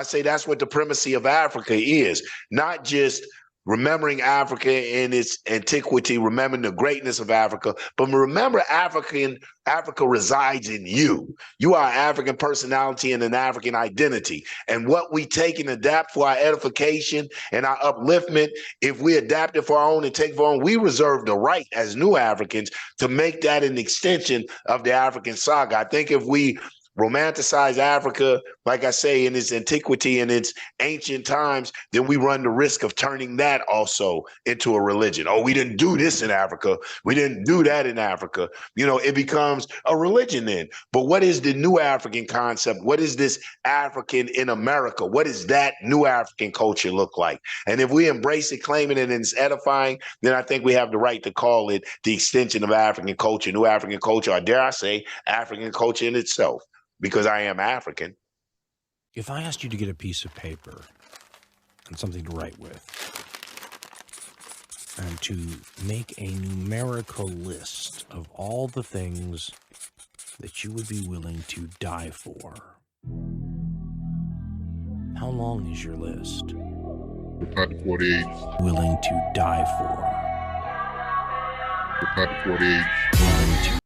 I say that's what the primacy of Africa is, not just remembering Africa in its antiquity, remembering the greatness of Africa, but remember Africa resides in you. You are an African personality and an African identity. And what we take and adapt for our edification and our upliftment, if we adapt it for our own and take for our own, we reserve the right as new Africans to make that an extension of the African saga. I think if we romanticize Africa, like I say, in its antiquity and its ancient times, then we run the risk of turning that also into a religion. Oh, we didn't do this in Africa. We didn't do that in Africa. You know, it becomes a religion then. But what is the new African concept? What is this African in America? What does that new African culture look like? And if we embrace it, claim it, and it's edifying, then I think we have the right to call it the extension of African culture, new African culture, or dare I say, African culture in itself. Because I am African. If I asked you to get a piece of paper and something to write with, and to make a numerical list of all the things that you would be willing to die for, how long is your list? Panther 48. Willing to die for. Panther 48. Willing to.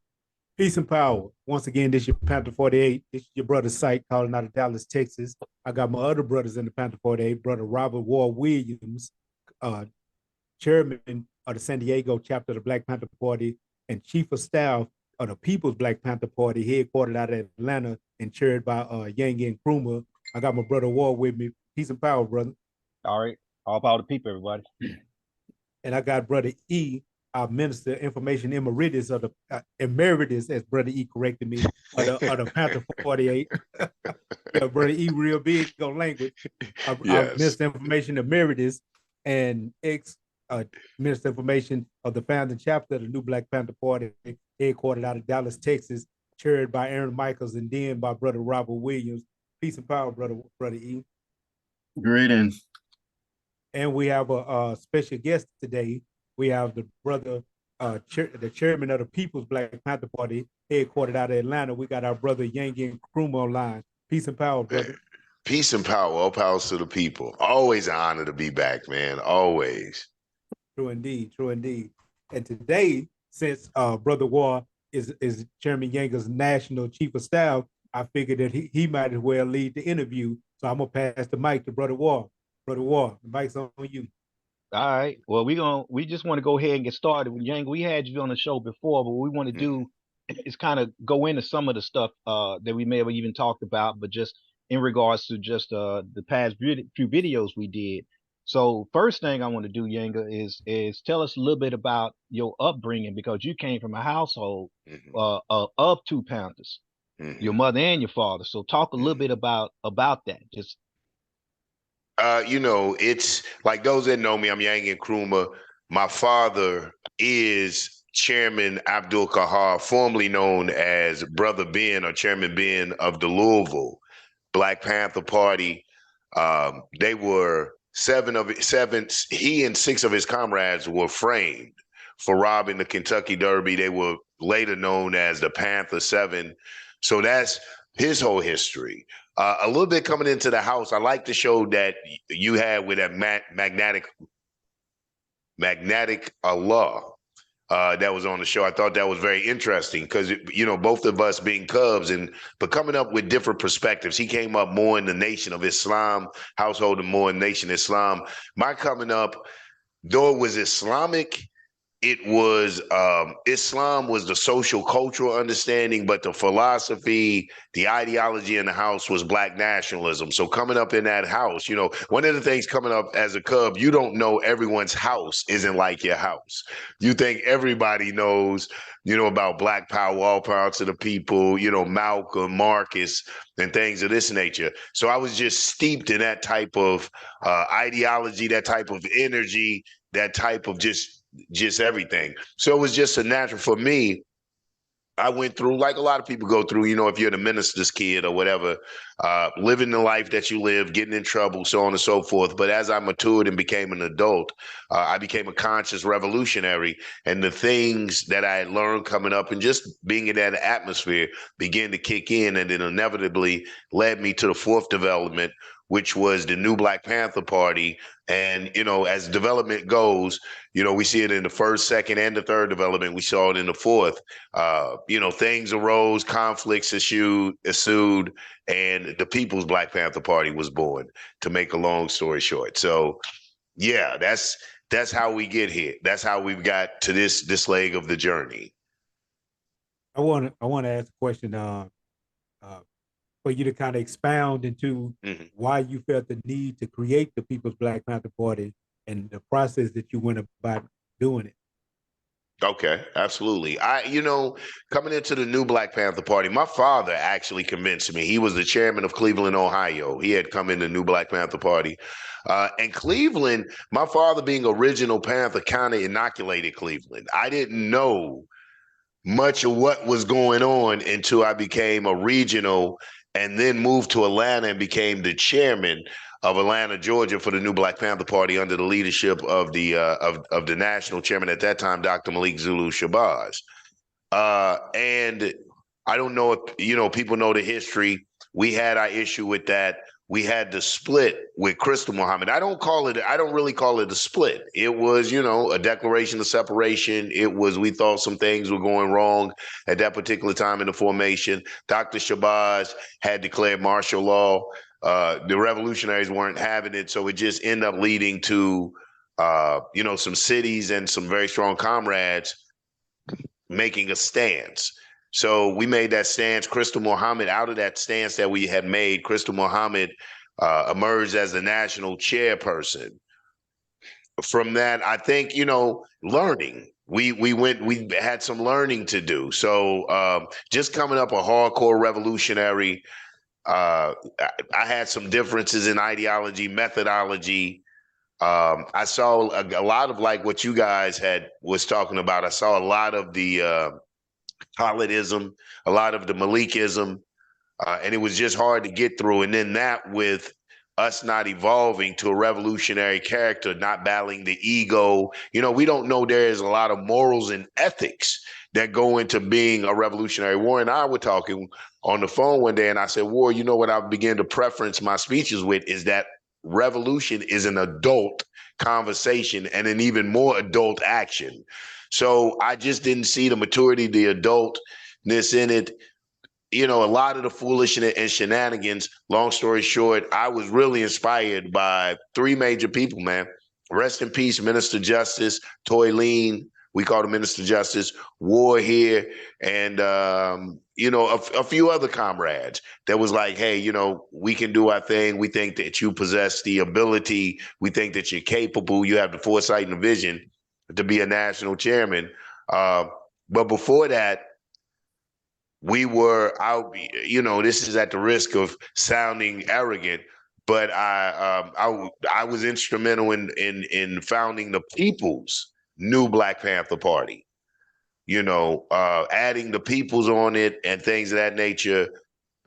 Peace and power. Once again, this is your Panther 48. This is your brother Sight calling out of Dallas, Texas. I got my other brothers in the Panther 48, brother Robert Ward Williams, chairman of the San Diego chapter of the Black Panther Party and chief of staff of the Peoples Black Panther Party, headquartered out of Atlanta and chaired by Yanga Nkrumah. I got my brother Ward with me. Peace and power, brother. All right. All power to people, everybody. And I got brother E, our Minister of Information Emeritus, of the Emeritus, as Brother E corrected me, of the Panther 48. Yeah, Brother E real big on language. Our Minister of Information Emeritus and Minister of Information of the founding chapter of the new Black Panther Party, headquartered out of Dallas, Texas, chaired by Aaron Michaels and then by Brother Robert Williams. Peace and power, Brother E. Greetings. And we have a special guest today. We have the brother, the chairman of the Peoples Black Panther Party, headquartered out of Atlanta. We got our brother Yanga Nkrumah online. Peace and power, brother. Peace and power. All powers to the people. Always an honor to be back, man. Always. True indeed. True indeed. And today, since Brother War is Chairman Yanga's national chief of staff, I figured that he might as well lead the interview. So I'm gonna pass the mic to Brother War. Brother War, the mic's on you. All right. Well, we just want to go ahead and get started with Yang. We had you on the show before, but what we want to do is kind of go into some of the stuff that we may have even talked about, but just in regards to just the past few videos we did. So first thing I want to do, Yanga, is tell us a little bit about your upbringing, because you came from a household of two Panthers, your mother and your father. So talk a little bit about that. Just you know, it's like those that know me, I'm Yanga Nkrumah. My father is Chairman Abdul Kahar, formerly known as Brother Ben or Chairman Ben of the Louisville Black Panther Party. They were seven, he and six of his comrades were framed for robbing the Kentucky Derby. They were later known as the Panther Seven. So that's his whole history. A little bit coming into the house, I like the show that you had with that magnetic Allah that was on the show. I thought that was very interesting because, you know, both of us being Cubs but coming up with different perspectives. He came up more in the Nation of Islam household and more in Nation Islam. My coming up, though it was Islamic, it was Islam was the social cultural understanding, but the philosophy, the ideology in the house was Black nationalism. So coming up in that house, you know, one of the things coming up as a Cub, you don't know everyone's house isn't like your house. You think everybody knows, you know, about Black power, all power to the people, you know, Malcolm, Marcus, and things of this nature. So I was just steeped in that type of ideology, that type of energy, that type of just everything. So it was just a natural for me. I went through, like a lot of people go through, you know, if you're the minister's kid or whatever, living the life that you live, getting in trouble, so on and so forth. But as I matured and became an adult, I became a conscious revolutionary. And the things that I had learned coming up and just being in that atmosphere began to kick in, and then inevitably led me to the fourth development, which was the new Black Panther Party. And, as development goes, we see it in the first, second, and the third development. We saw it in the fourth. Things arose, conflicts ensued, and the People's Black Panther Party was born, to make a long story short. So, yeah, that's how we get here. That's how we've got to this leg of the journey. I want to ask a question for you to kind of expound into why you felt the need to create the People's Black Panther Party and the process that you went about doing it. Okay, absolutely. Coming into the new Black Panther Party, my father actually convinced me. He was the chairman of Cleveland, Ohio. He had come in the new Black Panther Party. And Cleveland, my father being original Panther, kind of inoculated Cleveland. I didn't know much of what was going on until I became a regional and then moved to Atlanta and became the chairman of Atlanta, Georgia, for the new Black Panther Party under the leadership of the of the national chairman at that time, Dr. Malik Zulu Shabazz. And I don't know if people know the history. We had our issue with that. We had the split with Crystal Muhammad. I don't really call it a split. It was, a declaration of separation. We thought some things were going wrong at that particular time in the formation. Dr. Shabazz had declared martial law. The revolutionaries weren't having it. So it just ended up leading to, some cities and some very strong comrades making a stance. So we made that stance. Crystal Muhammad, out of that stance that we had made, Crystal Muhammad emerged as the national chairperson. From that, I think, learning. We had some learning to do. So just coming up a hardcore revolutionary, I had some differences in ideology, methodology. I saw a lot of like what you guys was talking about. I saw a lot of the Khalidism, a lot of the Malikism, and it was just hard to get through. And then that with us not evolving to a revolutionary character, not battling the ego. We don't know there's a lot of morals and ethics that go into being a revolutionary. War and I were talking on the phone one day, and I said, War, what I began to preference my speeches with is that revolution is an adult conversation and an even more adult action. So I just didn't see the maturity, the adultness in it. A lot of the foolishness and shenanigans. Long story short, I was really inspired by three major people, man. Rest in peace, Minister Justice, Toy Lean. We called him Minister Justice, War here, and a few other comrades that was like, hey, we can do our thing. We think that you possess the ability. We think that you're capable. You have the foresight and the vision to be a national chairman. But before that, we were out, this is at the risk of sounding arrogant, but I was instrumental in founding the People's new Black Panther Party, adding the Peoples on it and things of that nature.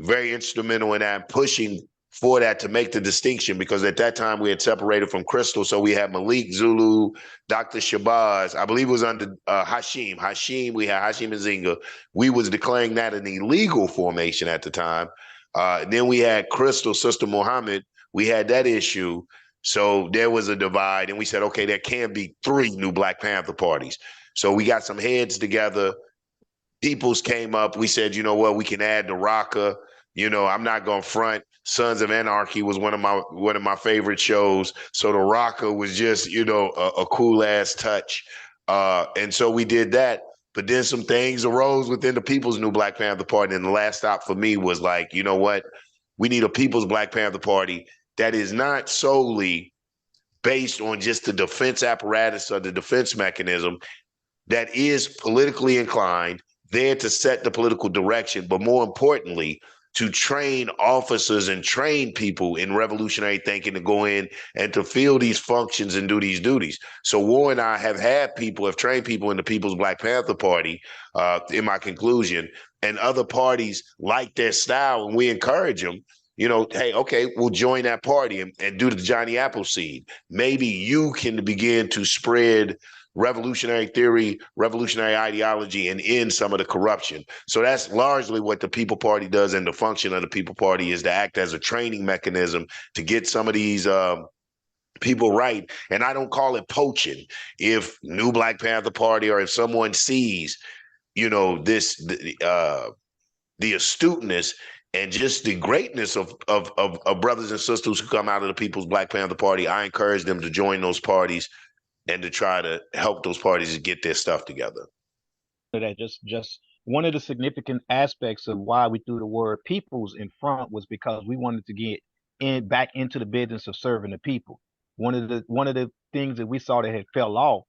Very instrumental in that, pushing for that to make the distinction, because at that time we had separated from Crystal. So we had Malik Zulu, Dr. Shabazz, I believe it was under Hashim. We had Hashim Nzinga. We was declaring that an illegal formation at the time. Then we had Crystal, Sister Muhammad. We had that issue. So there was a divide, and we said, okay, there can be three new Black Panther parties. So we got some heads together. Peoples came up. We said, you know what, we can add the Raka. I'm not going to front. Sons of Anarchy was one of my favorite shows. So the Raka was just, a cool ass touch. And so we did that. But then some things arose within the People's new Black Panther Party. And the last stop for me was like, you know what? We need a People's Black Panther Party that is not solely based on just the defense apparatus or the defense mechanism, that is politically inclined, there to set the political direction, but more importantly, to train officers and train people in revolutionary thinking to go in and to fill these functions and do these duties. So War and I have trained people in the People's Black Panther Party, in my conclusion, and other parties like their style, and we encourage them, hey, okay, we'll join that party and do the Johnny Appleseed. Maybe you can begin to spread revolutionary theory, revolutionary ideology, and end some of the corruption. So that's largely what the People Party does, and the function of the People Party is to act as a training mechanism to get some of these people right. And I don't call it poaching. If New Black Panther Party, or if someone sees, this the astuteness and just the greatness of brothers and sisters who come out of the People's Black Panther Party, I encourage them to join those parties and to try to help those parties to get their stuff together. That just one of the significant aspects of why we threw the word "peoples" in front was because we wanted to get back into the business of serving the people. One of the things that we saw that had fell off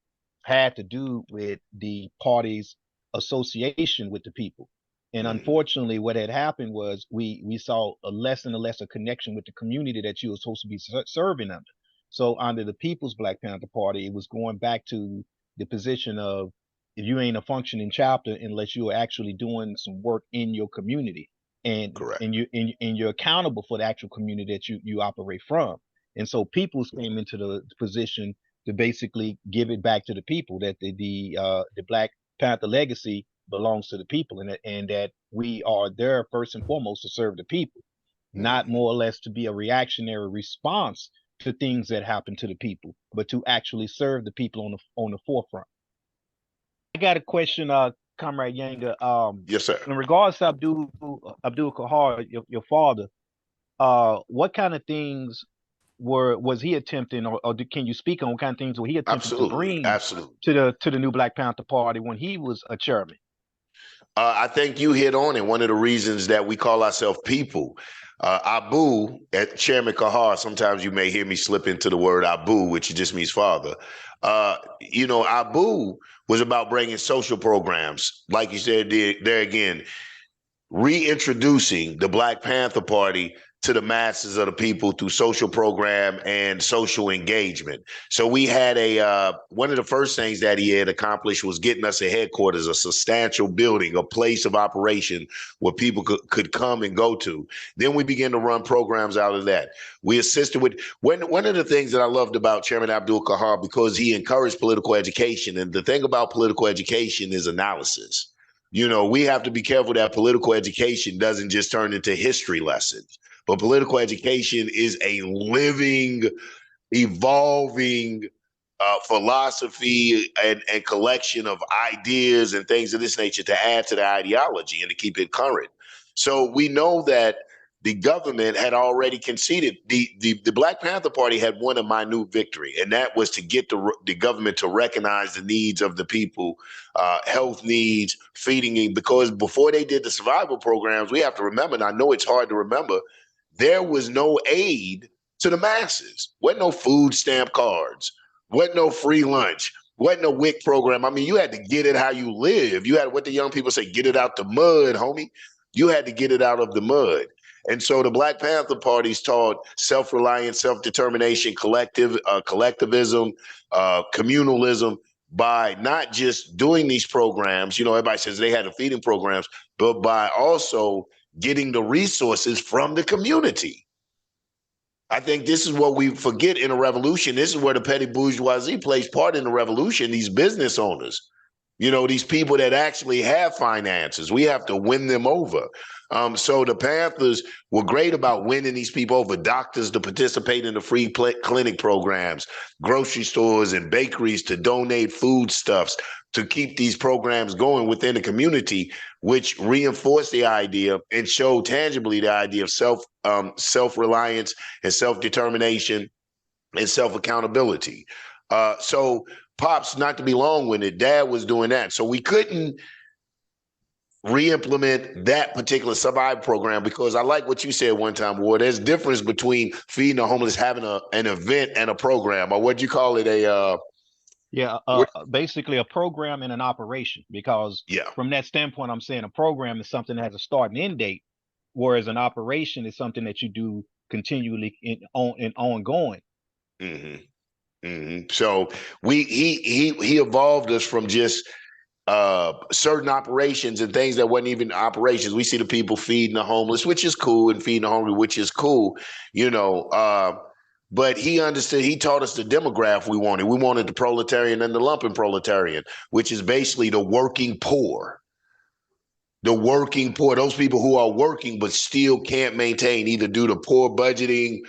had to do with the party's association with the people. And unfortunately, what had happened was we saw a less and less a connection with the community that you were supposed to be serving under. So under the People's Black Panther Party, it was going back to the position of, if you ain't a functioning chapter unless you are actually doing some work in your community, and Correct. and you're accountable for the actual community that you operate from. And so Peoples came into the position to basically give it back to the people, that the Black Panther legacy belongs to the people, and that we are there first and foremost to serve the people, not more or less to be a reactionary response to things that happen to the people, but to actually serve the people on the forefront. I got a question, Comrade Yanga. Yes, sir. In regards to Abdul Kahar, your father, what kind of things was he attempting, or can you speak on what kind of things were he attempting to bring to the New Black Panther Party when he was a chairman? I think you hit on it. One of the reasons that we call ourselves people, Abu, at Chairman Kahar, sometimes you may hear me slip into the word Abu, which just means father. Abu was about bringing social programs, like you said there again, reintroducing the Black Panther Party to the masses of the people through social program and social engagement. So we had one of the first things that he had accomplished was getting us a headquarters, a substantial building, a place of operation where people could come and go to. Then we began to run programs out of that. We assisted with, one of the things that I loved about Chairman Abdul Kahar, because he encouraged political education. And the thing about political education is analysis. We have to be careful that political education doesn't just turn into history lessons. But political education is a living, evolving philosophy and collection of ideas and things of this nature to add to the ideology and to keep it current. So we know that the government had already conceded. The Black Panther Party had won a minute victory, and that was to get the government to recognize the needs of the people, health needs, feeding, because before they did the survival programs, we have to remember, and I know it's hard to remember, there was no aid to the masses. Wasn't no food stamp cards. Wasn't no free lunch. Wasn't no WIC program. I mean, you had to get it how you live. You had what the young people say, get it out the mud, homie. You had to get it out of the mud. And so the Black Panther parties taught self-reliance, self-determination, collectivism, communalism, by not just doing these programs. Everybody says they had the feeding programs, but by also getting the resources from the community. I think this is what we forget in a revolution. This is where the petty bourgeoisie plays part in the revolution, these business owners, these people that actually have finances. We have to win them over. So the Panthers were great about winning these people over, doctors to participate in the free clinic programs, grocery stores and bakeries to donate foodstuffs, to keep these programs going within the community, which reinforced the idea and showed tangibly the idea of self-reliance and self-determination and self-accountability. So Pops, not to be long-winded, Dad was doing that. So we couldn't re-implement that particular survival program, because I like what you said one time, Ward. There's difference between feeding the homeless, having an event and a program, or what'd you call it? Basically a program and an operation, because from that standpoint, I'm saying a program is something that has a start and end date, whereas an operation is something that you do continually and ongoing. So he evolved us from just certain operations and things that wasn't even operations. We see the people feeding the homeless, which is cool, and feeding the hungry, which is cool, but he understood, he taught us the demographic we wanted. We wanted the proletarian and the lumpen proletarian, which is basically the working poor. The working poor, those people who are working but still can't maintain, either due to poor budgeting,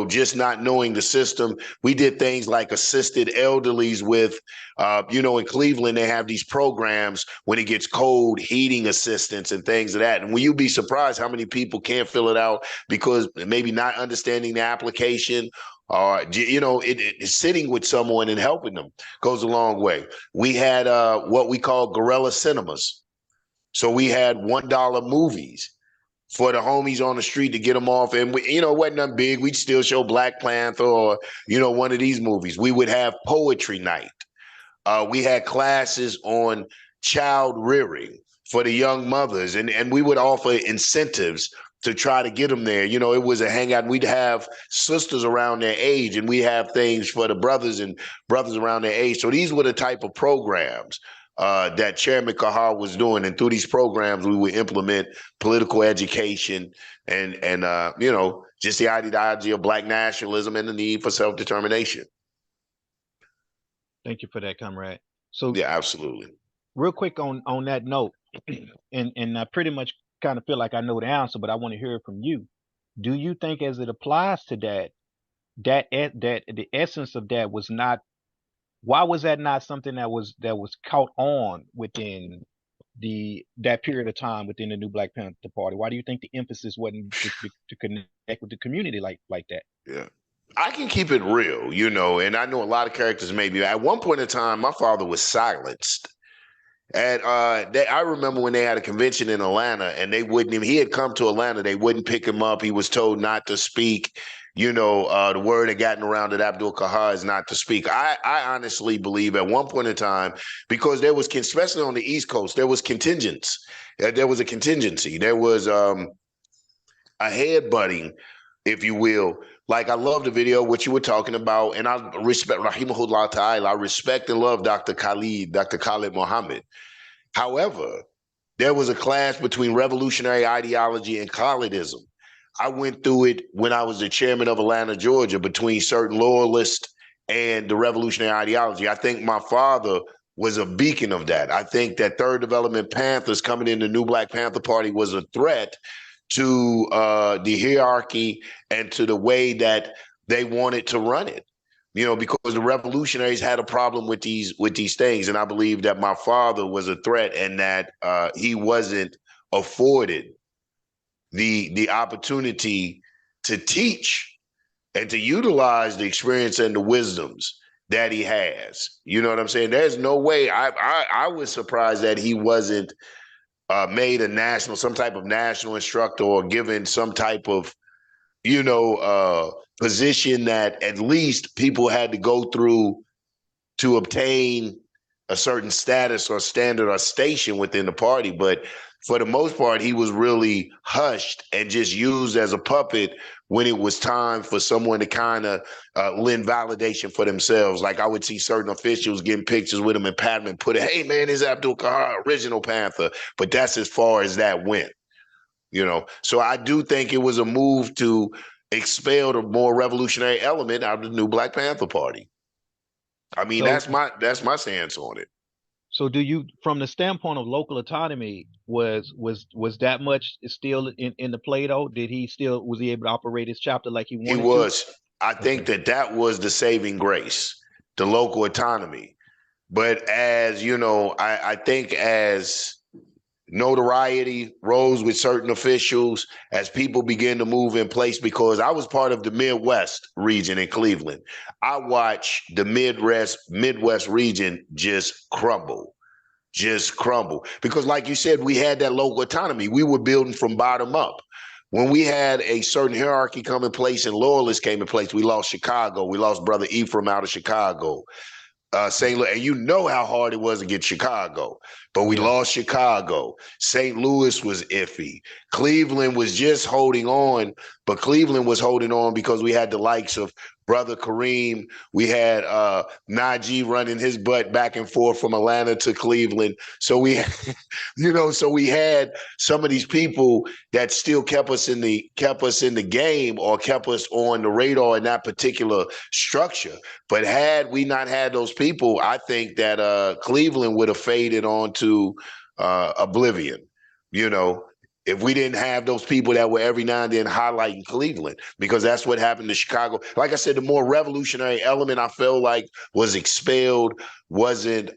just not knowing the system. We did things like assisted elderlies with, in Cleveland, they have these programs when it gets cold, heating assistance and things of that. And will you be surprised how many people can't fill it out because maybe not understanding the application, or, sitting with someone and helping them goes a long way. We had what we call guerrilla cinemas. So we had $1 movies for the homies on the street to get them off. And, it wasn't nothing big. We'd still show Black Panther or, one of these movies. We would have poetry night. We had classes on child rearing for the young mothers. And we would offer incentives to try to get them there. It was a hangout. We'd have sisters around their age, and we have things for the brothers around their age. So these were the type of programs that Chairman Kahar was doing. And through these programs, we would implement political education and just the ideology of Black nationalism and the need for self-determination. Thank you for that, comrade. So yeah, absolutely. Real quick on that note, and I pretty much kind of feel like I know the answer, but I want to hear it from you. Do you think, as it applies to that the essence of that was not, why was that not something that was caught on within that period of time within the new Black Panther Party? Why do you think the emphasis wasn't to connect with the community like that? Yeah, I can keep it real, and I know a lot of characters maybe. At one point in time, my father was silenced. And I remember when they had a convention in Atlanta, and they wouldn't even, he had come to Atlanta, they wouldn't pick him up. He was told not to speak. The word had gotten around that Abdul Kahar is not to speak. I honestly believe at one point in time, because there was, especially on the East Coast, there was contingents. There was a contingency. There was a headbutting, if you will. Like, I love the video, what you were talking about, and I respect, rahimahullah ta'ala, I respect and love Dr. Khalid Muhammad. However, there was a clash between revolutionary ideology and Khalidism. I went through it when I was the chairman of Atlanta, Georgia, between certain loyalists and the revolutionary ideology. I think my father was a beacon of that. I think that Third Development Panthers coming in the new Black Panther Party was a threat to the hierarchy and to the way that they wanted to run it, because the revolutionaries had a problem with these things. And I believe that my father was a threat, and that he wasn't afforded the opportunity to teach and to utilize the experience and the wisdoms that he has. You know what I'm saying? There's no way. I was surprised that he wasn't made some type of national instructor, or given some type of, position that at least people had to go through to obtain a certain status or standard or station within the party. But for the most part, he was really hushed and just used as a puppet when it was time for someone to kind of lend validation for themselves. Like, I would see certain officials getting pictures with him and pat him and put it, hey, man, is Abdul Kahar, original Panther. But that's as far as that went, So I do think it was a move to expel the more revolutionary element out of the new Black Panther Party. I mean, that's my stance on it. So do you, from the standpoint of local autonomy, was that much still in the play though? Was he able to operate his chapter like he wanted to? He was. I think that was the saving grace, the local autonomy. But as I think as notoriety rose with certain officials, as people began to move in place, because I was part of the Midwest region in Cleveland. I watched the Midwest region just crumble. Because like you said, we had that local autonomy. We were building from bottom up. When we had a certain hierarchy come in place and loyalists came in place, we lost Chicago. We lost Brother Ephraim out of Chicago. St. Louis, and you know how hard it was to get Chicago, but we lost Chicago. St. Louis was iffy. Cleveland was just holding on But Cleveland was holding on because we had the likes of Brother Kareem. We had Najee running his butt back and forth from Atlanta to Cleveland. So we, so we had some of these people that still kept us in the game or kept us on the radar in that particular structure. But had we not had those people, I think that Cleveland would have faded on to oblivion. If we didn't have those people that were every now and then highlighting Cleveland, because that's what happened to Chicago. Like I said, the more revolutionary element I felt like was expelled, wasn't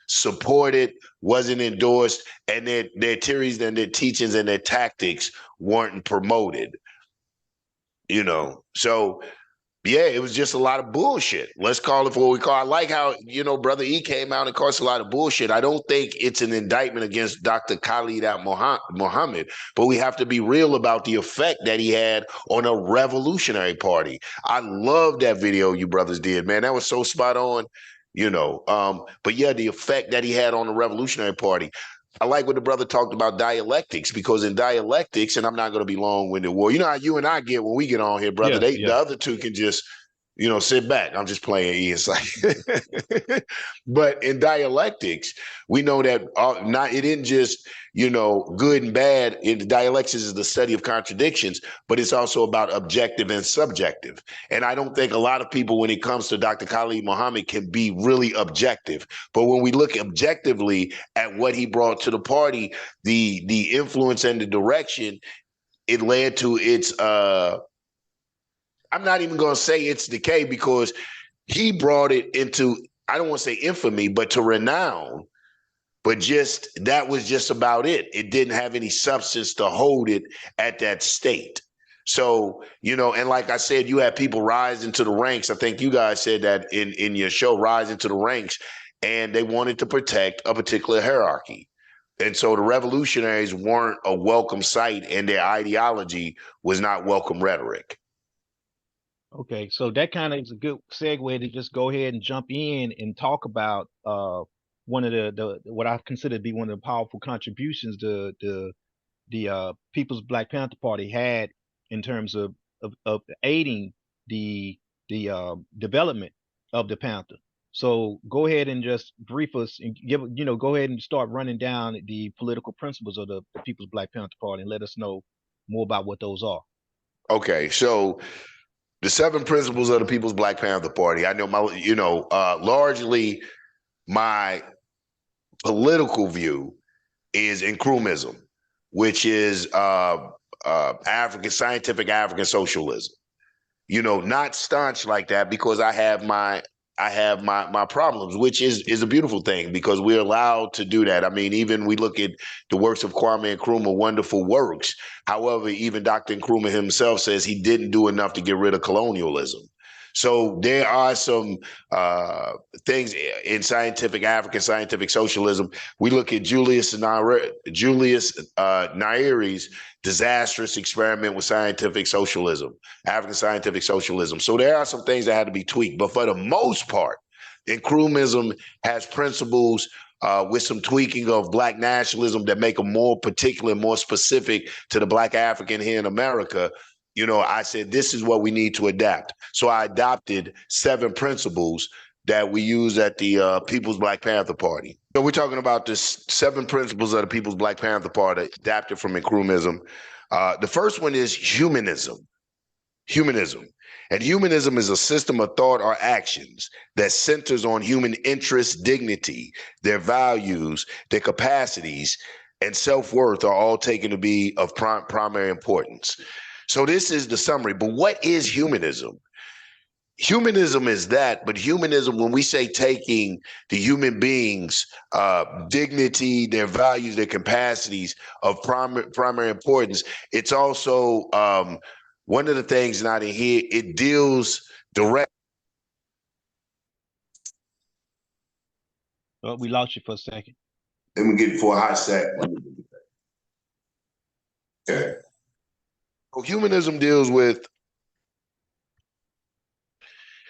supported, wasn't endorsed, and their theories and their teachings and their tactics weren't promoted. So yeah, it was just a lot of bullshit. Let's call it for what we call. I like how, Brother E came out and caused a lot of bullshit. I don't think it's an indictment against Dr. Khalid Muhammad, but we have to be real about the effect that he had on a revolutionary party. I love that video you brothers did, man. That was so spot on, But yeah, the effect that he had on the revolutionary party. I like what the brother talked about dialectics, because in dialectics, and I'm not going to be long-winded, war. You know how you and I get when we get on here, brother. The other two can just, sit back. I'm just playing. It's like, but in dialectics, we know that it isn't just good and bad. In dialectics is the study of contradictions, but it's also about objective and subjective. And I don't think a lot of people, when it comes to Dr. Khalid Muhammad, can be really objective. But when we look objectively at what he brought to the party, the influence and the direction, it led to its I'm not even going to say its decay, because he brought it into, I don't want to say infamy, but to renown. But that was just about it. It didn't have any substance to hold it at that state. So, and like I said, you had people rise into the ranks. I think you guys said that in your show, rise into the ranks, and they wanted to protect a particular hierarchy. And so the revolutionaries weren't a welcome sight, and their ideology was not welcome rhetoric. Okay, so that kind of is a good segue to just go ahead and jump in and talk about one of the what I consider to be one of the powerful contributions the People's Black Panther Party had in terms of aiding the development of the Panther. So go ahead and just brief us and go ahead and start running down the political principles of the People's Black Panther Party and let us know more about what those are. Okay, so the 7 principles of the People's Black Panther Party. I know largely my political view is Nkrumahism, which is scientific African socialism. Not staunch like that, because I have my problems, which is a beautiful thing, because we're allowed to do that. I mean, even we look at the works of Kwame Nkrumah, wonderful works. However, even Dr. Nkrumah himself says he didn't do enough to get rid of colonialism. So there are some things in African scientific socialism. We look at Julius Nyeri's disastrous experiment with scientific socialism, African scientific socialism. So there are some things that had to be tweaked. But for the most part, Nkrumahism has principles with some tweaking of Black nationalism that make them more particular, more specific to the Black African here in America. I said, this is what we need to adapt. So I adopted 7 principles that we use at the People's Black Panther Party. So we're talking about the 7 principles of the People's Black Panther Party, adapted from Nkrumahism. The first one is humanism. Humanism. And humanism is a system of thought or actions that centers on human interests, dignity, their values, their capacities, and self-worth are all taken to be of primary importance. So this is the summary. But what is humanism? Humanism is that, but humanism, when we say taking the human beings' dignity, their values, their capacities of primary importance, it's also one of the things not in here, it deals direct. Oh, we lost you for a second. Let me get it for a hot sec. Okay. So humanism deals with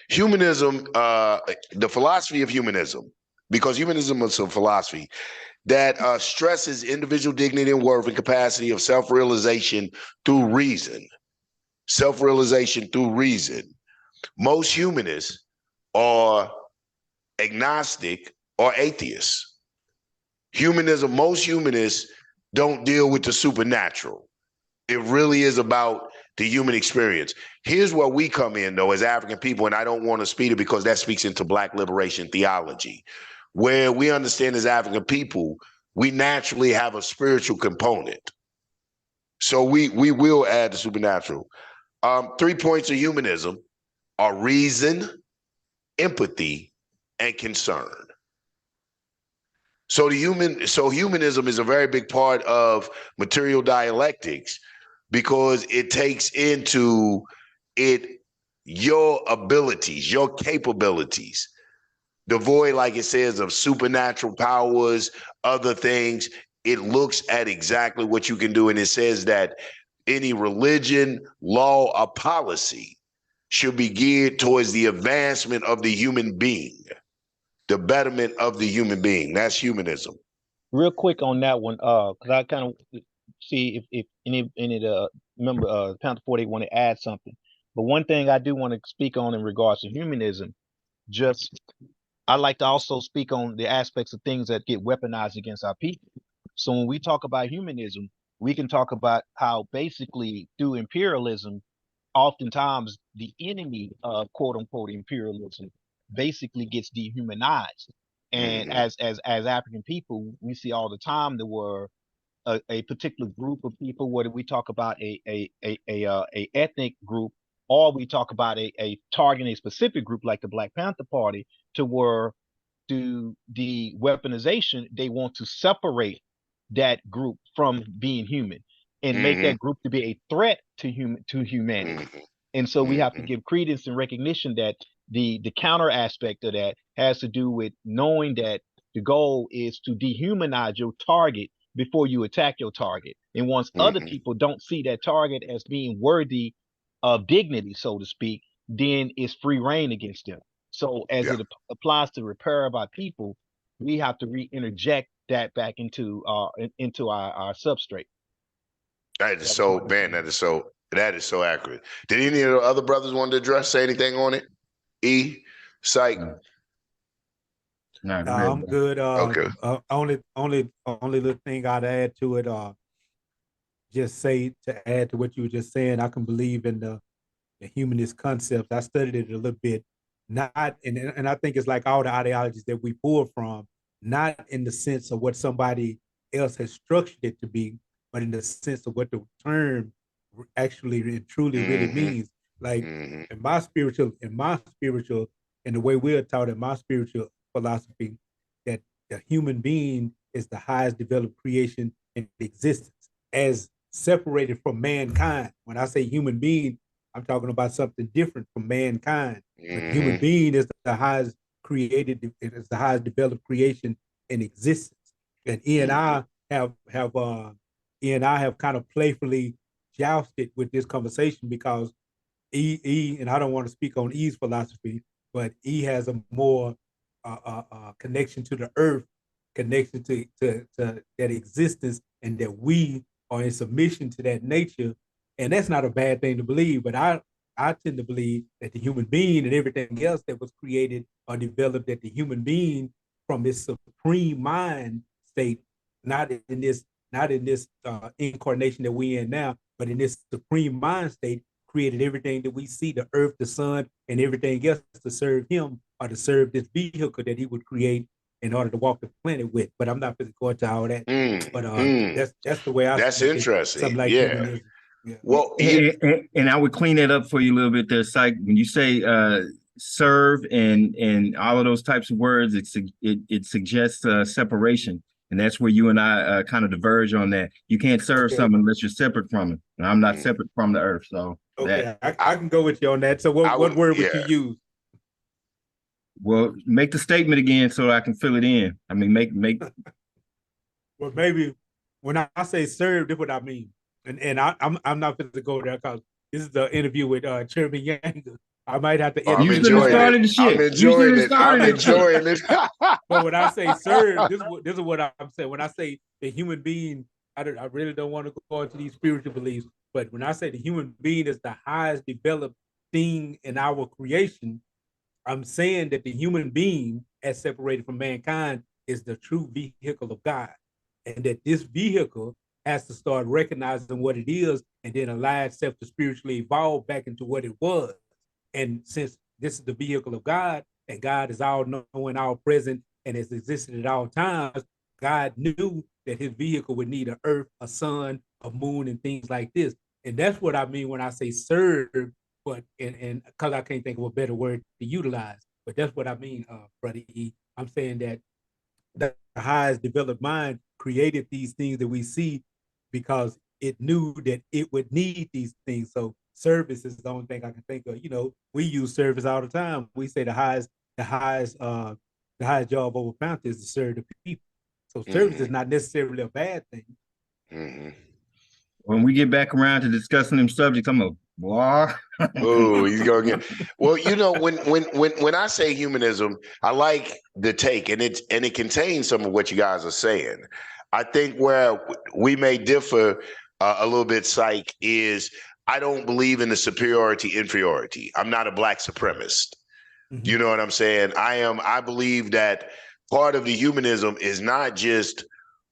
humanism, the philosophy of humanism, because humanism is a philosophy that stresses individual dignity and worth and capacity of self-realization through reason. self-realization through reason. Most humanists are agnostic or atheists. Most humanists don't deal with the supernatural. It really is about the human experience. Here's where we come in, though, as African people, and I don't want to speak it because that speaks into Black Liberation Theology, where we understand as African people, we naturally have a spiritual component. So we will add the supernatural. 3 points of humanism are reason, empathy, and concern. So humanism is a very big part of material dialectics because it takes into it your abilities, your capabilities, devoid, like it says, of supernatural powers, other things. It looks at exactly what you can do, and it says that any religion, law, or policy should be geared towards the advancement of the human being, the betterment of the human being. That's humanism. Real quick on that one, because I kind of see if any of the member Panther 48 want to add something. But one thing I do want to speak on in regards to humanism, just I like to also speak on the aspects of things that get weaponized against our people. So when we talk about humanism, we can talk about how basically through imperialism, oftentimes the enemy of quote unquote imperialism basically gets dehumanized. And as African people, we see all the time there were a particular group of people, whether we talk about a ethnic group or we talk about a targeting a specific group like the Black Panther Party, to where through the weaponization, they want to separate that group from being human and make that group to be a threat to humanity. And so we have to give credence and recognition that the counter aspect of that has to do with knowing that the goal is to dehumanize your target before you attack your target. And once other people don't see that target as being worthy of dignity, so to speak, then it's free reign against them. So as it applies to repair of our people, we have to reinterject that back into our substrate. That is so, man, that is so accurate. Did any of the other brothers want to say anything on it? Psych. No, I'm good. Okay. Only little thing I'd add to it, just say to add to what you were just saying, I can believe in the humanist concepts. I studied it a little bit, not and I think it's like all the ideologies that we pull from, not in the sense of what somebody else has structured it to be, but in the sense of what the term actually and truly really means. Like in my spiritual, and the way we're taught in my spiritual philosophy, that the human being is the highest developed creation in existence, as separated from mankind. When I say human being, I'm talking about something different from mankind. But human being is the highest created, is the highest developed creation in existence. And E and I have kind of playfully jousted with this conversation because E and I don't want to speak on E's philosophy, but E has a more connection to the earth, connection to that existence, and that we are in submission to that nature. And that's not a bad thing to believe, but I tend to believe that the human being and everything else that was created or developed, that the human being from its supreme mind state, not in this incarnation that we in now, but in this supreme mind state, created everything that we see, the earth, the sun, and everything else to serve him or to serve this vehicle that he would create in order to walk the planet with. But I'm not going to go into all that. But that's the way I That's see interesting. something like humanism. Yeah. Well, and I would clean it up for you a little bit there, Psych. When you say serve and all of those types of words, it suggests separation. And that's where you and I kind of diverge on that. You can't serve something unless you're separate from it. And I'm not separate from the earth. So I can go with you on that. So what word would you use? Well, make the statement again so I can fill it in. I mean, make. Well, maybe when I say serve, that's what I mean. And I'm not going to go there because this is the interview with Chairman Yanga. I might have to. I'm enjoying it. I'm enjoying it. But when I say serve, this is what I'm saying. When I say the human being, I really don't want to go into these spiritual beliefs. But when I say the human being is the highest developed thing in our creation, I'm saying that the human being, as separated from mankind, is the true vehicle of God. And that this vehicle has to start recognizing what it is and then allow itself to spiritually evolve back into what it was. And since this is the vehicle of God, and God is all knowing, all present, and has existed at all times, God knew that his vehicle would need an earth, a sun, a moon, and things like this. And that's what I mean when I say serve, but and because I can't think of a better word to utilize, but that's what I mean, Brother E. I'm saying that the highest developed mind created these things that we see because it knew that it would need these things. So service is the only thing I can think of. You know, we use service all the time. We say the highest job over Panther is to serve the people. So service is not necessarily a bad thing. When we get back around to discussing them subjects, I'm a boy. Oh, he's going to get. Well, you know, when I say humanism, I like the take, and it contains some of what you guys are saying. I think where we may differ a little bit, Psych, is I don't believe in the superiority inferiority. I'm not a black supremacist. You know what I'm saying? I believe that part of the humanism is not just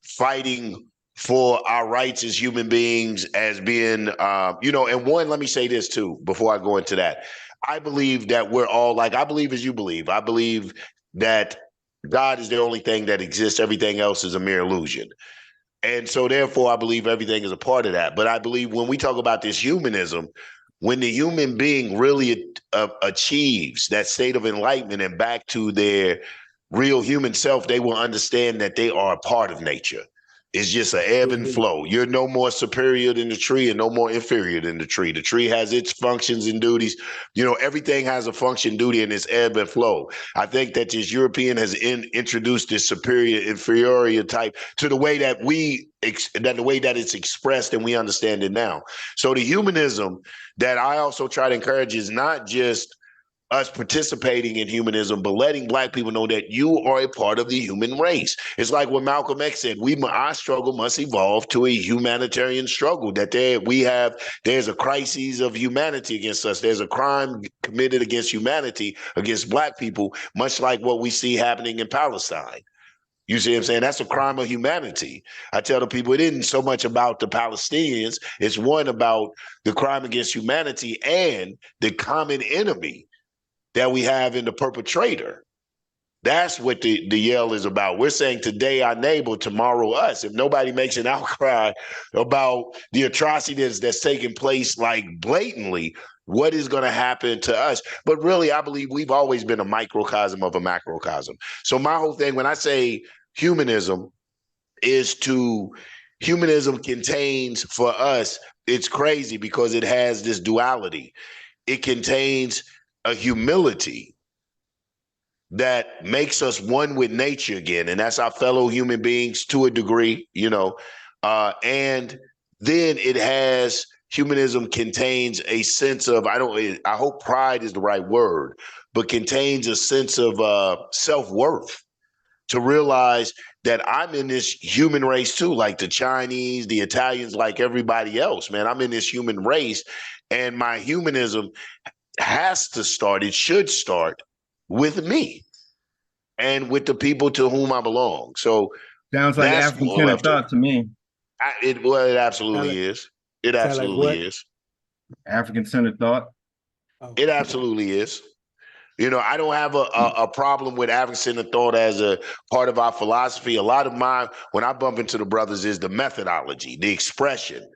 fighting for our rights as human beings, as being, and one, let me say this too, before I go into that. I believe that we're all like, I believe as you believe. I believe that God is the only thing that exists. Everything else is a mere illusion. And so therefore, I believe everything is a part of that. But I believe when we talk about this humanism, when the human being really achieves that state of enlightenment and back to their real human self, they will understand that they are a part of nature. It's just an ebb and flow. You're no more superior than the tree and no more inferior than the tree. The tree has its functions and duties. You know, everything has a function, duty, and its ebb and flow. I think that this European has introduced this superior, inferior type to the way that the way that it's expressed and we understand it now. So the humanism that I also try to encourage is not just us participating in humanism, but letting Black people know that you are a part of the human race. It's like what Malcolm X said, our struggle must evolve to a humanitarian struggle, that there's a crisis of humanity against us. There's a crime committed against humanity, against Black people, much like what we see happening in Palestine. You see what I'm saying? That's a crime of humanity. I tell the people it isn't so much about the Palestinians. It's one about the crime against humanity and the common enemy that we have in the perpetrator. That's what the yell is about. We're saying today our neighbor, tomorrow us. If nobody makes an outcry about the atrocities that's taking place, like blatantly, what is going to happen to us? But really, I believe we've always been a microcosm of a macrocosm. So my whole thing, when I say humanism, humanism contains for us, it's crazy because it has this duality. It contains a humility that makes us one with nature again, and that's our fellow human beings to a degree, and then humanism contains a sense of, I hope pride is the right word, but contains a sense of self-worth, to realize that I'm in this human race too, like the Chinese, the Italians, like everybody else, man. I'm in this human race, and my humanism it should start with me and with the people to whom I belong. So sounds like African-centered thought to me. It absolutely is. It absolutely is. African-centered thought. It absolutely is. I don't have a problem with African-centered thought as a part of our philosophy. A lot of when I bump into the brothers, is the methodology, the expression,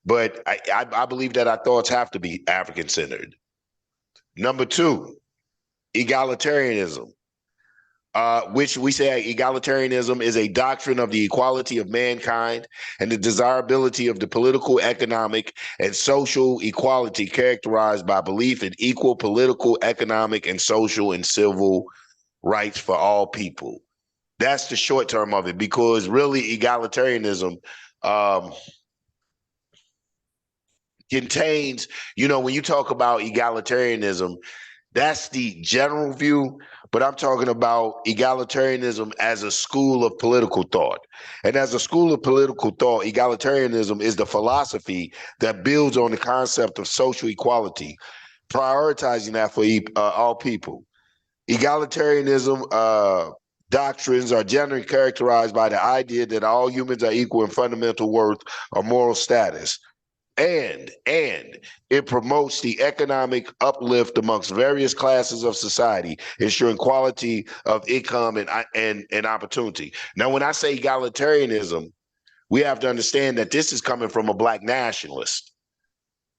but I believe that our thoughts have to be African-centered. Number two, egalitarianism, which we say egalitarianism is a doctrine of the equality of mankind and the desirability of the political, economic, and social equality characterized by belief in equal political, economic, and social and civil rights for all people. That's the short term of it, because really egalitarianism contains, when you talk about egalitarianism, That's the general view, but I'm talking about egalitarianism as a school of political thought. And as a school of political thought, egalitarianism is the philosophy that builds on the concept of social equality, prioritizing that for all people. Egalitarianism doctrines are generally characterized by the idea that all humans are equal in fundamental worth or moral status. And it promotes the economic uplift amongst various classes of society, ensuring quality of income and opportunity. Now, when I say egalitarianism, we have to understand that this is coming from a Black nationalist.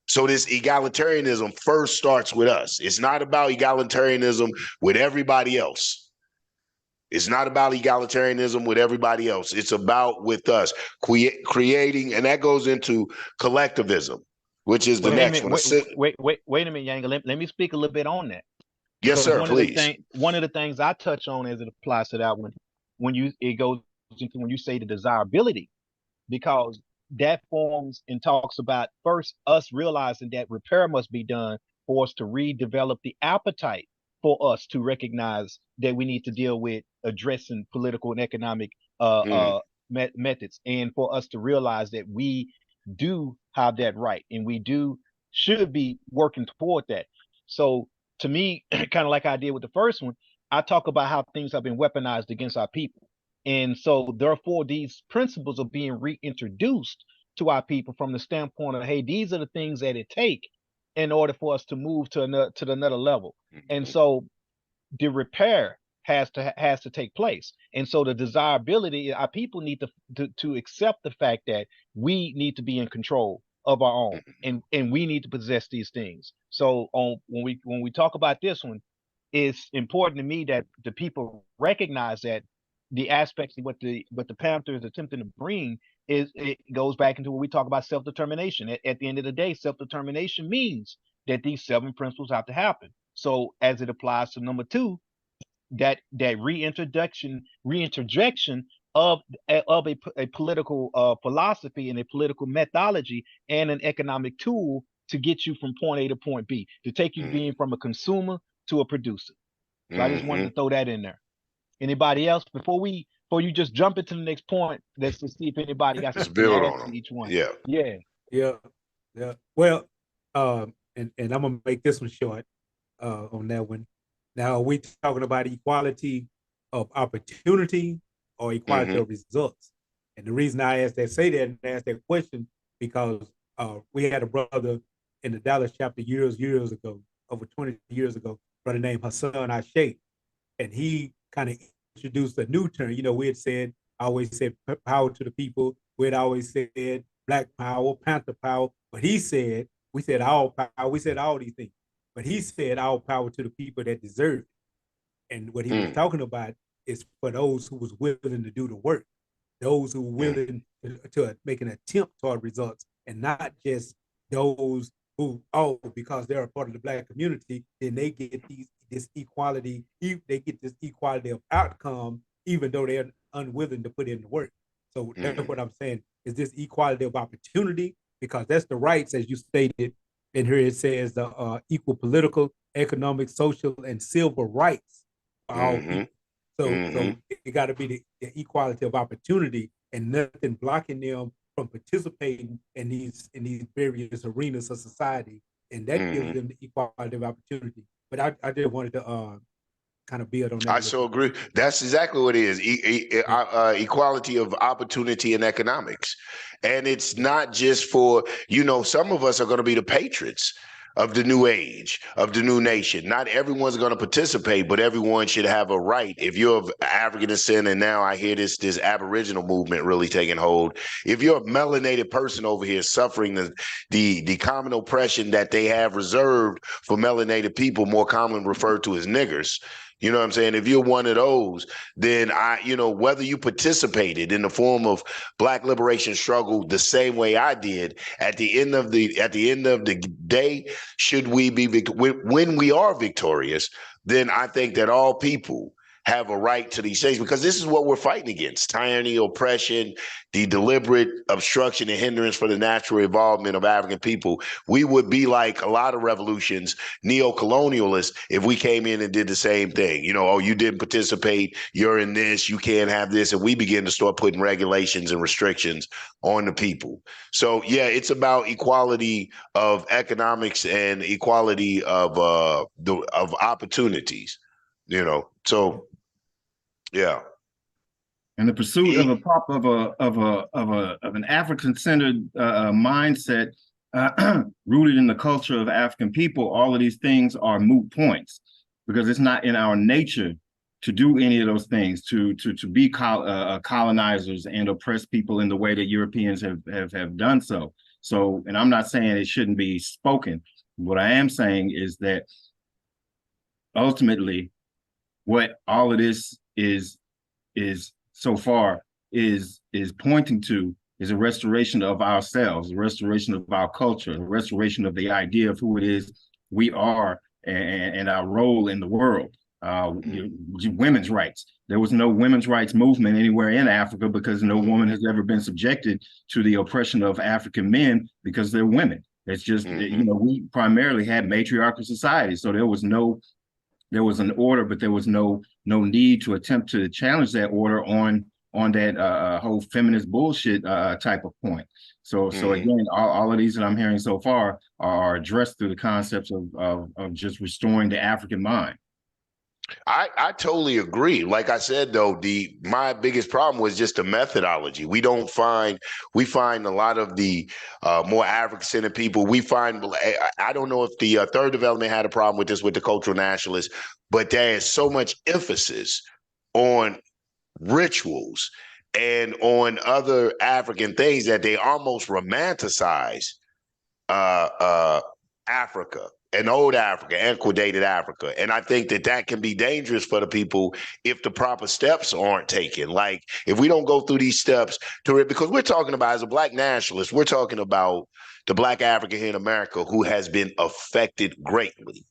So this egalitarianism first starts with us. It's not about egalitarianism with everybody else. It's not about egalitarianism with everybody else. It's about with us creating, and that goes into collectivism, which is the next one. Wait a minute, Yanga. Let me speak a little bit on that. Yes, sir. Please. One of the things I touch on as it applies to that one, it goes into when you say the desirability, because that forms and talks about first us realizing that repair must be done for us to redevelop the appetite for us to recognize that we need to deal with addressing political and economic methods, and for us to realize that we do have that right and we should be working toward that. So to me, kind of like I did with the first one, I talk about how things have been weaponized against our people. And so therefore these principles are being reintroduced to our people from the standpoint of, hey, these are the things that it take in order for us to move to another level. And so the repair has to take place. And so the desirability, our people need to accept the fact that we need to be in control of our own, and we need to possess these things. So when we talk about this one, it's important to me that the people recognize that the aspects of what the Panther is attempting to bring it goes back into what we talk about self-determination. At the end of the day, self-determination means that these 7 principles have to happen. So as it applies to number 2, that reintroduction of a political philosophy and a political methodology and an economic tool to get you from point A to point B, to take you being from a consumer to a producer. So I just wanted to throw that in there. Anybody else before you just jump into the next point? Let's just see if anybody got something to add to each one. Yeah. Well, and I'm gonna make this one short on that one. Now, are we talking about equality of opportunity or equality of results? And the reason I asked that question, because we had a brother in the Dallas chapter years ago, over 20 years ago, brother named Hassan Ashe, and he kind of introduced a new term. You know, we had said, always said power to the people. We had always said Black power, Panther power, but we said all power, we said all these things. But he said all power to the people that deserve it. And what he was talking about is for those who was willing to do the work, those who were willing to make an attempt toward results, and not just those who, because they're a part of the Black community, then they get this equality of outcome, even though they're unwilling to put in the work. So that's what I'm saying, is this equality of opportunity, because that's the rights, as you stated. And here it says the equal political, economic, social, and civil rights for all people. So it got to be the equality of opportunity, and nothing blocking them from participating in these various arenas of society, and that gives them the equality of opportunity. But I just wanted to kind of build on that. I so agree. That's exactly what it is. Equality of opportunity in economics. And it's not just for, some of us are going to be the patriots of the new age, of the new nation. Not everyone's going to participate, but everyone should have a right. If you're of African descent, and now I hear this Aboriginal movement really taking hold. If you're a melanated person over here suffering the common oppression that they have reserved for melanated people, more commonly referred to as niggers, you know what I'm saying? If you're one of those, then whether you participated in the form of Black liberation struggle the same way I did, at the end of the day, should we be when we are victorious, then I think that all people have a right to these things, because this is what we're fighting against: tyranny, oppression, the deliberate obstruction and hindrance for the natural involvement of African people. We would be like a lot of revolutions, neo-colonialists, if we came in and did the same thing. You know, oh, you didn't participate, you're in this, you can't have this. And we begin to start putting regulations and restrictions on the people. So yeah, it's about equality of economics and equality of opportunities, you know. So yeah. And the pursuit of an African-centered mindset rooted in the culture of African people, all of these things are moot points, because it's not in our nature to do any of those things, to be colonizers and oppress people in the way that Europeans have done so. So, and I'm not saying it shouldn't be spoken. What I am saying is that ultimately, what all of this is so far is pointing to is a restoration of ourselves, a restoration of our culture, a restoration of the idea of who it is we are and our role in the world. Women's rights. There was no women's rights movement anywhere in Africa because no woman has ever been subjected to the oppression of African men because they're women. It's just, you know, we primarily had matriarchal society. So there was an order, but there was no need to attempt to challenge that order on that whole feminist bullshit type of point. So again, all of these that I'm hearing so far are addressed through the concepts of just restoring the African mind. I totally agree. Like I said, though, my biggest problem was just the methodology. We find a lot of the more African-centered people. I don't know if the third development had a problem with this with the cultural nationalists, but there is so much emphasis on rituals and on other African things that they almost romanticize Africa. And old Africa, antiquated Africa. And I think that can be dangerous for the people if the proper steps aren't taken. Like, if we don't go through these steps because we're talking about, as a Black nationalist, we're talking about the Black African here in America who has been affected greatly.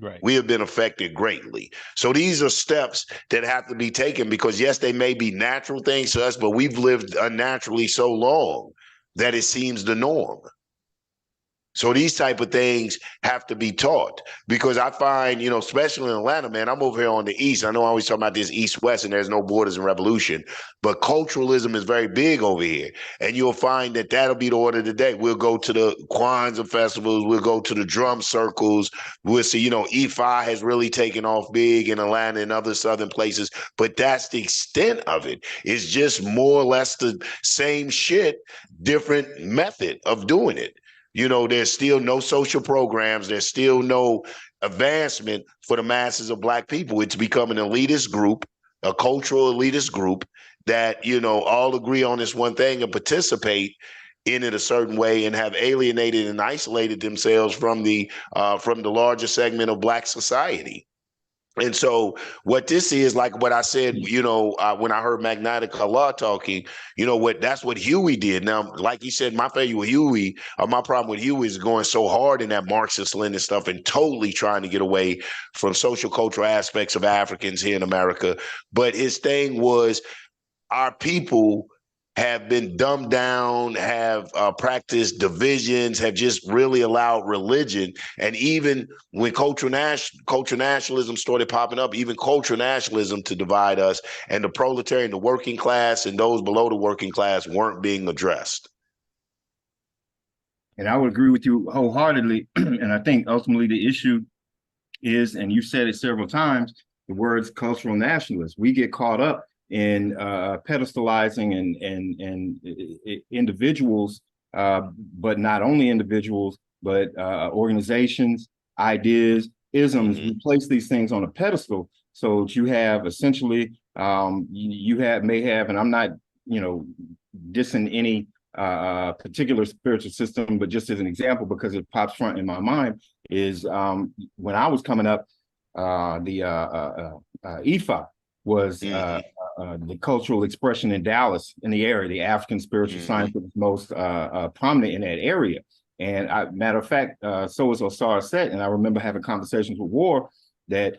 Right. We have been affected greatly. So these are steps that have to be taken because, yes, they may be natural things to us, but we've lived unnaturally so long that it seems the norm. So these type of things have to be taught, because I find, you know, especially in Atlanta, man, I'm over here on the East. I know I always talk about this East-West and there's no borders in revolution, but culturalism is very big over here. And you'll find that that'll be the order of the day. We'll go to the Kwanzaa festivals. We'll go to the drum circles. We'll see, you know, E5 has really taken off big in Atlanta and other Southern places, but that's the extent of it. It's just more or less the same shit, different method of doing it. You know, there's still no social programs. There's still no advancement for the masses of Black people. It's become an elitist group, a cultural elitist group that, you know, all agree on this one thing and participate in it a certain way and have alienated and isolated themselves from the larger segment of Black society. And so what this is, like what I said, you know, when I heard Magnetic Allah talking, you know, that's what Huey did. Now, like he said, my failure with Huey, my problem with Huey is going so hard in that Marxist-Lenin stuff and totally trying to get away from social cultural aspects of Africans here in America. But his thing was, our people have been dumbed down, have practiced divisions, have just really allowed religion. And even when cultural nationalism started popping up, even cultural nationalism to divide us, and the proletariat, the working class, and those below the working class weren't being addressed. And I would agree with you wholeheartedly. And I think ultimately the issue is, and you said it several times, the words cultural nationalists. We get caught up in pedestalizing and individuals, but not only individuals, but organizations, ideas, isms. We place these things on a pedestal so that you have essentially, may have, and I'm not, you know, dissing any particular spiritual system, but just as an example, because it pops front in my mind, is when I was coming up, the IFA was the cultural expression in Dallas, in the area, the African spiritual science that was most prominent in that area. And matter of fact, so as Osara said, and I remember having conversations with War, that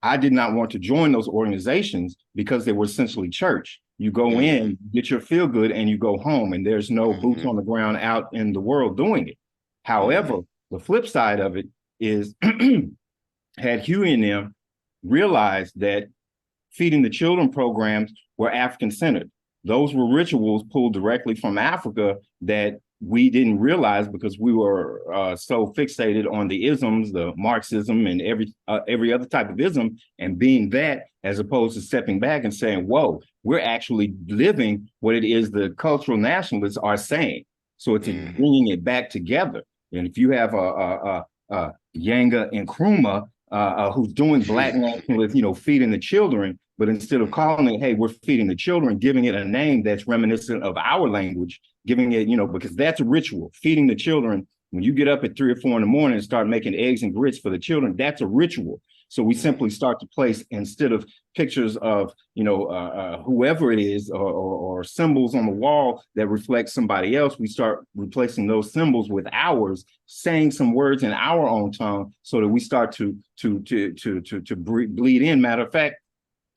I did not want to join those organizations because they were essentially church. You go in, get your feel good, and you go home, and there's no boots on the ground out in the world doing it. However, the flip side of it is had Huey and them realized that feeding the children programs were African-centered. Those were rituals pulled directly from Africa that we didn't realize because we were so fixated on the isms, the Marxism, and every other type of ism, and being that, as opposed to stepping back and saying, whoa, we're actually living what it is the cultural nationalists are saying. So it's bringing it back together. And if you have a Yanga Nkrumah who's doing Black nationalists, feeding the children, but instead of calling it, hey, we're feeding the children, giving it a name that's reminiscent of our language, giving it, because that's a ritual. Feeding the children, when you get up at 3 or 4 in the morning and start making eggs and grits for the children, that's a ritual. So we simply start to place, instead of pictures of, whoever it is or symbols on the wall that reflect somebody else, we start replacing those symbols with ours, saying some words in our own tongue so that we start to bleed in. Matter of fact,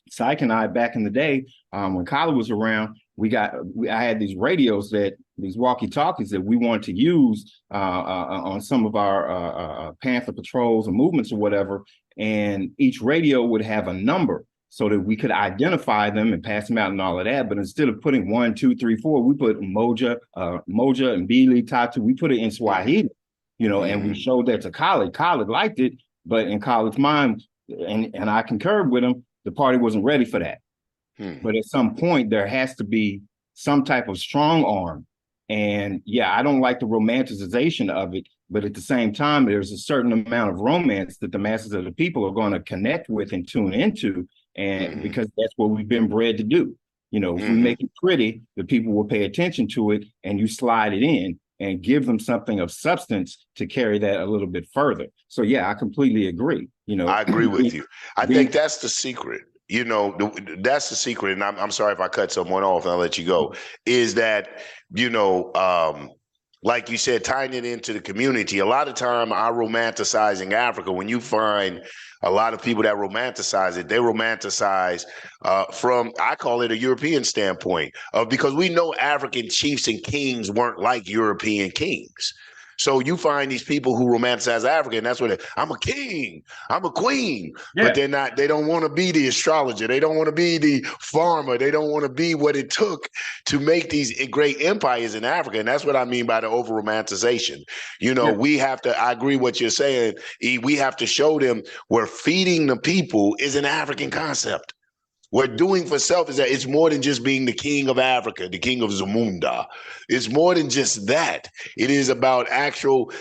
Syke and I, back in the day, when Kyler was around, I had these radios, these walkie-talkies that we wanted to use on some of our Panther patrols and movements or whatever. And each radio would have a number so that we could identify them and pass them out and all of that. But instead of putting 1, 2, 3, 4, we put Moja and Mbili, Tatu, we put it in Swahili, and we showed that to Khaled. Khaled liked it, but in Khaled's mind, and I concurred with him, the party wasn't ready for that. But at some point, there has to be some type of strong arm. And yeah, I don't like the romanticization of it, but at the same time, there's a certain amount of romance that the masses of the people are going to connect with and tune into, and because that's what we've been bred to do. If we make it pretty, the people will pay attention to it, and you slide it in and give them something of substance to carry that a little bit further. So yeah, I completely agree. I agree with you. I think that's the secret. That's the secret. And I'm sorry if I cut someone off and I'll let you go, is that, like you said, tying it into the community, a lot of time our romanticizing Africa, when you find a lot of people that romanticize it, they romanticize from, I call it a European standpoint, because we know African chiefs and kings weren't like European kings. So you find these people who romanticize Africa, and that's what I'm a king, I'm a queen, but they don't want to be the astrologer. They don't want to be the farmer. They don't want to be what it took to make these great empires in Africa. And that's what I mean by the over romanticization. We have to, I agree what you're saying, E, we have to show them where feeding the people is an African concept. What doing for self is that it's more than just being the king of Africa, the king of Zamunda. It's more than just that. It is about actual,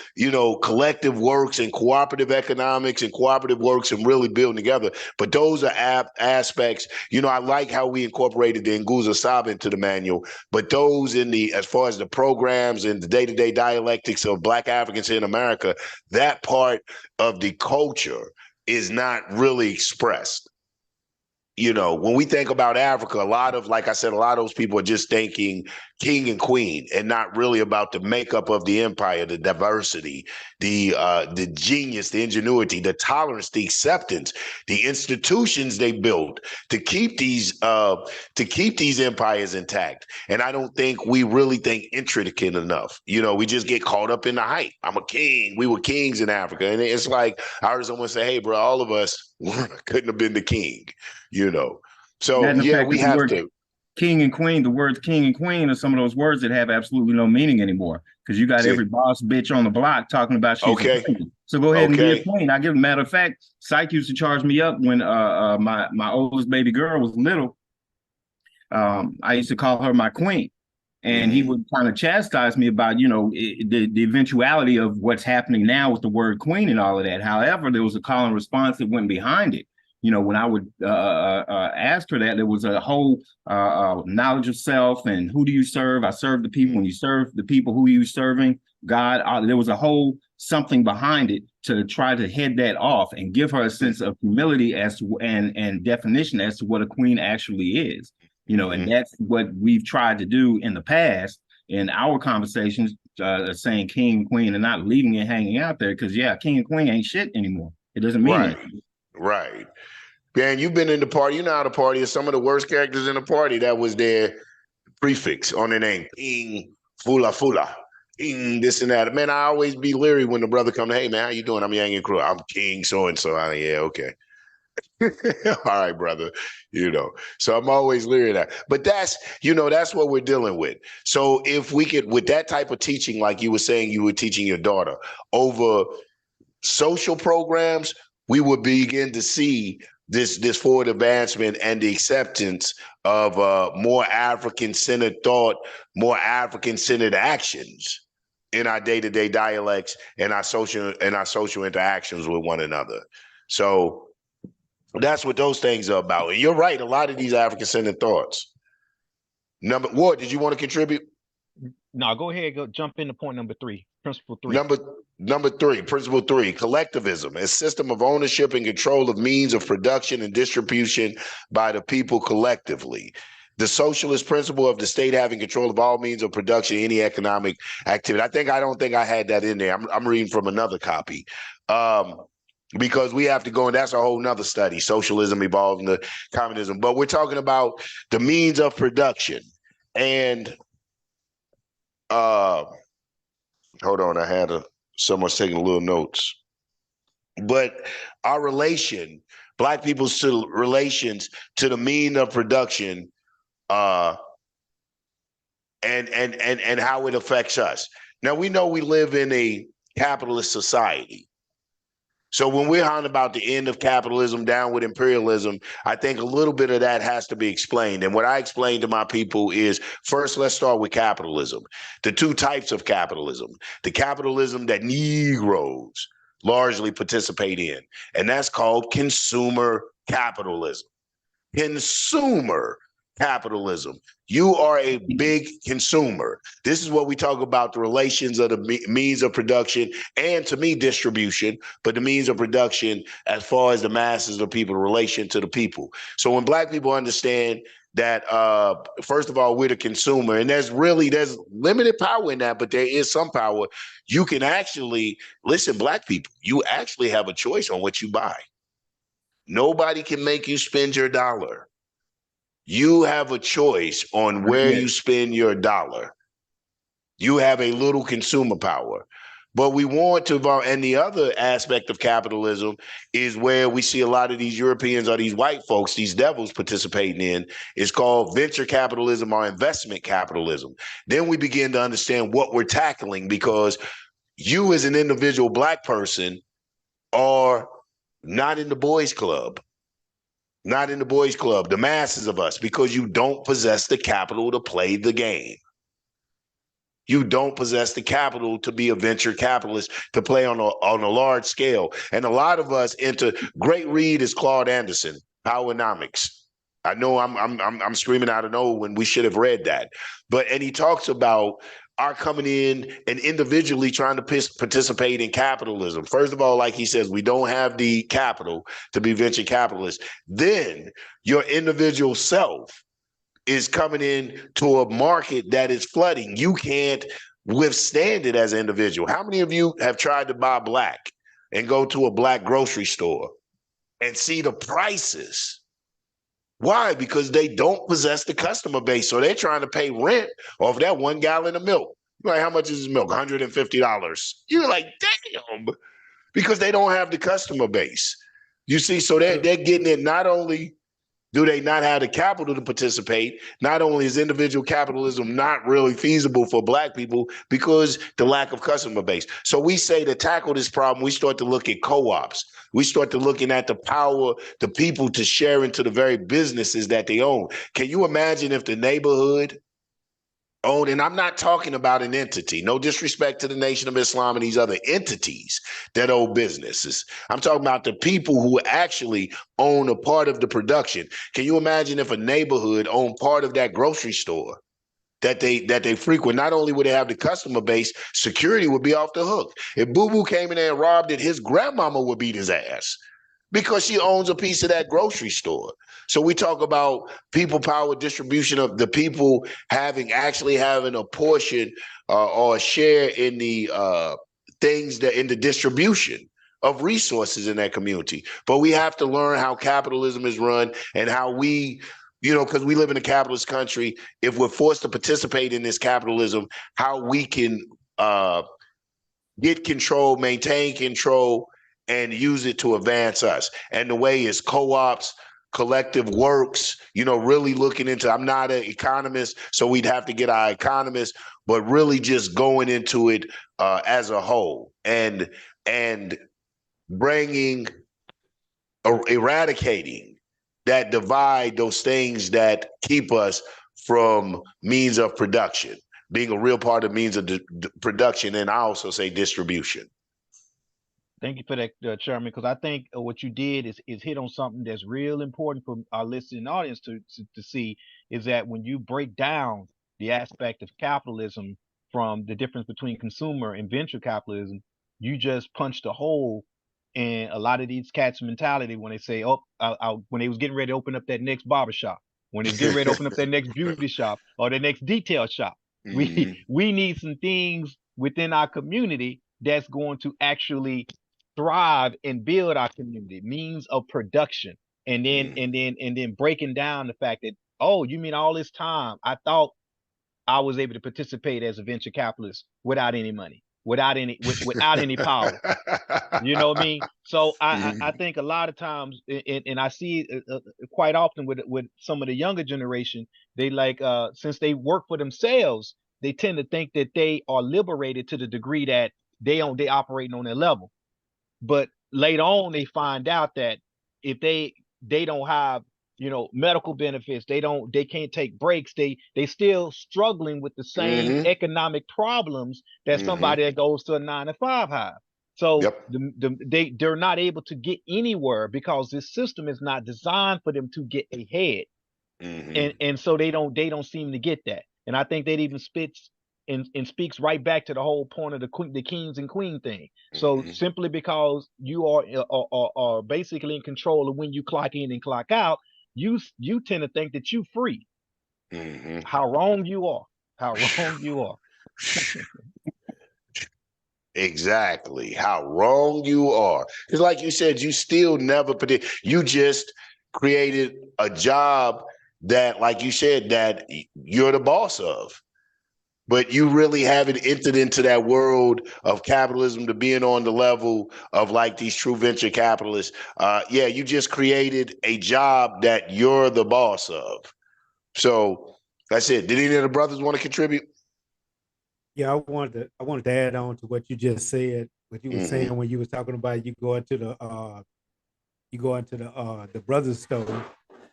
collective works and cooperative economics and cooperative works and really building together. But those are aspects, I like how we incorporated the Nguzo Saba into the manual, but those as far as the programs and the day-to-day dialectics of Black Africans in America, that part of the culture is not really expressed. When we think about Africa, like I said, a lot of those people are just thinking king and queen and not really about the makeup of the empire, the diversity, the genius, the ingenuity, the tolerance, the acceptance, the institutions they built to keep these empires intact. And I don't think we really think intricate enough. We just get caught up in the hype. I'm a king. We were kings in Africa. And it's like, I heard someone say, hey, bro, all of us couldn't have been the king. So yeah, we have to. King and queen, the words king and queen are some of those words that have absolutely no meaning anymore because you got every boss bitch on the block talking about she's a queen. So go ahead and be a queen. I give a matter of fact, Syke used to charge me up when my oldest baby girl was little. I used to call her my queen. And he would kind of chastise me about, the eventuality of what's happening now with the word queen and all of that. However, there was a call and response that went behind it. When I would ask her that, there was a whole knowledge of self and who do you serve? I serve the people. When you serve the people, who are you serving? God. There was a whole something behind it to try to head that off and give her a sense of humility as to and definition as to what a queen actually is. And that's what we've tried to do in the past in our conversations, saying king and queen and not leaving it hanging out there because, king and queen ain't shit anymore. It doesn't mean anything. Right. Man, you've been in the party. You know how the party is. Some of the worst characters in the party, that was their prefix on their name. King, Fula Fula. King, this and that. Man, I always be leery when the brother come, hey, man, how you doing? I'm Yanga Nkrumah. I'm King so-and-so. Yeah, okay. All right, brother. So I'm always leery of that. But that's what we're dealing with. So if we could, with that type of teaching, like you were saying, you were teaching your daughter over social programs, we would begin to see this forward advancement and the acceptance of more African-centered thought, more African-centered actions in our day-to-day dialects and our social interactions with one another. So that's what those things are about. And you're right, a lot of these African-centered thoughts. Ward, did you want to contribute? No, go ahead. Go jump into point number 3, principle 3. Number 3, principle 3, collectivism, a system of ownership and control of means of production and distribution by the people collectively. The socialist principle of the state having control of all means of production, any economic activity. I don't think I had that in there. I'm reading from another copy. Because we have to go, and that's a whole nother study, socialism evolved into communism. But we're talking about the means of production. And hold on, I had someone's taking little notes. But our Black people's relations to the mean of production, and how it affects us. Now, we know we live in a capitalist society. So when we're on about the end of capitalism, down with imperialism, I think a little bit of that has to be explained. And what I explain to my people is, first, let's start with capitalism. The two types of capitalism. The capitalism that Negroes largely participate in, and that's called consumer capitalism. Consumer capitalism. You are a big consumer. This is what we talk about, the relations of the means of production and, to me, distribution, but the means of production as far as the masses of people, the relation to the people. So when Black people understand that, first of all, we're the consumer, and there's limited power in that, but there is some power. You can actually, listen, Black people, you actually have a choice on what you buy. Nobody can make you spend your dollar. You have a choice on where you spend your dollar. You have a little consumer power. But we want to, and the other aspect of capitalism is where we see a lot of these Europeans or these white folks, these devils participating in, is called venture capitalism or investment capitalism. Then we begin to understand what we're tackling, because you as an individual Black person are not in the boys club. Not in the boys club, the masses of us, because you don't possess the capital to play the game. You don't possess the capital to be a venture capitalist, to play on a large scale. And a lot of us great read is Claude Anderson, Powernomics. I know I'm screaming out of nowhere when we should have read that. And he talks about are coming in and individually trying to participate in capitalism. First of all, like he says, we don't have the capital to be venture capitalists. Then your individual self is coming in to a market that is flooding. You can't withstand it as an individual. How many of you have tried to buy Black and go to a Black grocery store and see the prices? Why? Because they don't possess the customer base. So they're trying to pay rent off that 1 gallon of milk. You're like, how much is this milk? $150. You're like, damn, because they don't have the customer base. You see, so they're getting it. Not only do they not have the capital to participate, not only is individual capitalism not really feasible for Black people because the lack of customer base. So we say to tackle this problem, we start to look at co-ops. We start to looking at the power, the people to share into the very businesses that they own. Can you imagine if the neighborhood owned, and I'm not talking about an entity, no disrespect to the Nation of Islam and these other entities that own businesses. I'm talking about the people who actually own a part of the production. Can you imagine if a neighborhood owned part of that grocery store that they frequent? Not only would they have the customer base, security would be off the hook. If Boo Boo came in there and robbed it, his grandmama would beat his ass because she owns a piece of that grocery store. So we talk about people power, distribution of the people having a portion or a share in the things that in the distribution of resources in that community. But we have to learn how capitalism is run and how we, because we live in a capitalist country, if we're forced to participate in this capitalism, how we can get control, maintain control, and use it to advance us. And the way is co-ops, collective works, really looking into, I'm not an economist, so we'd have to get our economists, but really just going into it as a whole and bringing, eradicating that divide, those things that keep us from means of production, being a real part of means of production, and I also say distribution. Thank you for that, Chairman, because I think what you did is hit on something that's real important for our listening audience to see, is that when you break down the aspect of capitalism from the difference between consumer and venture capitalism, you just punched a hole in a lot of these cats' mentality when they say, oh, when they was getting ready to open up that next barbershop, when they was getting ready to open up that next beauty shop or the next detail shop. Mm-hmm. We need some things within our community that's going to actually thrive and build our community, means of production, and then breaking down the fact that, oh, you mean all this time I thought I was able to participate as a venture capitalist without any money, without any power. You know what I mean? So I think a lot of times, and I see it quite often with some of the younger generation, they since they work for themselves, they tend to think that they are liberated to the degree that they operating on their level. But later on, they find out that if they don't have medical benefits, they can't take breaks. They still struggling with the same economic problems that somebody that goes to a 9-to-5 have. So they're not able to get anywhere because this system is not designed for them to get ahead. And so they don't seem to get that. And I think that even spits and speaks right back to the whole point of the kings and queen thing. So simply because you are basically in control of when you clock in and clock out, you tend to think that you free. How wrong you are. How wrong you are. Exactly. How wrong you are. Because like you said, you still never predict. You just created a job that, like you said, that you're the boss of. But you really haven't entered into that world of capitalism to being on the level of like these true venture capitalists. You just created a job that you're the boss of. So that's it. Did any of the brothers want to contribute? Yeah, I wanted to add on to what you just said. What you were saying when you was talking about you go into the brother's store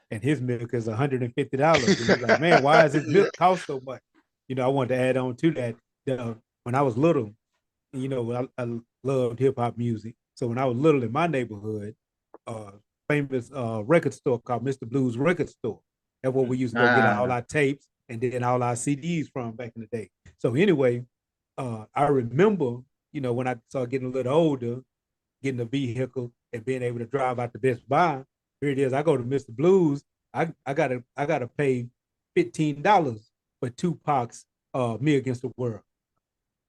and his milk is $150. And you're like, man, why does his milk cost so much? I wanted to add on to that. When I was little, I loved hip hop music. So when I was little in my neighborhood, famous record store called Mr. Blues Record Store. That's where we used to go get all our tapes and then all our CDs from back in the day. So anyway, I remember, when I started getting a little older, getting a vehicle and being able to drive out to Best Buy. Here it is. I go to Mr. Blues. I gotta pay $15 for Tupac's Me Against the World.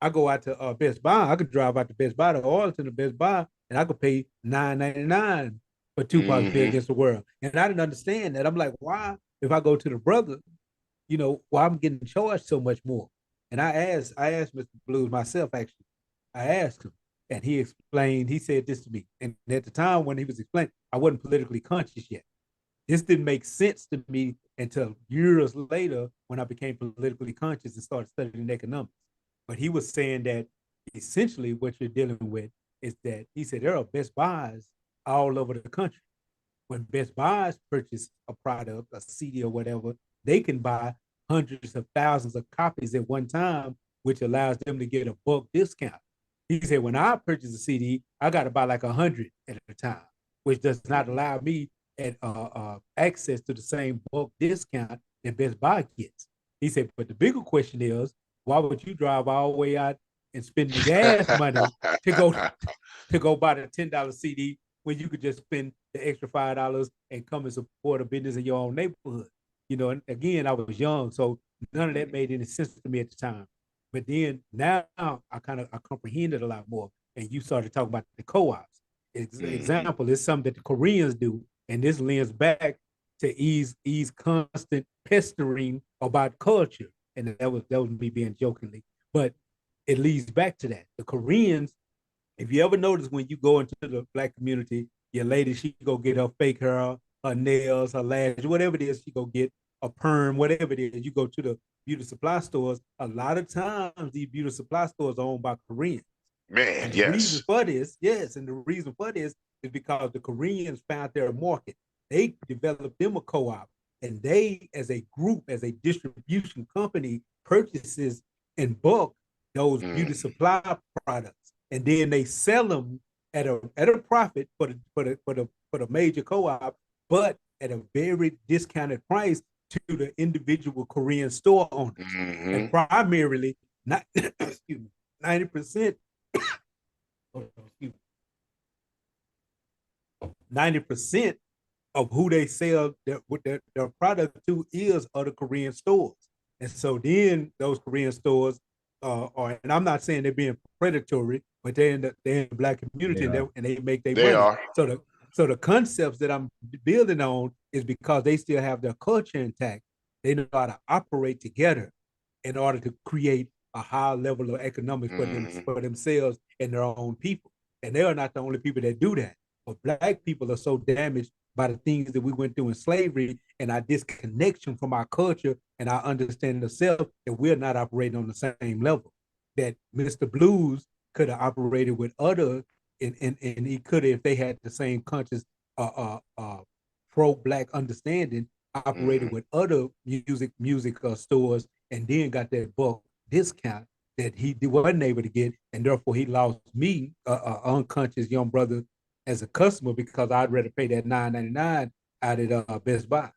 I go out to Best Buy. I could drive out to Best Buy to Arlington to Best Buy, and I could pay $9.99 for Tupac's Me Against the World. And I didn't understand that. I'm like, why? If I go to the brother, why I'm getting charged so much more? And I asked Mr. Blues myself, actually. I asked him, and he explained, he said this to me. And at the time when he was explaining, I wasn't politically conscious yet. This didn't make sense to me until years later when I became politically conscious and started studying economics. But he was saying that essentially what you're dealing with is that he said there are Best Buys all over the country. When Best Buys purchase a product, a CD or whatever, they can buy hundreds of thousands of copies at one time, which allows them to get a bulk discount. He said, when I purchase a CD, I got to buy like 100 at a time, which does not allow me access to the same bulk discount that Best Buy gets. He said, but the bigger question is, why would you drive all the way out and spend the gas money to go buy the $10 CD when you could just spend the extra $5 and come and support a business in your own neighborhood? And again, I was young, so none of that made any sense to me at the time. But then now I comprehend it a lot more. And you started talking about the co-ops. example is something that the Koreans do, and this lends back to ease constant pestering about culture, and that was me being jokingly, but it leads back to that. The Koreans, if you ever notice when you go into the Black community, your lady, she go get her fake hair, her nails, her lashes, whatever it is, she go get a perm, whatever it is. You go to the beauty supply stores. A lot of times, these beauty supply stores are owned by Koreans. Man, And the yes. reason for this, and the reason for this is because the Koreans found their market. They developed them a co-op, and they, as a group, as a distribution company, purchases in bulk those beauty supply products, and then they sell them at a profit for the major co-op, but at a very discounted price to the individual Korean store owners, and primarily not 90%. 90% of who they sell their product to is other Korean stores. And so then those Korean stores are, and I'm not saying they're being predatory, but they're in the Black community, and they make their money. Are. So the concepts that I'm building on is because they still have their culture intact. They know how to operate together in order to create a high level of economics for themselves and their own people. And they are not the only people that do that. But Black people are so damaged by the things that we went through in slavery and our disconnection from our culture and our understanding of self that we're not operating on the same level. That Mr. Blues could have operated with other, and he could have, if they had the same conscious pro-Black understanding, operated with other music stores, and then got that bulk discount that he wasn't able to get, and therefore he lost me, unconscious young brother, as a customer, because I'd rather pay that $9.99 out at Best Buy.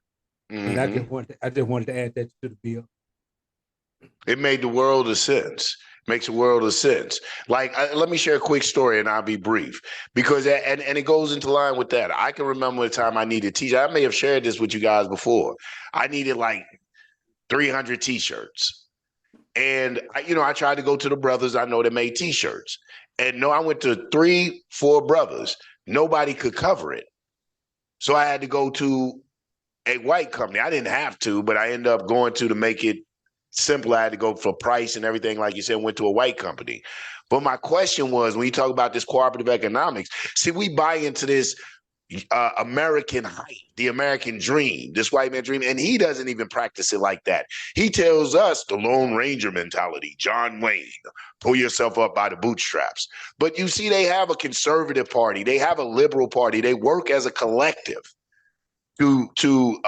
And I just wanted to add that to the bill. It made the world of sense. Makes a world of sense. Like, let me share a quick story, and I'll be brief, because and it goes into line with that. I can remember the time I needed t-shirts. I may have shared this with you guys before. I needed like 300 t-shirts, and I tried to go to the brothers I know that made t-shirts, and I went to 3-4 brothers. Nobody could cover it, so I had to go to a white company. I didn't have to, but I ended up going to make it simple. I had to go for price and everything, like you said, went to a white company. But my question was, when you talk about this cooperative economics, see, we buy into this American hype, the American dream, this white man dream, and he doesn't even practice it like that. He tells us the Lone Ranger mentality, John Wayne, pull yourself up by the bootstraps. But you see, they have a conservative party, they have a liberal party, they work as a collective to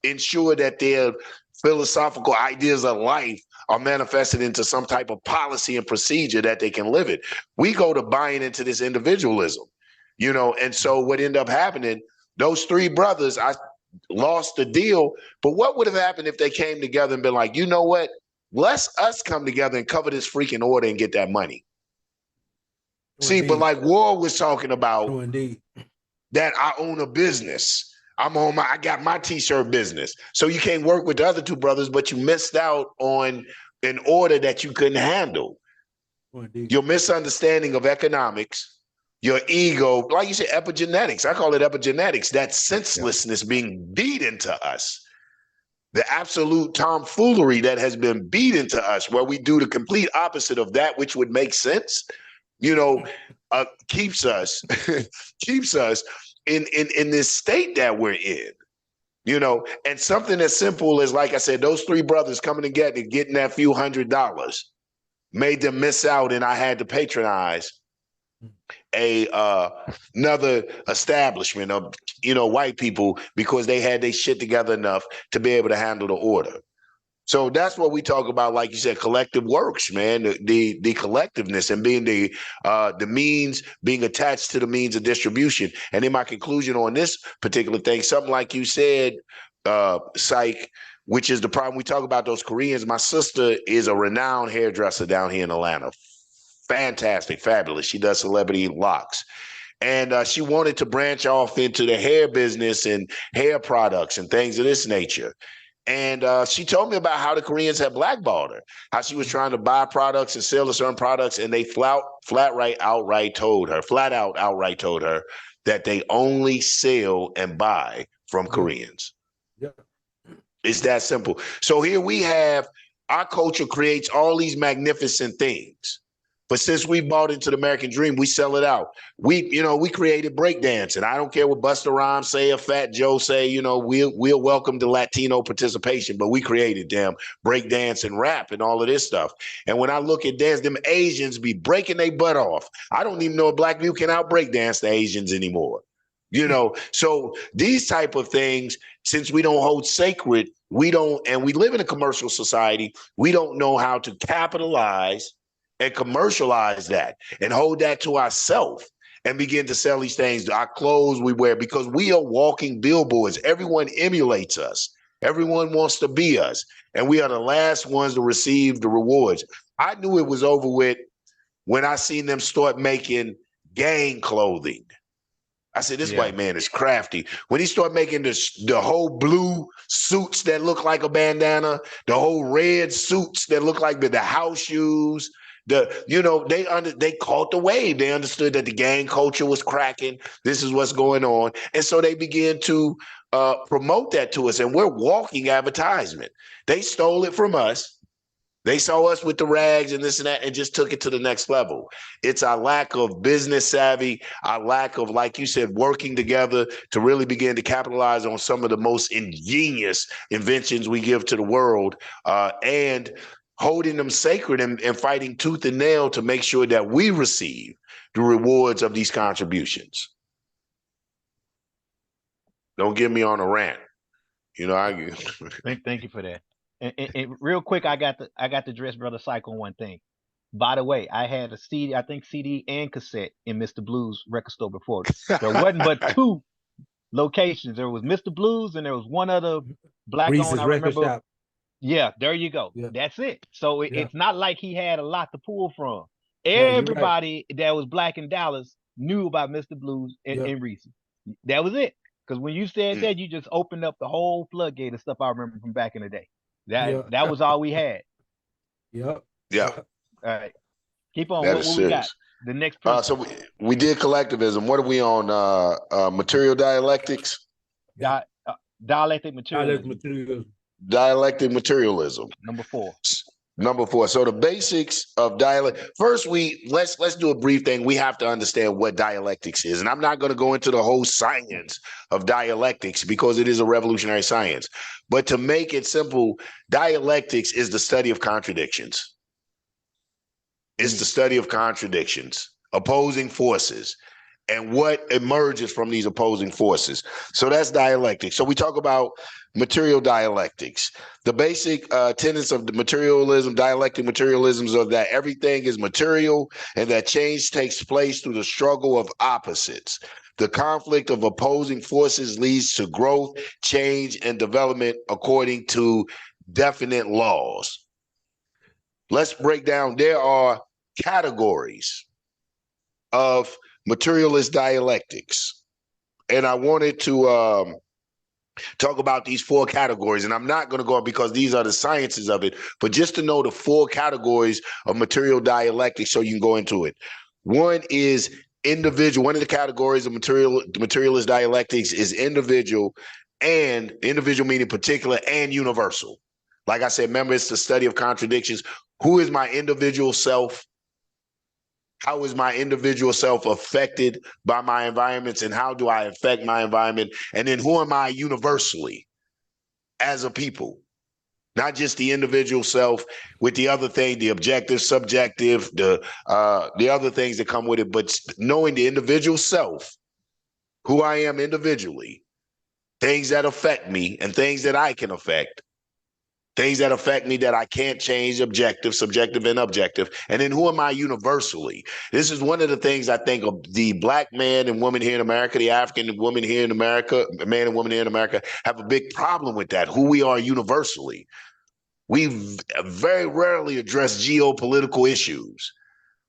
ensure that their philosophical ideas of life are manifested into some type of policy and procedure that they can live it. We go to buying into this individualism, and so what ended up happening, those 3 brothers, I lost the deal. But what would have happened if they came together and been like, you know what, let's us come together and cover this freaking order and get that money? See, but like Ward was talking about, that I own a business. I got my t-shirt business. So you can't work with the other 2 brothers, but you missed out on an order that you couldn't handle. Your misunderstanding of economics, your ego, like you said, epigenetics. I call it epigenetics, that senselessness being beat into us. The absolute tomfoolery that has been beat into us, where we do the complete opposite of that which would make sense, keeps us in this state that we're in, and something as simple as, like I said, those 3 brothers coming together and getting that few $100s made them miss out, and I had to patronize another establishment of white people because they had their shit together enough to be able to handle the order. So that's what we talk about, like you said, collective works, man. The collectiveness and being the means, being attached to the means of distribution. And in my conclusion on this particular thing, something like you said, Psych, which is the problem. We talk about those Koreans. My sister is a renowned hairdresser down here in Atlanta. Fantastic, fabulous. She does celebrity locks. And she wanted to branch off into the hair business and hair products and things of this nature. And she told me about how the Koreans had blackballed her, how she was trying to buy products and sell certain products, and they flat out outright told her that they only sell and buy from Koreans. Yeah. It's that simple. So here we have, our culture creates all these magnificent things. But since we bought into the American dream, we sell it out. We created breakdancing. I don't care what Busta Rhymes say or Fat Joe say, we'll welcome the Latino participation, but we created damn breakdance and rap and all of this stuff. And when I look at dance, them Asians be breaking their butt off. I don't even know if black people can out breakdance the Asians anymore. So these type of things, since we don't hold sacred, and we live in a commercial society, we don't know how to capitalize and commercialize that and hold that to ourselves and begin to sell these things, our clothes we wear, because we are walking billboards. Everyone emulates us. Everyone wants to be us. And we are the last ones to receive the rewards. I knew it was over with when I seen them start making gang clothing. I said, this white man is crafty. When he started making the whole blue suits that look like a bandana, the whole red suits that look like the house shoes, they caught the wave. They understood that the gang culture was cracking. This is what's going on. And so they began to promote that to us. And we're walking advertisement. They stole it from us. They saw us with the rags and this and that and just took it to the next level. It's our lack of business savvy, our lack of, like you said, working together to really begin to capitalize on some of the most ingenious inventions we give to the world, and holding them sacred and fighting tooth and nail to make sure that we receive the rewards of these contributions. Don't get me on a rant. Thank you for that. And real quick, I got to address Brother Psych on one thing. By the way, I had a CD, I think CD and cassette in Mr. Blues record store before. There wasn't but 2 locations. There was Mr. Blues and there was one other black owned, I remember. Shop. Yeah, there you go. Yeah. That's it. So it's not like he had a lot to pull from. Everybody that was black in Dallas knew about Mr. Blues and Reese. That was it. Because when you said that, you just opened up the whole floodgate of stuff I remember from back in the day. That was all we had. Yep. Yeah. All right. Keep on. What we got? The next so we did collectivism. What are we on? Material dialectics? Dialectic materialism. Dialectic materialism. Number 4. Number 4. So the basics of dialect. First, let's do a brief thing. We have to understand what dialectics is. And I'm not going to go into the whole science of dialectics because it is a revolutionary science. But to make it simple, dialectics is the study of contradictions. It's the study of contradictions, opposing forces, and what emerges from these opposing forces. So that's dialectics. So we talk about material dialectics. The basic tenets of the materialism, dialectic materialisms, are that everything is material and that change takes place through the struggle of opposites. The conflict of opposing forces leads to growth, change, and development according to definite laws. Let's break down. There are categories of materialist dialectics, and I wanted to talk about these 4 categories, and I'm not going to go because these are the sciences of it, but just to know the 4 categories of material dialectics so you can go into it. One is individual. One of the categories of materialist dialectics is individual, and individual meaning particular and universal. Like I said, remember, it's the study of contradictions. Who is my individual self? How is my individual self affected by my environments, and how do I affect my environment? And then who am I universally as a people? Not just the individual self with the other thing, the objective, subjective, the other things that come with it, but knowing the individual self, who I am individually, things that affect me and things that I can affect. Things that affect me that I can't change, objective, subjective, and objective. And then who am I universally? This is one of the things I think of the black man and woman here in America, the African woman here in America, man and woman here in America, have a big problem with that, who we are universally. We very rarely address geopolitical issues.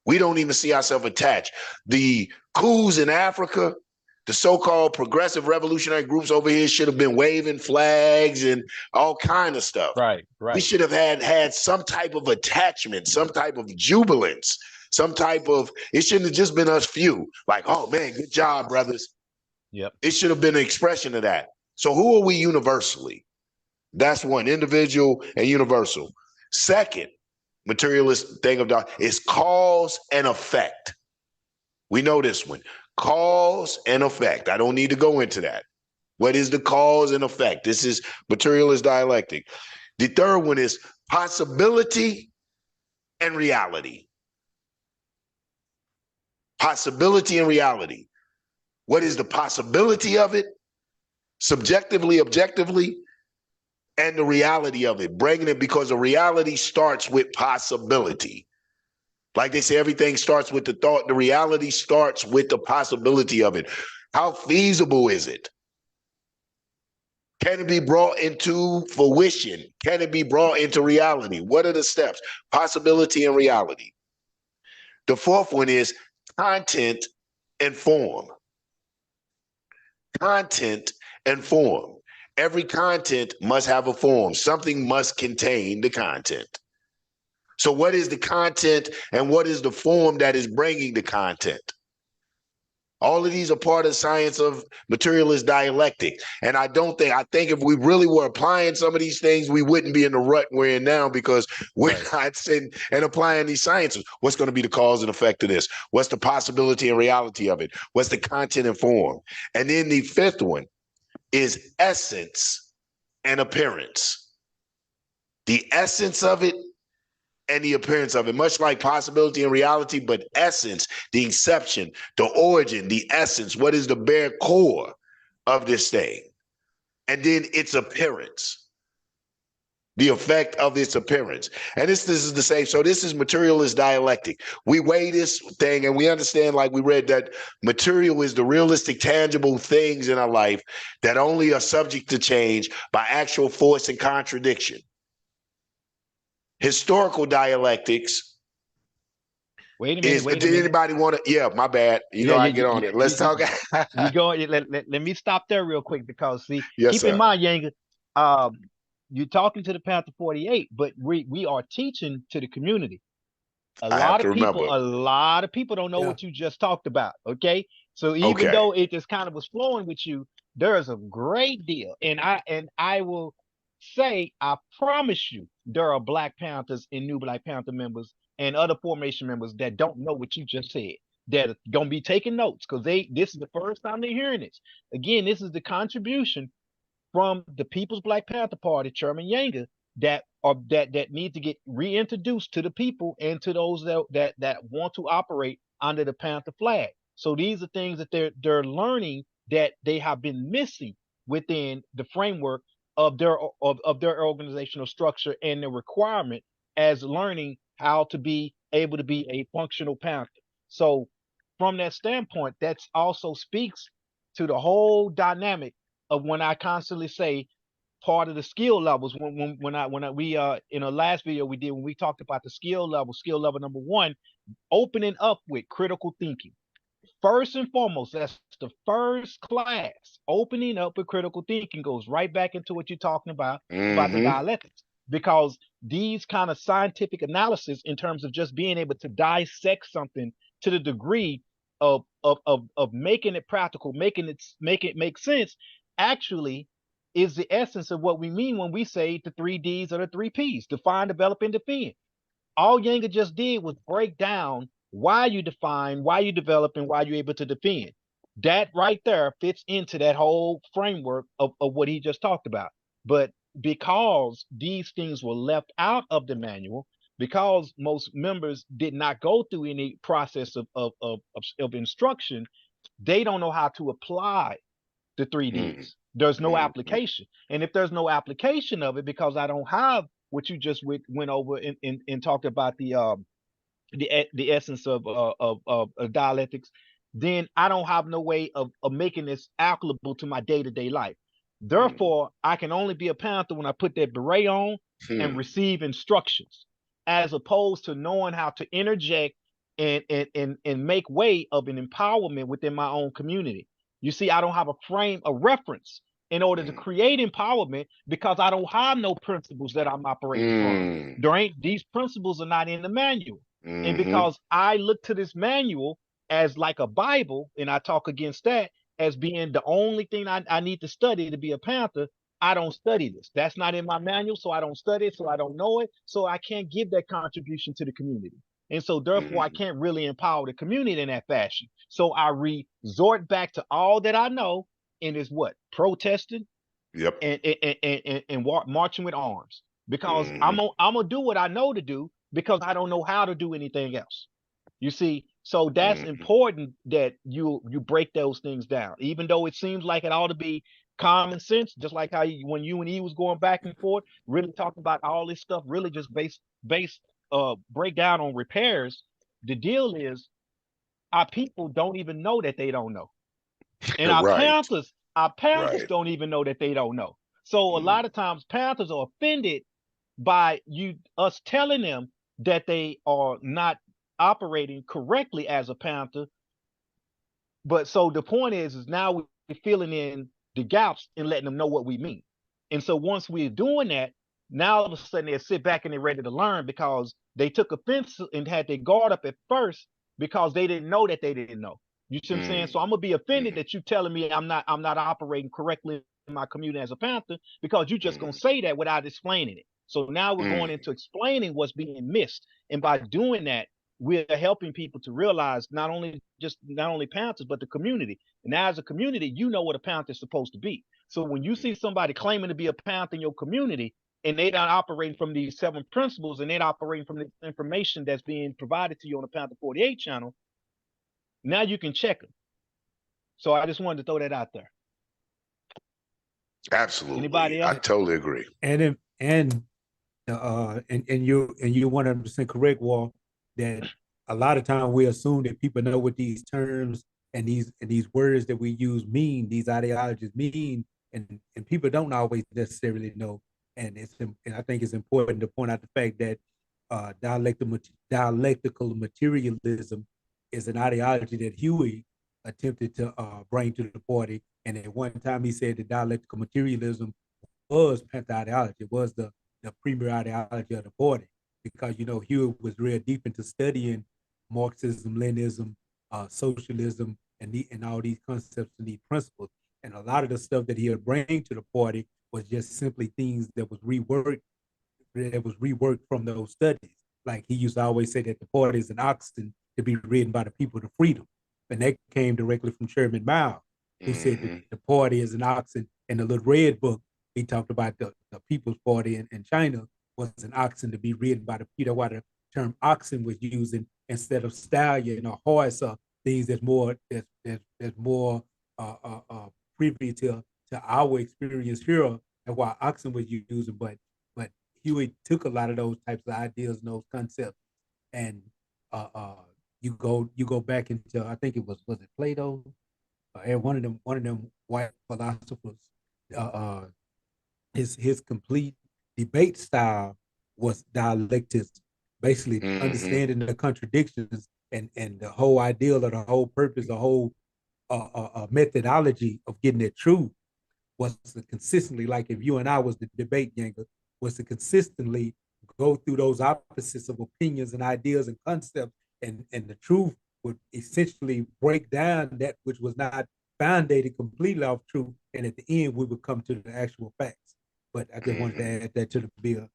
We don't even see ourselves attached. The coups in Africa, The so-called progressive revolutionary groups over here should have been waving flags and all kind of stuff. Right. We should have had some type of attachment, some type of jubilance, some type of, it shouldn't have just been us few. Like, oh man, good job, brothers. Yep. It should have been an expression of that. So who are we universally? That's one, individual and universal. Second, materialist thing of God is cause and effect. We know this one. Cause and effect. I don't need to go into that. What is the cause and effect? This is materialist dialectic. The third one is possibility and reality. Possibility and reality. What is the possibility of it? Subjectively, objectively, and the reality of it. Bringing it, because the reality starts with possibility. Like they say, everything starts with the thought. The reality starts with the possibility of it. How feasible is it? Can it be brought into fruition? Can it be brought into reality? What are the steps? Possibility and reality. The fourth one is content and form. Content and form. Every content must have a form. Something must contain the content. So what is the content and what is the form that is bringing the content? All of these are part of the science of materialist dialectic. And I think if we really were applying some of these things, we wouldn't be in the rut we're in now, because we're not sitting and applying these sciences. What's going to be the cause and effect of this? What's the possibility and reality of it? What's the content and form? And then the fifth one is essence and appearance. The essence of it and the appearance of it, much like possibility and reality, but essence, the inception, the origin, the essence, what is the bare core of this thing? And then its appearance, the effect of its appearance. And this is the same. So this is materialist dialectic. We weigh this thing and we understand, like we read, that material is the realistic, tangible things in our life that only are subject to change by actual force and contradiction. Historical dialectics. Wait a minute. Did anybody want to? Yeah, my bad. I get on it. Let's talk. We go. Let me stop there real quick, because see, Yes, keep in mind, Yanga, you're talking to the Panther 48, but we are teaching to the community. A lot of people don't know what you just talked about. Okay, so even though it just kind of was flowing with you, there is a great deal, and I will say, I promise you, there are Black Panthers and new Black Panther members and other formation members that don't know what you just said, that are gonna be taking notes, because this is the first time they're hearing this. Again, this is the contribution from the People's Black Panther Party, Chairman Yanga, that need to get reintroduced to the people and to those that want to operate under the Panther flag. So these are things that they're learning that they have been missing within the framework of their organizational structure and the requirement as learning how to be able to be a functional Panther. So from that standpoint, that also speaks to the whole dynamic of when I constantly say part of the skill levels. When we in a last video we did, when we talked about the skill level number 1, opening up with critical thinking. First and foremost, that's the first class. Opening up with critical thinking goes right back into what you're talking about the dialectics, because these kind of scientific analysis in terms of just being able to dissect something to the degree of making it practical, making it make sense, actually is the essence of what we mean when we say the 3 Ds or the 3 Ps: define, develop, and defend. All Yanga just did was break down why you define, why you develop, and why you're able to defend. That right there fits into that whole framework of what he just talked about. But because these things were left out of the manual, because most members did not go through any process of instruction, they don't know how to apply the 3 Ds. There's no application. And if there's no application of it, because I don't have what you just went over and talked about the essence of dialectics, then I don't have no way of making this applicable to my day-to-day life. Therefore, I can only be a Panther when I put that beret on and receive instructions, as opposed to knowing how to interject and make way of an empowerment within my own community. You see, I don't have a frame, a reference in order to create empowerment because I don't have no principles that I'm operating from. These principles are not in the manual. And because I look to this manual as like a Bible, and I talk against that as being the only thing I need to study to be a Panther, I don't study this. That's not in my manual, so I don't study it, so I don't know it, so I can't give that contribution to the community. And so therefore I can't really empower the community in that fashion. So I resort back to all that I know, and is what? Protesting and marching with arms. Because I'm gonna do what I know to do because I don't know how to do anything else. You see, so that's important that you break those things down, even though it seems like it ought to be common sense, just like how when you and E was going back and forth, really talking about all this stuff, really just break down on repairs. The deal is our people don't even know that they don't know. And our Panthers don't even know that they don't know. So a lot of times Panthers are offended by us telling them that they are not operating correctly as a Panther. But so the point is now we're filling in the gaps and letting them know what we mean. And so once we're doing that, now all of a sudden they sit back and they're ready to learn because they took offense and had their guard up at first because they didn't know that they didn't know. You see what I'm saying? So I'm gonna be offended that you telling me I'm not operating correctly in my community as a Panther because you just gonna say that without explaining it. So now we're going into explaining what's being missed. And by doing that, we're helping people to realize not only Panthers, but the community. And as a community, you know what a Panther is supposed to be. So when you see somebody claiming to be a Panther in your community and they're not operating from these 7 principles and they're operating from the information that's being provided to you on the Panther 48 channel, now you can check them. So I just wanted to throw that out there. Absolutely. Anybody else? I totally agree. And you're 100% correct, Walt, that a lot of time we assume that people know what these terms and these words that we use mean, these ideologies mean, and people don't always necessarily know. And I think it's important to point out the fact that dialectical materialism is an ideology that Huey attempted to bring to the party. And at one time he said that dialectical materialism was Panther ideology, was the premier ideology of the party, because Huey was real deep into studying Marxism, Leninism, socialism, and all these concepts and these principles. And a lot of the stuff that he would bring to the party was just simply things that was reworked from those studies. Like he used to always say that the party is an oxen to be ridden by the people to freedom. And that came directly from Chairman Mao, who said that the party is an oxen. In the Little Red Book, he talked about the People's Party in China was an oxen to be ridden by the people. Why the term oxen was using instead of stallion or horse or things that's more privy to our experience here, and why oxen was using. But Huey took a lot of those types of ideas and those concepts, and you go back into, I think it was it Plato, and one of them white philosophers. His complete debate style was dialectic, basically understanding the contradictions and the whole ideal or the whole purpose, the whole methodology of getting at truth was to consistently, like if you and I was to debate, Yanga, was to consistently go through those opposites of opinions and ideas and concepts, and the truth would essentially break down that which was not founded completely off truth, and at the end we would come to the actual facts. But I just wanted to add that to the bill.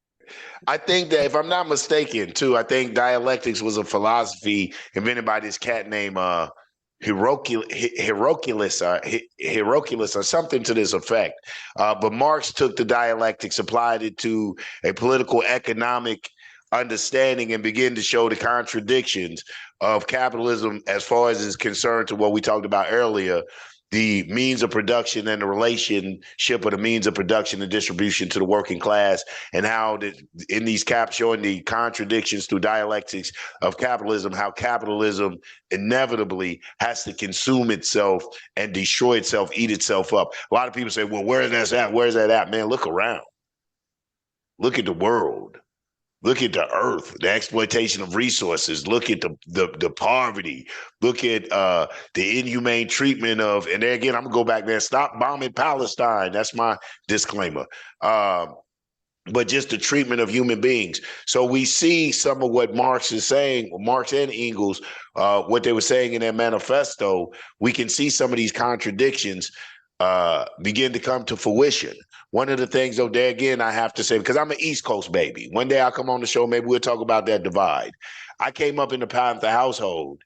I think that if I'm not mistaken, too, I think dialectics was a philosophy invented by this cat named Hierocylus or something to this effect. But Marx took the dialectics, applied it to a political economic understanding, and began to show the contradictions of capitalism as far as is concerned to what we talked about earlier, the means of production and the relationship of the means of production and distribution to the working class, and how in these caps showing the contradictions through dialectics of capitalism, how capitalism inevitably has to consume itself and destroy itself, eat itself up. A lot of people say, well, where's that at? Where's that at? Man, look around. Look at the world. Look at the earth, the exploitation of resources. Look at the poverty. Look at the inhumane treatment of, and there again, I'm gonna go back there. Stop bombing Palestine. That's my disclaimer. But just the treatment of human beings. So we see some of what Marx is saying, Marx and Engels, what they were saying in their manifesto. We can see some of these contradictions begin to come to fruition. One of the things, though, there again, I have to say, because I'm an East Coast baby. One day I'll come on the show, maybe we'll talk about that divide. I came up in the Panther household,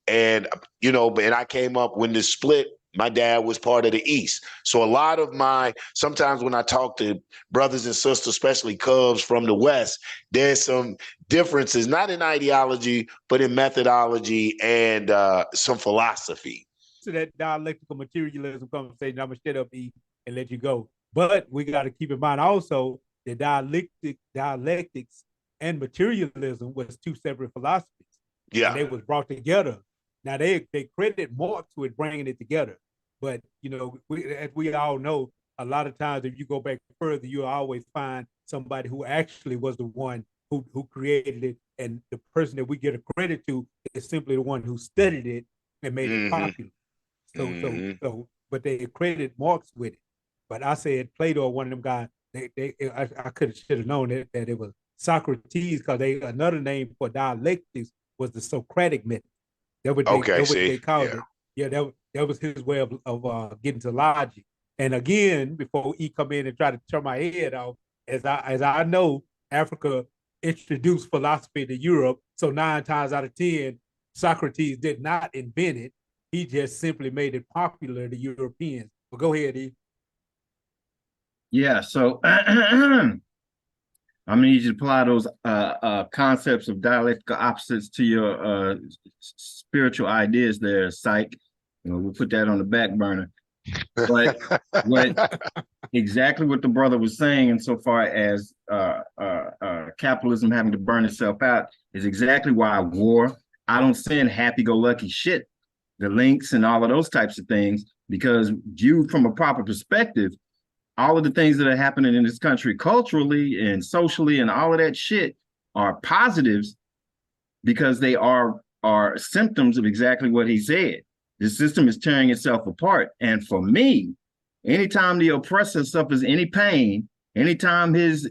and, you know, and I came up when the split, my dad was part of the East. So a lot of sometimes when I talk to brothers and sisters, especially Cubs from the West, there's some differences, not in ideology, but in methodology and some philosophy. To that dialectical materialism conversation, I'm gonna shut up, E, and let you go. But we got to keep in mind also that dialectics and materialism was two separate philosophies. Yeah, and they was brought together. Now they credit Marx with bringing it together, but you know, as we all know, a lot of times if you go back further, you'll always find somebody who actually was the one who created it, and the person that we get a credit to is simply the one who studied it and made it popular. So, but they credit Marx with it. But I said Plato, one of them guys. I should have known that it was Socrates, because another name for dialectics was the Socratic method. That what they called it. Yeah, that was his way of getting to logic. And again, before he come in and try to turn my head off, as I know, Africa introduced philosophy to Europe. So 9 times out of 10, Socrates did not invent it. He just simply made it popular to Europeans. But go ahead, E. Yeah, so I'm gonna need you to apply those concepts of dialectical opposites to your spiritual ideas there, Psych. You know, we'll put that on the back burner. But exactly what the brother was saying insofar as capitalism having to burn itself out is exactly why I don't send happy-go-lucky shit, the links and all of those types of things, because viewed from a proper perspective, all of the things that are happening in this country culturally and socially and all of that shit are positives, because they are symptoms of exactly what he said. The system is tearing itself apart. And for me, anytime the oppressor suffers any pain, anytime his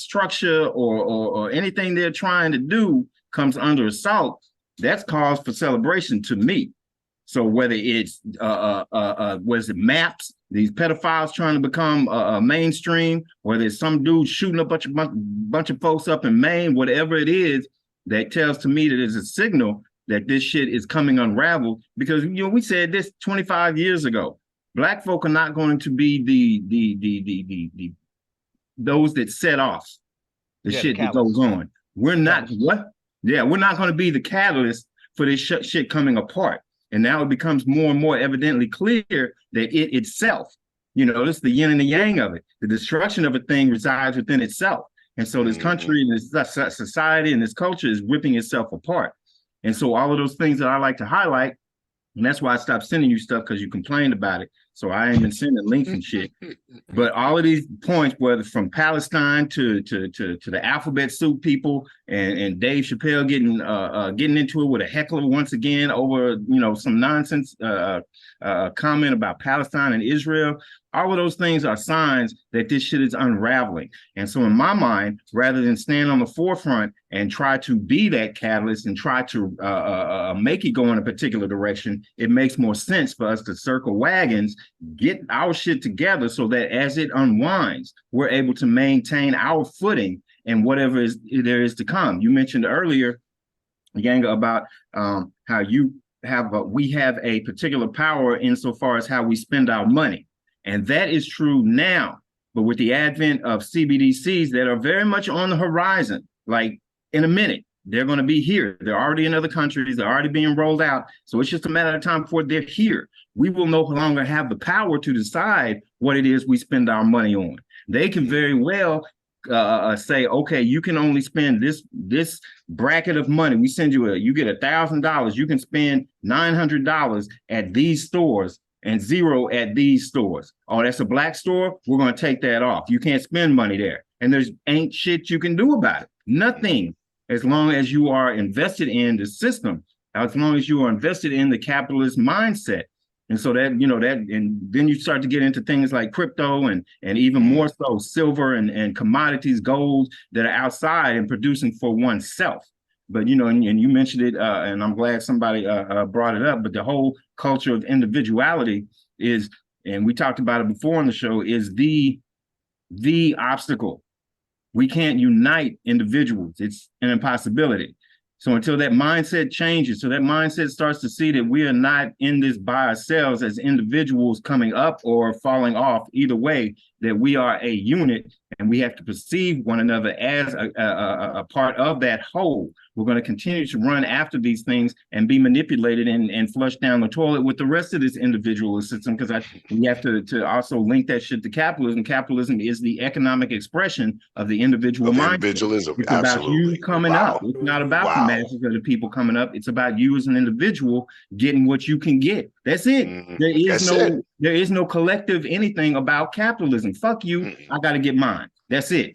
structure or anything they're trying to do comes under assault, that's cause for celebration to me. So whether it's was it maps, these pedophiles trying to become mainstream, whether it's some dude shooting a bunch of folks up in Maine, whatever it is, that tells to me that there's a signal that this shit is coming unraveled. Because, you know, we said this 25 years ago. Black folk are not going to be the those that set off the shit that goes on. We're not we're not going to be the catalyst for this shit coming apart. And now it becomes more and more evidently clear that it itself, you know, this is the yin and the yang of it. The destruction of a thing resides within itself. And so this country and this society and this culture is ripping itself apart. And so all of those things that I like to highlight, and that's why I stopped sending you stuff, because you complained about it. So I ain't been sending links and shit. But all of these points, whether from Palestine to the alphabet soup people and Dave Chappelle getting into it with a heckler once again over, you know, some nonsense comment about Palestine and Israel. All of those things are signs that this shit is unraveling. And so in my mind, rather than stand on the forefront and try to be that catalyst and try to make it go in a particular direction, it makes more sense for us to circle wagons, get our shit together so that as it unwinds, we're able to maintain our footing and whatever there is to come. You mentioned earlier, Yanga, about how we have a particular power insofar as how we spend our money. And that is true now, but with the advent of CBDCs that are very much on the horizon, like in a minute, they're going to be here. They're already in other countries. They're already being rolled out. So it's just a matter of time before they're here. We will no longer have the power to decide what it is we spend our money on. They can very well say, okay, you can only spend this bracket of money. We send you get $1,000. You can spend $900 at these stores and $0 at these stores. Oh, that's a black store? We're going to take that off. You can't spend money there. and there's ain't shit you can do about it. Nothing, as long as you are invested in the system, as long as you are invested in the capitalist mindset. And so that, and then you start to get into things like crypto and even more so silver and commodities, gold, that are outside and producing for oneself. But, and you mentioned it, and I'm glad somebody brought it up, but the whole culture of individuality is, and we talked about it before on the show, is the obstacle. We can't unite individuals. It's an impossibility. So until that mindset changes, so that mindset starts to see that we are not in this by ourselves as individuals coming up or falling off, either way, that we are a unit and we have to perceive one another as a part of that whole. We're going to continue to run after these things and be manipulated and flushed down the toilet with the rest of this individualist system, because we have to also link that shit to capitalism. Capitalism is the economic expression of the individual mind. Individualism, it's absolutely. about you coming up. It's not about the masses of the people coming up. It's about you as an individual getting what you can get. That's it. There is no collective anything about capitalism. Fuck you. I got to get mine. That's it.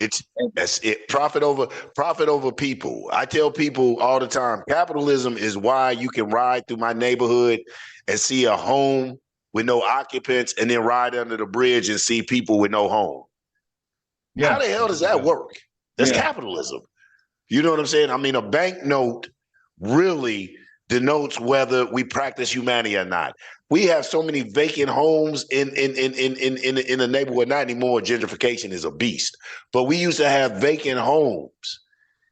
That's it. Profit over people. I tell people all the time, capitalism is why you can ride through my neighborhood and see a home with no occupants, and then ride under the bridge and see people with no home. Yeah. How the hell does that work? That's capitalism. You know what I'm saying? I mean, a banknote really denotes whether we practice humanity or not. We have so many vacant homes in the neighborhood. Not anymore. Gentrification is a beast. But we used to have vacant homes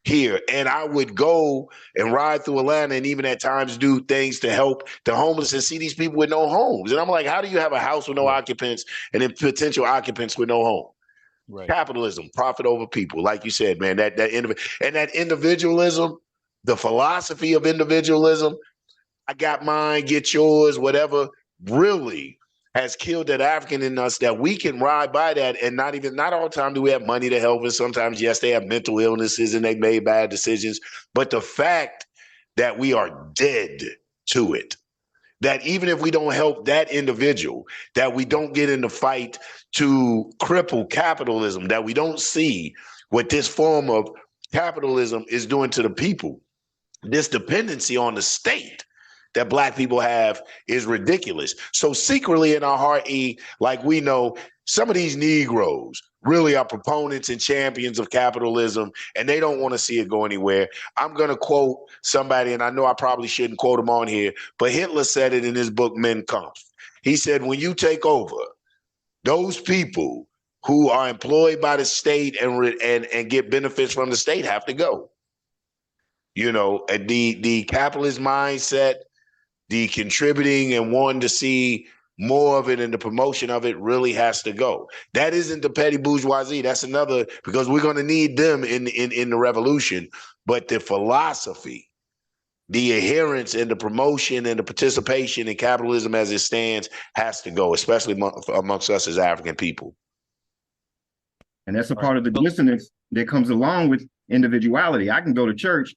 here, and I would go and ride through Atlanta and even at times do things to help the homeless and see these people with no homes. And I'm like, how do you have a house with no occupants and then potential occupants with no home? Right. Capitalism, profit over people. Like you said, man, that individualism, the philosophy of individualism, I got mine, get yours, whatever, really has killed that African in us, that we can ride by that, and not all the time do we have money to help. And sometimes, yes, they have mental illnesses and they made bad decisions. But the fact that we are dead to it, that even if we don't help that individual, that we don't get in the fight to cripple capitalism, that we don't see what this form of capitalism is doing to the people, this dependency on the state that Black people have is ridiculous. So secretly in our heart, like we know, some of these Negroes really are proponents and champions of capitalism, and they don't want to see it go anywhere. I'm going to quote somebody, and I know I probably shouldn't quote him on here, but Hitler said it in his book, Mein Kampf. He said, when you take over, those people who are employed by the state and get benefits from the state have to go. You know, the capitalist mindset, the contributing and wanting to see more of it and the promotion of it really has to go. That isn't the petty bourgeoisie. That's another, because we're going to need them in the revolution. But the philosophy, the adherence and the promotion and the participation in capitalism as it stands has to go, especially amongst us as African people. And that's a part of the dissonance that comes along with individuality. I can go to church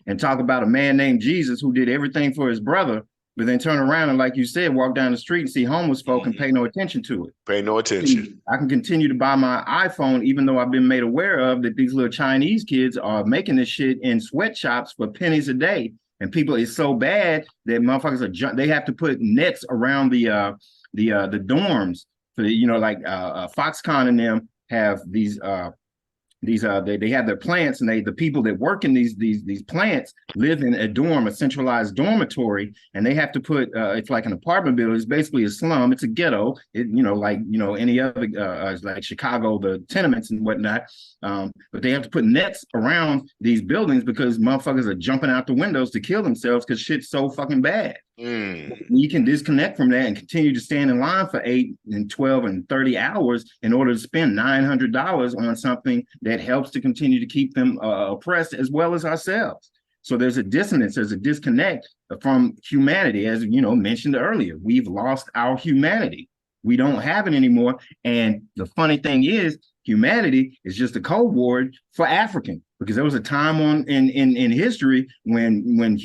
and talk about a man named Jesus who did everything for his brother, but then turn around and, like you said, walk down the street and see homeless folk and pay no attention to it. Pay no attention. I can continue to buy my iPhone, even though I've been made aware of that these little Chinese kids are making this shit in sweatshops for pennies a day. And people, it's so bad that motherfuckers they have to put nets around the dorms for like Foxconn and them have these they have their plants, and the people that work in these plants live in a dorm, a centralized dormitory, and they have to put it's like an apartment building. It's basically a slum. It's a ghetto. Like any other like Chicago, the tenements and whatnot. But they have to put nets around these buildings because motherfuckers are jumping out the windows to kill themselves because shit's so fucking bad. You can disconnect from that and continue to stand in line for 8 and 12 and 30 hours in order to spend $900 on something that helps to continue to keep them oppressed as well as ourselves. So there's a dissonance, there's a disconnect from humanity. As mentioned earlier, we've lost our humanity. We don't have it anymore. And the funny thing is, humanity is just a code word for African, because there was a time in history when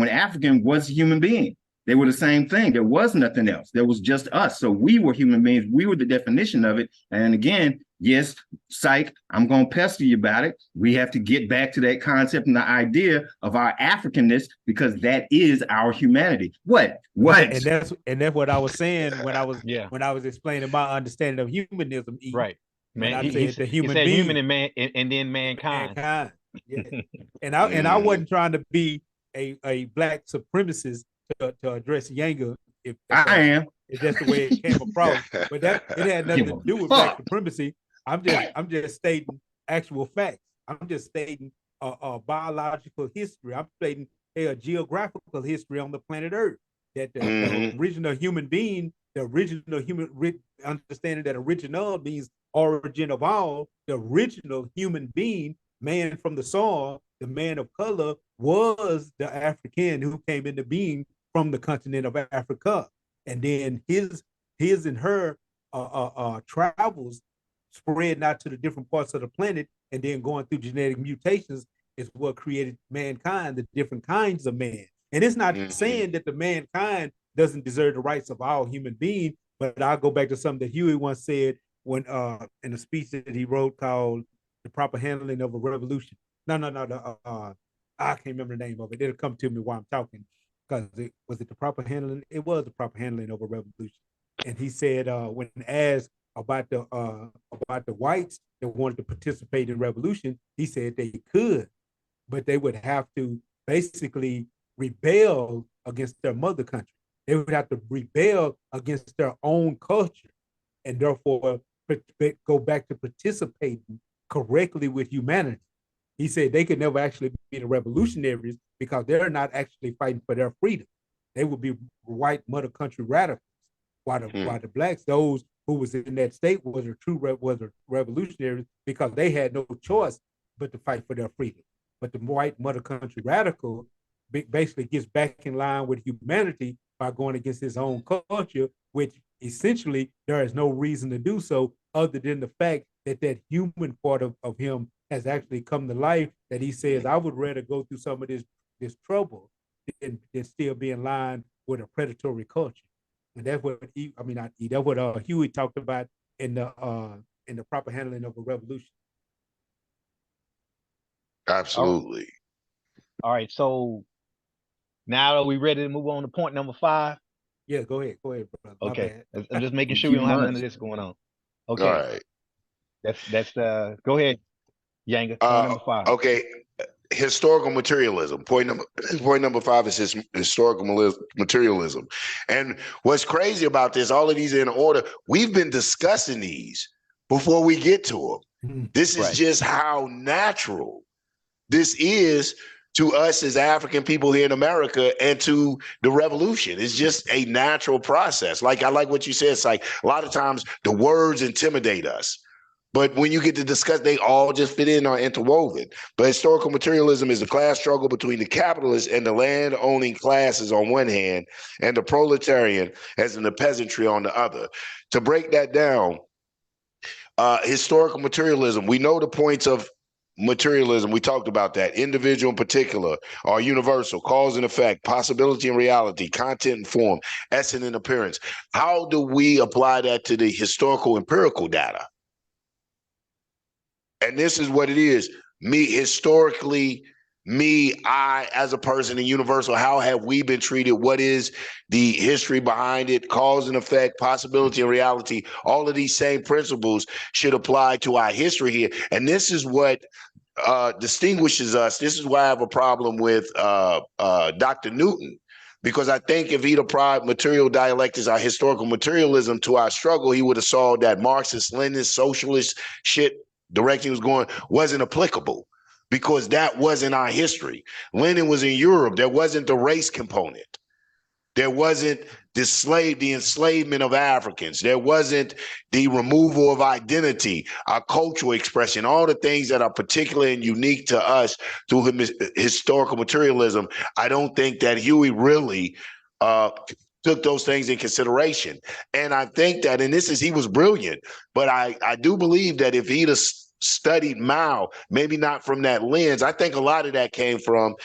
African was a human being. They were the same thing. There was nothing else. There was just us. So we were human beings. We were the definition of it. And again, Yes, psych, I'm going to pester you about it. We have to get back to that concept and the idea of our Africanness, because that is our humanity. What? And that's what I was saying when I was Yeah. explaining my understanding of humanism. Right. When Man, I said the human being, human and man, and then mankind. Yeah. And I wasn't trying to be a black supremacist to address Yanga. If that's the way it came across, but that it had nothing to do with black supremacy. I'm just stating actual facts. I'm just stating a biological history. I'm stating a geographical history on the planet Earth. That the original human being, the original human understanding that original means origin of all. The original human being, man from the soil, the man of color, was the African who came into being from the continent of Africa, and then his and her travels spread out to the different parts of the planet, and then going through genetic mutations is what created mankind, the different kinds of man. And it's not saying that the mankind doesn't deserve the rights of all human beings, but I'll go back to something that Huey once said when in a speech that he wrote called "The Proper Handling of a Revolution." No, I can't remember the name of it. It'll come to me while I'm talking, because was it the proper handling? It was the proper handling of a revolution. And he said when asked about the whites that wanted to participate in revolution, he said they could, but they would have to basically rebel against their mother country. They would have to rebel against their own culture, and therefore go back to participating correctly with humanity. He said they could never actually be the revolutionaries because they're not actually fighting for their freedom. They would be white mother country radicals, while the blacks, those who was in that state, was revolutionaries because they had no choice but to fight for their freedom. But the white mother country radical basically gets back in line with humanity by going against his own culture, which essentially there is no reason to do so other than the fact that that human part of him has actually come to life, that he says, I would rather go through some of this trouble than still be in line with a predatory culture. And that's what that's what Huey talked about in the proper handling of a revolution. Absolutely. All right, so now are we ready to move on to point number 5? Yeah, go ahead, brother. Okay, I'm just making sure we don't have none of this going on. Okay, all right. That's go ahead, Yanga. Point number 5. Okay, historical materialism. Point number 5 is historical materialism. And what's crazy about this, all of these are in order. We've been discussing these before we get to them. This is just how natural this is to us as African people here in America and to the revolution. It's just a natural process. Like, I like what you said. It's like a lot of times the words intimidate us, but when you get to discuss, they all just fit in or interwoven. But historical materialism is a class struggle between the capitalists and the land-owning classes on one hand, and the proletarian as in the peasantry on the other. To break that down, historical materialism, we know the points of materialism. We talked about that. Individual in particular are universal, cause and effect, possibility and reality, content and form, essence and appearance. How do we apply that to the historical empirical data? And this is what it is. Me, historically, I as a person in universal, how have we been treated? What is the history behind it? Cause and effect, possibility and reality. All of these same principles should apply to our history here. And this is what distinguishes us. This is why I have a problem with Dr. Newton, because I think if he'd applied material dialectics, our historical materialism to our struggle, he would have saw that Marxist, Leninist, socialist shit direction he was going wasn't applicable, because that wasn't our history. Lenin was in Europe. There wasn't the race component. There wasn't the enslavement of Africans. There wasn't the removal of identity, our cultural expression, all the things that are particular and unique to us through historical materialism. I don't think that Huey really took those things in consideration. And I think that, and he was brilliant, but I do believe that if he'd have studied Mao, maybe not from that lens, I think a lot of that came from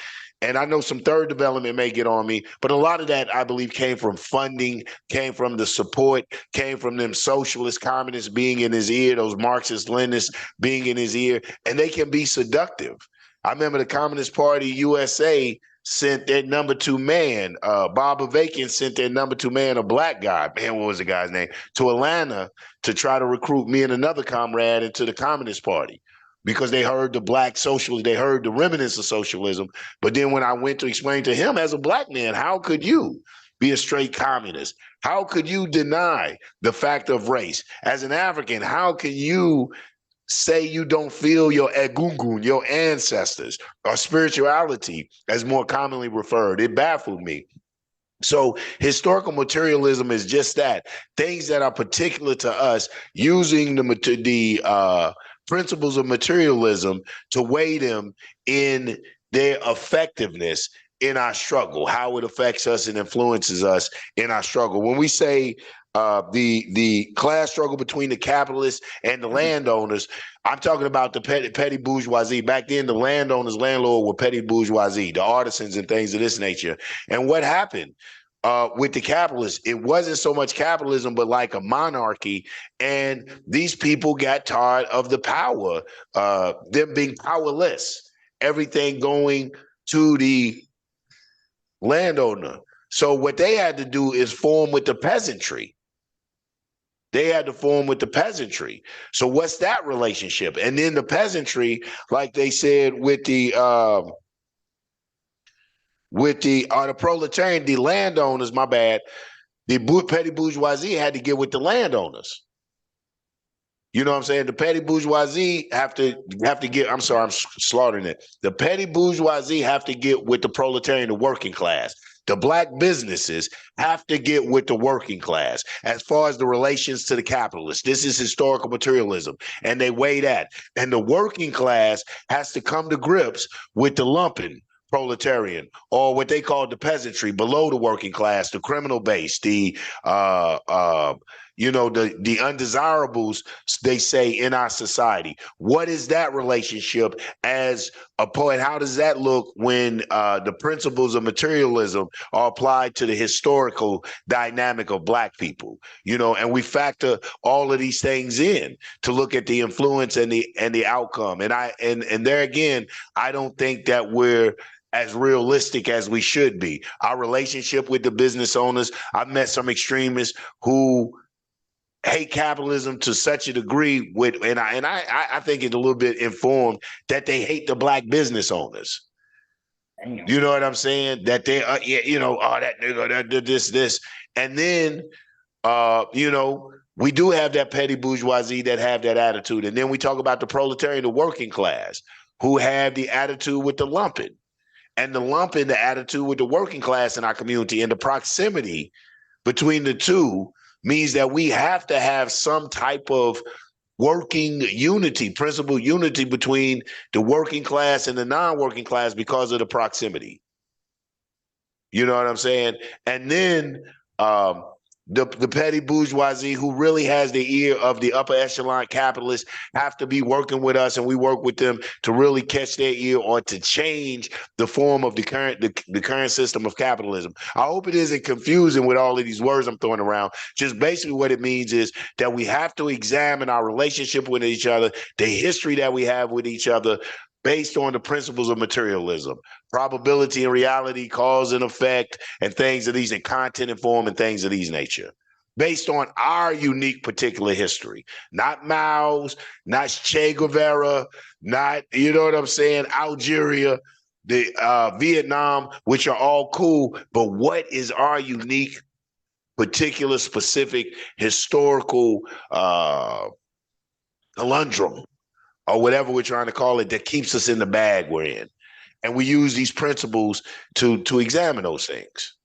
And I know some third development may get on me, but a lot of that, I believe, came from funding, came from the support, came from them socialist communists being in his ear, those Marxist Leninists being in his ear, and they can be seductive. I remember the Communist Party USA sent their number 2 man, Bob Avakian sent their number 2 man, a black guy, man, what was the guy's name, to Atlanta to try to recruit me and another comrade into the Communist Party, because they heard the black socialism, they heard the remnants of socialism. But then when I went to explain to him, as a black man, how could you be a straight communist? How could you deny the fact of race? As an African, how can you say you don't feel your egungun, your ancestors, or spirituality, as more commonly referred? It baffled me. So historical materialism is just that, things that are particular to us, using the principles of materialism to weigh them in their effectiveness in our struggle, how it affects us and influences us in our struggle. When we say the class struggle between the capitalists and the landowners, I'm talking about the petty bourgeoisie. Back then, the landlord were petty bourgeoisie, the artisans and things of this nature. And what happened with the capitalists, it wasn't so much capitalism, but like a monarchy. And these people got tired of the power, them being powerless, everything going to the landowner. So what they had to do is form with the peasantry. They had to form with the peasantry. So what's that relationship? And then the peasantry, like they said, with the proletarian, the landowners, my bad, the petty bourgeoisie had to get with the landowners. You know what I'm saying? The petty bourgeoisie have to get, I'm sorry, I'm slaughtering it. The petty bourgeoisie have to get with the proletarian, the working class. The black businesses have to get with the working class as far as the relations to the capitalists. This is historical materialism, and they weigh that. And the working class has to come to grips with the lumpen proletarian, or what they call the peasantry, below the working class, the criminal base, the the undesirables, they say, in our society. What is that relationship as a poet? How does that look when the principles of materialism are applied to the historical dynamic of black people? And we factor all of these things in to look at the influence and the outcome. And there again, I don't think that we're as realistic as we should be. Our relationship with the business owners, I've met some extremists who hate capitalism to such a degree and I think it's a little bit informed that they hate the black business owners. Damn. You know what I'm saying? That they that nigga, this. And then we do have that petty bourgeoisie that have that attitude. And then we talk about the proletarian, the working class, who have the attitude with the lumpen. And the lumpen, the attitude with the working class in our community, and the proximity between the two means that we have to have some type of working unity, principle unity between the working class and the non-working class because of the proximity. You know what I'm saying? And then the petty bourgeoisie, who really has the ear of the upper echelon capitalists, have to be working with us, and we work with them to really catch their ear or to change the form of the current system of capitalism. I hope it isn't confusing with all of these words I'm throwing around. Just basically what it means is that we have to examine our relationship with each other, the history that we have with each other, based on the principles of materialism, probability and reality, cause and effect, and things of these, and content and form, and things of these nature, based on our unique particular history, not Mao's, not Che Guevara, not, you know what I'm saying, Algeria, the Vietnam, which are all cool, but what is our unique, particular, specific historical conundrum, or whatever we're trying to call it, that keeps us in the bag we're in. And we use these principles to examine those things.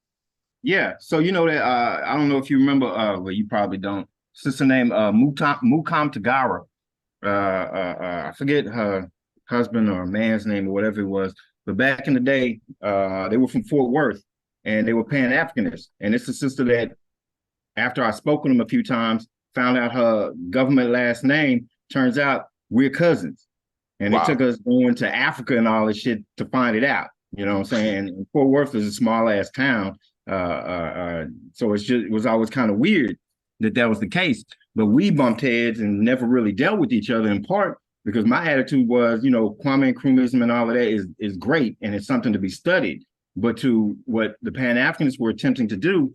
Yeah. So that I don't know if you remember, well, you probably don't. Sister named Mukam Tagara. I forget her husband or man's name or whatever it was. But back in the day, they were from Fort Worth, and they were Pan-Africanists. And it's a sister that, after I spoke with them a few times, found out her government last name. Turns out we're cousins. And It took us going to Africa and all this shit to find it out. You know what I'm saying? And Fort Worth is a small ass town. So it was always kind of weird that was the case. But we bumped heads and never really dealt with each other, in part because my attitude was, you know, Kwame Nkrumah and all of that is great and it's something to be studied. But to what the Pan-Africanists were attempting to do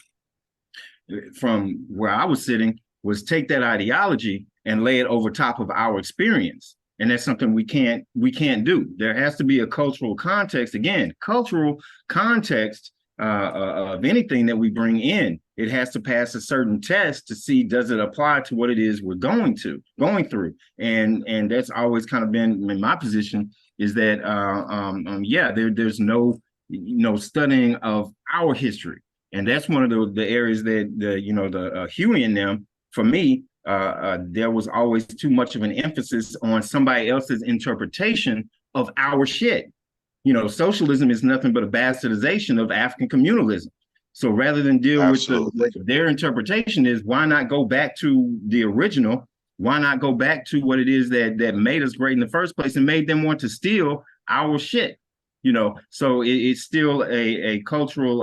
from where I was sitting was take that ideology and lay it over top of our experience. And that's something we can't do. There has to be a cultural context. Again, cultural context of anything that we bring in. It has to pass a certain test to see, does it apply to what it is we're going through. And that's always kind of been in my position, is that there's no studying of our history. And that's one of the areas that the Huey and them, for me, there was always too much of an emphasis on somebody else's interpretation of our shit. You know, socialism is nothing but a bastardization of African communalism. So rather than deal with their interpretation, is why not go back to the original? Why not go back to what it is that made us great in the first place and made them want to steal our shit? You know, so it's still a cultural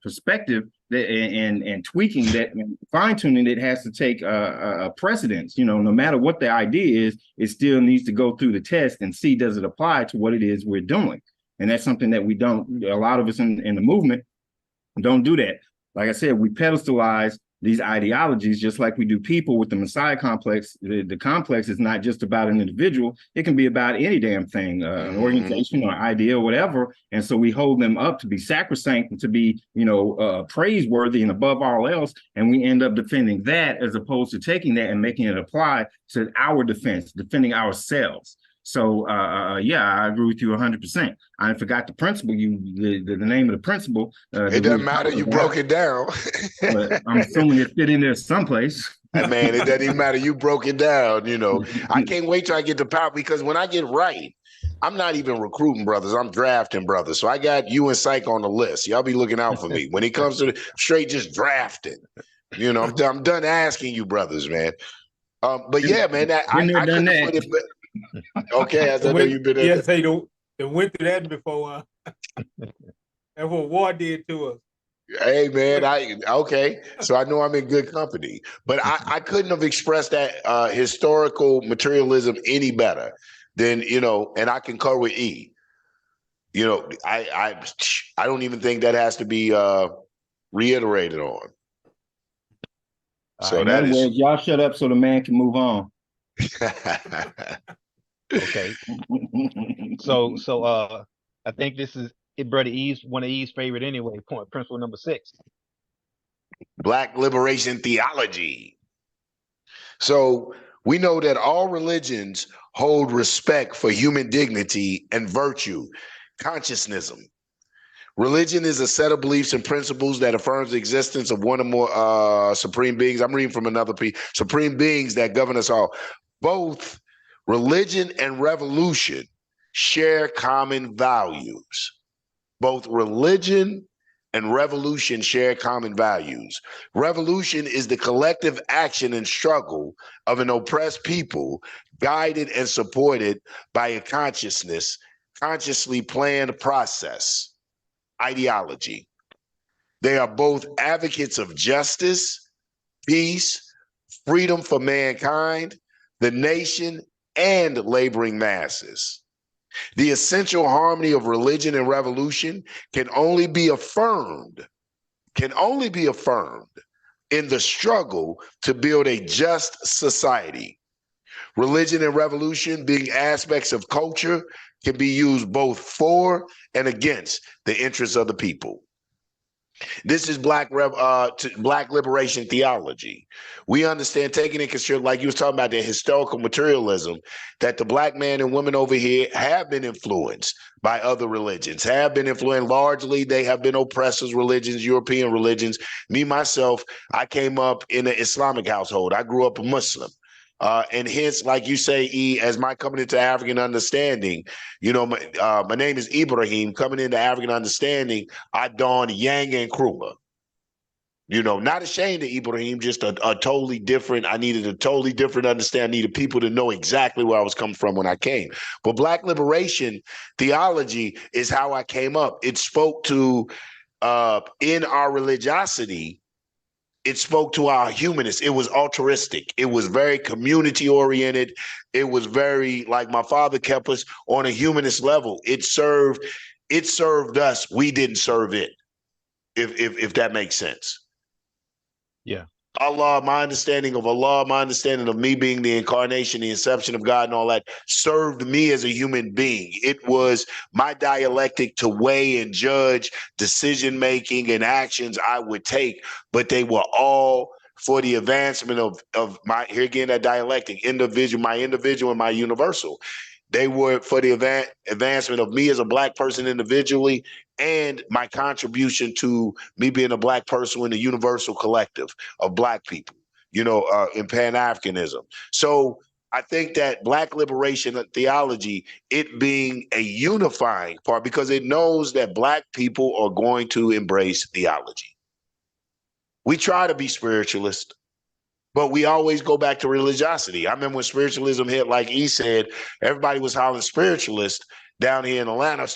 perspective that, and tweaking that, and fine tuning it has to take a precedence. You know, no matter what the idea is, it still needs to go through the test and see, does it apply to what it is we're doing? And that's something that we don't. A lot of us in the movement don't do that. Like I said, we pedestalize these ideologies just like we do people with the Messiah complex. The complex is not just about an individual. It can be about any damn thing, an organization or idea or whatever. And so we hold them up to be sacrosanct and to be, praiseworthy and above all else. And we end up defending that as opposed to taking that and making it apply to our defense, defending ourselves. So, I agree with you 100%. I forgot the principle, the name of the principle. It doesn't matter. You broke it down. But I'm assuming it fit in there someplace. Man, it doesn't even matter. You broke it down, you know. I can't wait till I get to power, because when I get right, I'm not even recruiting brothers. I'm drafting brothers. So I got you and Psych on the list. Y'all be looking out for me. When it comes to straight just drafting, you know, I'm done asking you brothers, man. But yeah, man, I couldn't put it. Okay, as I know you've been. Yes, they went through that before. That's what war did to us. Hey man, okay. So I know I'm in good company, but I couldn't have expressed that historical materialism any better than, and I concur with E. You know, I don't even think that has to be reiterated on. So that is, y'all shut up so the man can move on. Okay. So I think this is Brother E's, one of E's favorite anyway, principle number 6. Black Liberation Theology. So we know that all religions hold respect for human dignity and virtue, consciousness. Religion is a set of beliefs and principles that affirms the existence of one or more supreme beings. I'm reading from another piece. Supreme beings that govern us all. Both religion and revolution share common values. Both religion and revolution share common values. Revolution is the collective action and struggle of an oppressed people, guided and supported by a consciously planned process, ideology. They are both advocates of justice, peace, freedom for mankind, the nation, and laboring masses. The essential harmony of religion and revolution can only be affirmed in the struggle to build a just society. Religion and revolution, being aspects of culture, can be used both for and against the interests of the people. This is Black Liberation Theology. We understand, taking into consideration, like you was talking about, the historical materialism, that the Black man and women over here have been influenced by other religions, have been influenced largely. They have been oppressors, religions, European religions. Me, myself, I came up in an Islamic household. I grew up a Muslim. And hence, like you say, E, as my coming into African understanding, my name is Ibrahim. Coming into African understanding, I donned Yanga Nkrumah. You know, not ashamed of Ibrahim, just a totally different, I needed a totally different understanding. I needed people to know exactly where I was coming from when I came. But Black liberation theology is how I came up. It spoke to, in our religiosity, it spoke to our humanists. It was altruistic. It was very community oriented. It was very, like my father kept us on a humanist level. It served us. We didn't serve it, if that makes sense. Yeah. Allah, my understanding of me being the incarnation, the inception of God and all that served me as a human being. It was my dialectic to weigh and judge decision-making and actions I would take, but they were all for the advancement of my, here again, that dialectic, my individual and my universal. They were for the advancement of me as a Black person individually and my contribution to me being a Black person in the universal collective of Black people, you know, in Pan-Africanism. So I think that Black liberation theology, it being a unifying part, because it knows that Black people are going to embrace theology. We try to be spiritualist, but we always go back to religiosity. I remember when spiritualism hit, like he said, everybody was hollering spiritualist down here in Atlanta.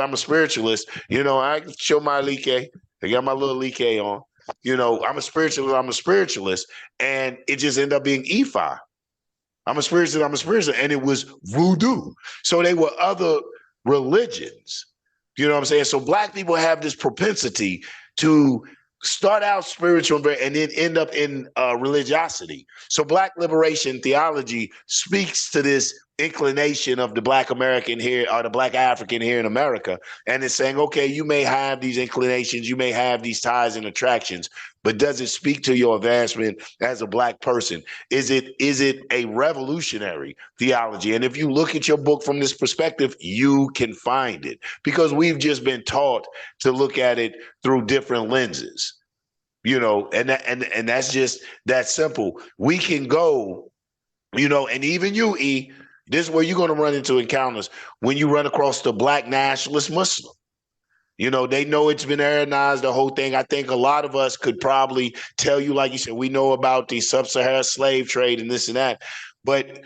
I'm a spiritualist. You know, I can show my like. I got my little like on. You know, I'm a spiritualist. And it just ended up being Ifa. I'm a spiritualist. And it was voodoo. So they were other religions. You know what I'm saying? So Black people have this propensity to start out spiritual and then end up in religiosity. So Black liberation theology speaks to this inclination of the Black American here, or the Black African here in America. And it's saying, okay, you may have these inclinations, you may have these ties and attractions, but does it speak to your advancement as a Black person? Is it a revolutionary theology? And if you look at your book from this perspective, you can find it, because we've just been taught to look at it through different lenses, you know, and that's just that simple. We can go, you know, and even you, E, this is where you're going to run into encounters when you run across the Black nationalist Muslim. You know, they know it's been Aryanized, the whole thing. I think a lot of us could probably tell you, like you said, we know about the sub-Saharan slave trade and this and that. But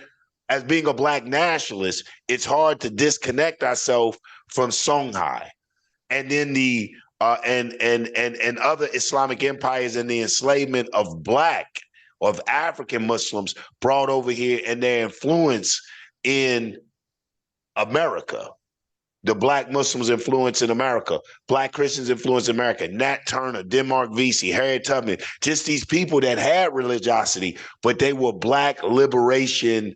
as being a Black nationalist, it's hard to disconnect ourselves from Songhai and then the and other Islamic empires and the enslavement of Black, of African Muslims brought over here, and their influence in America. The Black Muslims' influence in America, Black Christians' influence in America, Nat Turner, Denmark Vesey, Harriet Tubman, just these people that had religiosity, but they were Black liberation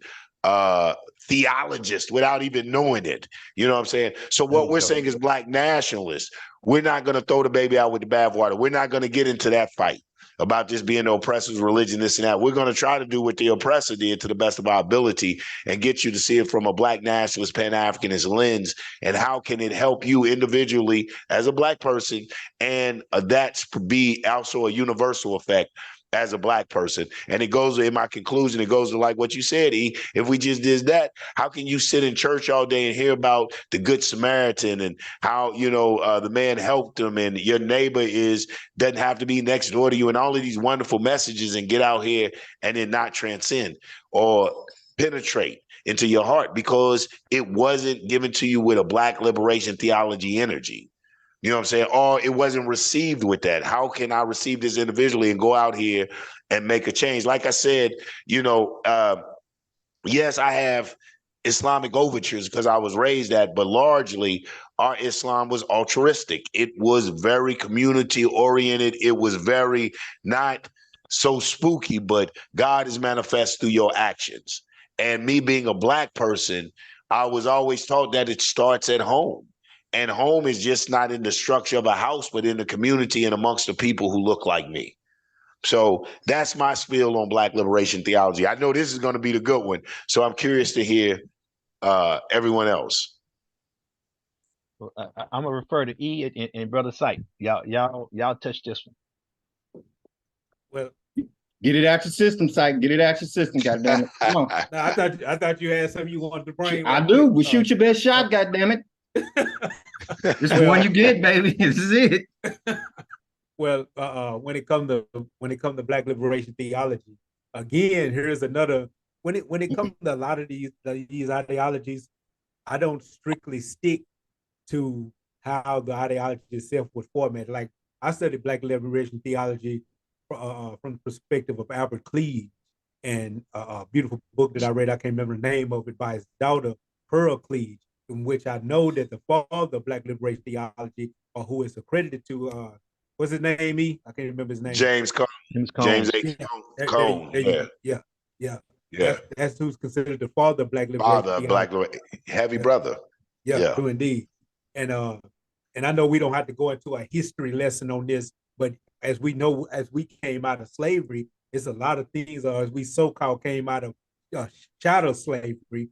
theologists without even knowing it. You know what I'm saying? So what we're saying is Black nationalists. We're not going to throw the baby out with the bathwater. We're not going to get into that fight about this being the oppressor's religion, this and that. We're going to try to do what the oppressor did to the best of our ability and get you to see it from a Black nationalist, Pan-Africanist lens. And how can it help you individually as a Black person? And that's be also a universal effect as a Black person. And it goes, in my conclusion, it goes to like what you said, E, if we just did that, how can you sit in church all day and hear about the Good Samaritan and how, you know, the man helped them and your neighbor doesn't have to be next door to you and all of these wonderful messages, and get out here and then not transcend or penetrate into your heart because it wasn't given to you with a Black liberation theology energy? You know what I'm saying? Or it wasn't received with that. How can I receive this individually and go out here and make a change? Like I said, you know, yes, I have Islamic overtures because I was raised that, but largely our Islam was altruistic. It was very community oriented. It was very not so spooky, but God is manifest through your actions. And me being a Black person, I was always taught that it starts at home. And home is just not in the structure of a house, but in the community and amongst the people who look like me. So that's my spiel on Black liberation theology. I know this is going to be the good one, so I'm curious to hear everyone else. Well, I'm gonna refer to E and Brother Sight. Y'all touch this one. Well, Get it out your system, Syke. Get it out your system, goddammit. Come on. no, I thought you had something you wanted to bring. I do. Well, shoot your best shot, goddammit. This is the one you get, baby. This is it. Well, when it comes to Black Liberation Theology, again, here's another. When it comes to a lot of these ideologies, I don't strictly stick to how the ideology itself was formatted. Like I studied Black Liberation Theology from the perspective of Albert Cleage, and a beautiful book that I read. I can't remember the name of it, by his daughter Pearl Cleage, in which I know that the father of Black Liberation Theology, or who is accredited to, what's his name? I can't remember his name. James Cone. James James Cone. A. Yeah, Cone. Yeah. yeah. Yeah. That's who's considered the father of Black Liberation Father, Theology. heavy Yeah. brother. Yeah, Yeah. true indeed. And I know we don't have to go into a history lesson on this, but as we know, as we came out of slavery, it's a lot of things, as we so-called came out of shadow slavery.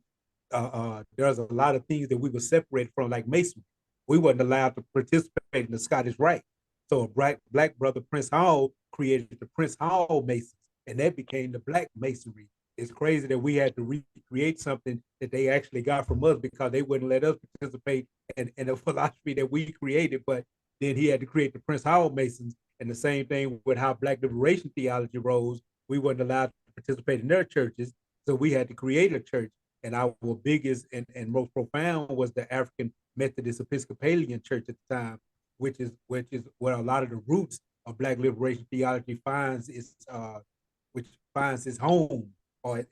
There's a lot of things that we were separated from, like Masonry. We wasn't allowed to participate in the Scottish Rite. So a black brother, Prince Hall, created the Prince Hall Masons, and that became the Black Masonry. It's crazy that we had to recreate something that they actually got from us, because they wouldn't let us participate in a philosophy that we created. But then he had to create the Prince Hall Masons, and the same thing with how Black Liberation Theology rose. We weren't allowed to participate in their churches, so we had to create a church. And our biggest and most profound was the African Methodist Episcopalian Church at the time, which is where a lot of the roots of Black Liberation Theology finds its home, or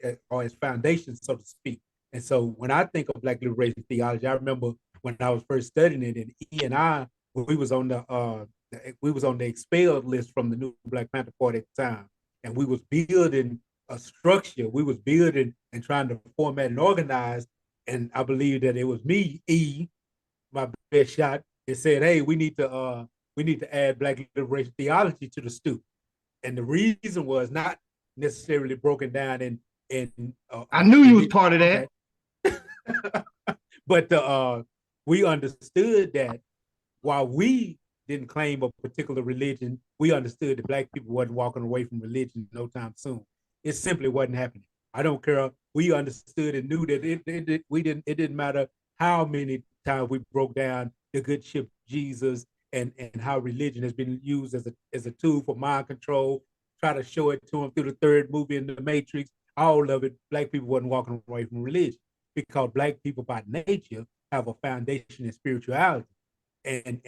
its foundation, so to speak. And so when I think of Black Liberation Theology, I remember when I was first studying it, and E and I, we was on the expelled list from the new Black Panther Party at the time, and we was building a structure. We was building and trying to format and organize. And I believe that it was me, E, my best shot, that said, "Hey, we need to add Black Liberation Theology to the stew." And the reason was not necessarily broken down in I knew you was part of that. Okay. But we understood that while we didn't claim a particular religion, we understood that Black people wasn't walking away from religion no time soon. It simply wasn't happening. I don't care. We understood and knew that it didn't matter how many times we broke down the good ship Jesus, and how religion has been used as a tool for mind control. Try to show it to them through the third movie in the Matrix. All of it, Black people wasn't walking away from religion, because Black people by nature have a foundation in spirituality. And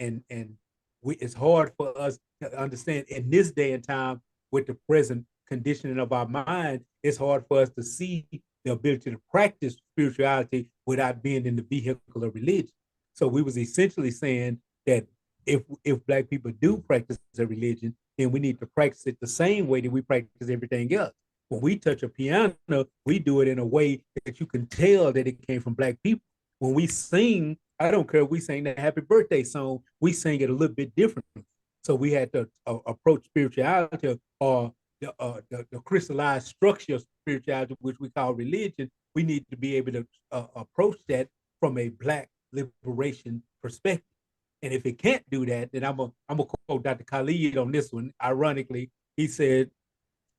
it's hard for us to understand in this day and time, with the present conditioning of our mind. It's hard for us to see the ability to practice spirituality without being in the vehicle of religion. So we was essentially saying that if Black people do practice a religion, then we need to practice it the same way that we practice everything else. When we touch a piano, we do it in a way that you can tell that it came from Black people. When we sing, I don't care if we sing the happy birthday song, we sing it a little bit differently. So we had to approach spirituality, or the crystallized structure of spirituality, which we call religion. We need to be able to approach that from a Black liberation perspective. And if it can't do that, then I'm gonna quote Dr. Khalid on this one. Ironically, he said,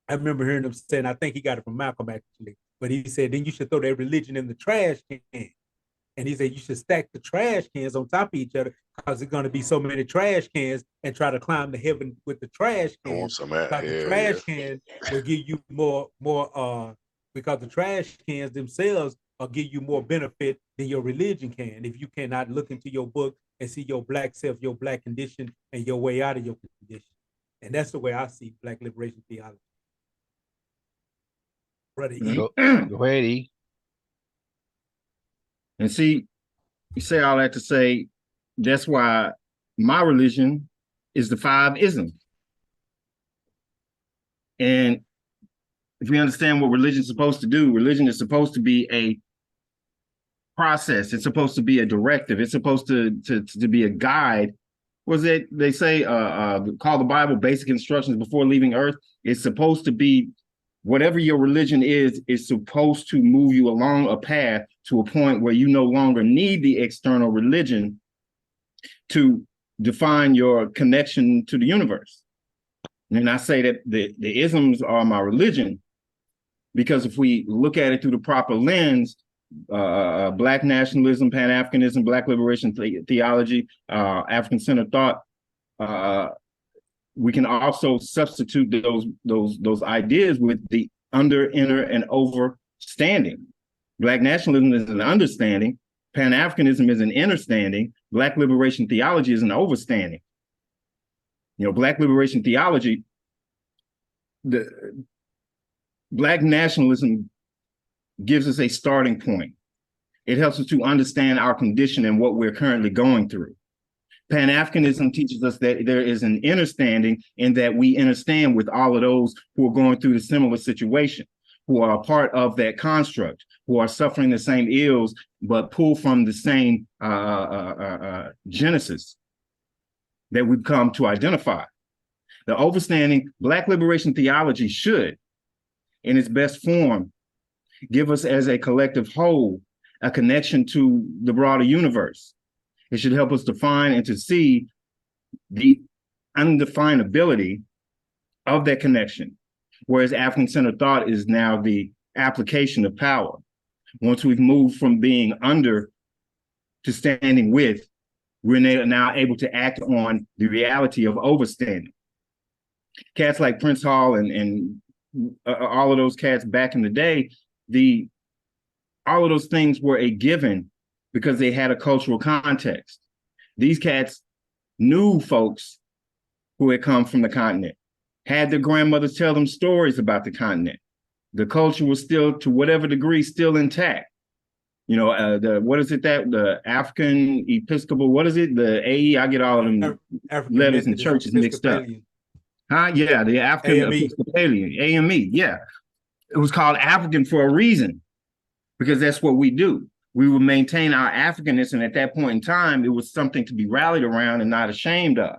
I remember hearing him saying, I think he got it from Malcolm actually, but he said, then you should throw that religion in the trash can. And he said, you should stack the trash cans on top of each other, because there's going to be so many trash cans, and try to climb to heaven with the trash cans. Because the trash can will give you because the trash cans themselves will give you more benefit than your religion can, if you cannot look into your book and see your Black self, your Black condition, and your way out of your condition. And that's the way I see Black Liberation Theology. Brother E. Go ahead, E. And see, you say all that to say, that's why my religion is the 5 isms. And if we understand what religion is supposed to do, religion is supposed to be a process. It's supposed to be a directive. It's supposed to be a guide. Was it, they say, call the Bible basic instructions before leaving earth? It's supposed to be, whatever your religion is supposed to move you along a path to a point where you no longer need the external religion to define your connection to the universe. And I say that the isms are my religion, because if we look at it through the proper lens, Black nationalism, Pan-Africanism, Black liberation theology, African-centered thought, we can also substitute those ideas with the under, inner, and overstanding. Black nationalism is an understanding. Pan-Africanism is an understanding. Black liberation theology is an overstanding. You know, Black liberation theology, the Black nationalism gives us a starting point. It helps us to understand our condition and what we're currently going through. Pan-Africanism teaches us that there is an understanding in that we understand with all of those who are going through the similar situation, who are a part of that construct, who are suffering the same ills, but pull from the same genesis that we've come to identify. The overstanding Black liberation theology should, in its best form, give us as a collective whole a connection to the broader universe. It should help us define and to see the undefinability of that connection, whereas African-centered thought is now the application of power. Once we've moved from being under to standing with, we're now able to act on the reality of overstanding. Cats like Prince Hall and all of those cats back in the day, all of those things were a given because they had a cultural context. These cats knew folks who had come from the continent, had their grandmothers tell them stories about the continent. The culture was still, to whatever degree, still intact. You know, the African Episcopal, what is it? The AE, I get all of them letters and churches mixed up. Huh? Yeah, the African Episcopalian, AME, yeah. It was called African for a reason, because that's what we do. We would maintain our Africanness, and at that point in time, it was something to be rallied around and not ashamed of.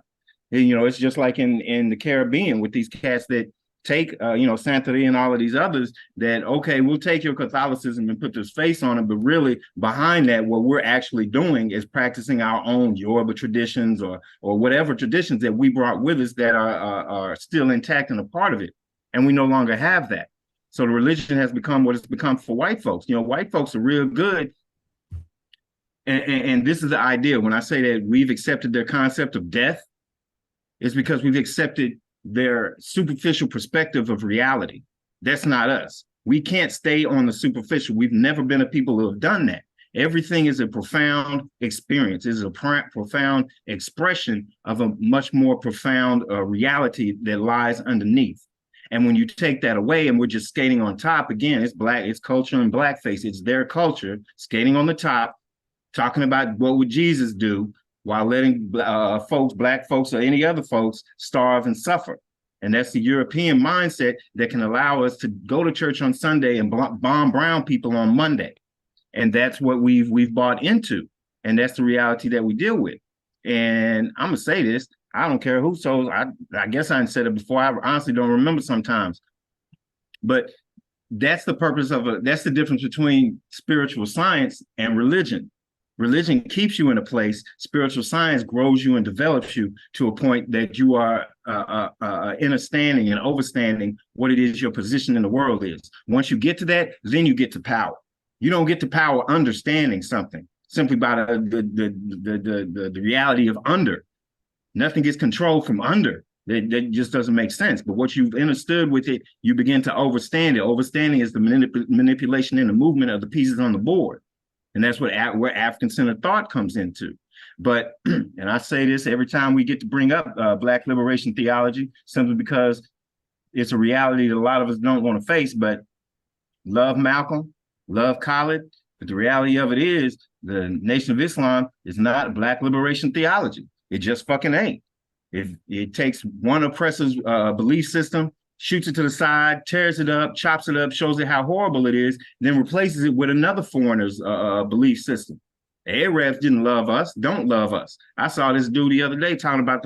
And, you know, it's just like in the Caribbean with these cats that take, you know, Santeria and all of these others that, okay, we'll take your Catholicism and put this face on it, but really behind that, what we're actually doing is practicing our own Yoruba traditions or whatever traditions that we brought with us that are still intact and a part of it. And we no longer have that. So the religion has become what it's become for white folks. You know, white folks are real good. And this is the idea. When I say that we've accepted their concept of death, it's because we've accepted their superficial perspective of reality. That's not us. We can't stay on the superficial. We've never been a people who have done that. Everything is a profound experience. It's a profound expression of a much more profound reality that lies underneath. And when you take that away and we're just skating on top, again, it's culture and blackface. It's their culture skating on the top, talking about what would Jesus do while letting black folks or any other folks starve and suffer. And that's the European mindset that can allow us to go to church on Sunday and bomb brown people on Monday. And that's what we've bought into. And that's the reality that we deal with. And I'm gonna say this, I don't care who told, I guess I said it before, I honestly don't remember sometimes. But that's the purpose that's the difference between spiritual science and religion. Religion keeps you in a place. Spiritual science grows you and develops you to a point that you are understanding and overstanding what it is your position in the world is. Once you get to that, then you get to power. You don't get to power understanding something simply by the reality of under. Nothing gets controlled from under. That just doesn't make sense. But what you've understood with it, you begin to overstand it. Overstanding is the manipulation and the movement of the pieces on the board. And that's where African-centered thought comes into. But, and I say this every time we get to bring up Black liberation theology, simply because it's a reality that a lot of us don't want to face, but love Malcolm, love Khalid, but the reality of it is the Nation of Islam is not Black liberation theology. It just fucking ain't. It takes one oppressor's belief system, shoots it to the side, tears it up, chops it up, shows it how horrible it is, then replaces it with another foreigner's belief system. The Arabs didn't love us, don't love us. I saw this dude the other day talking about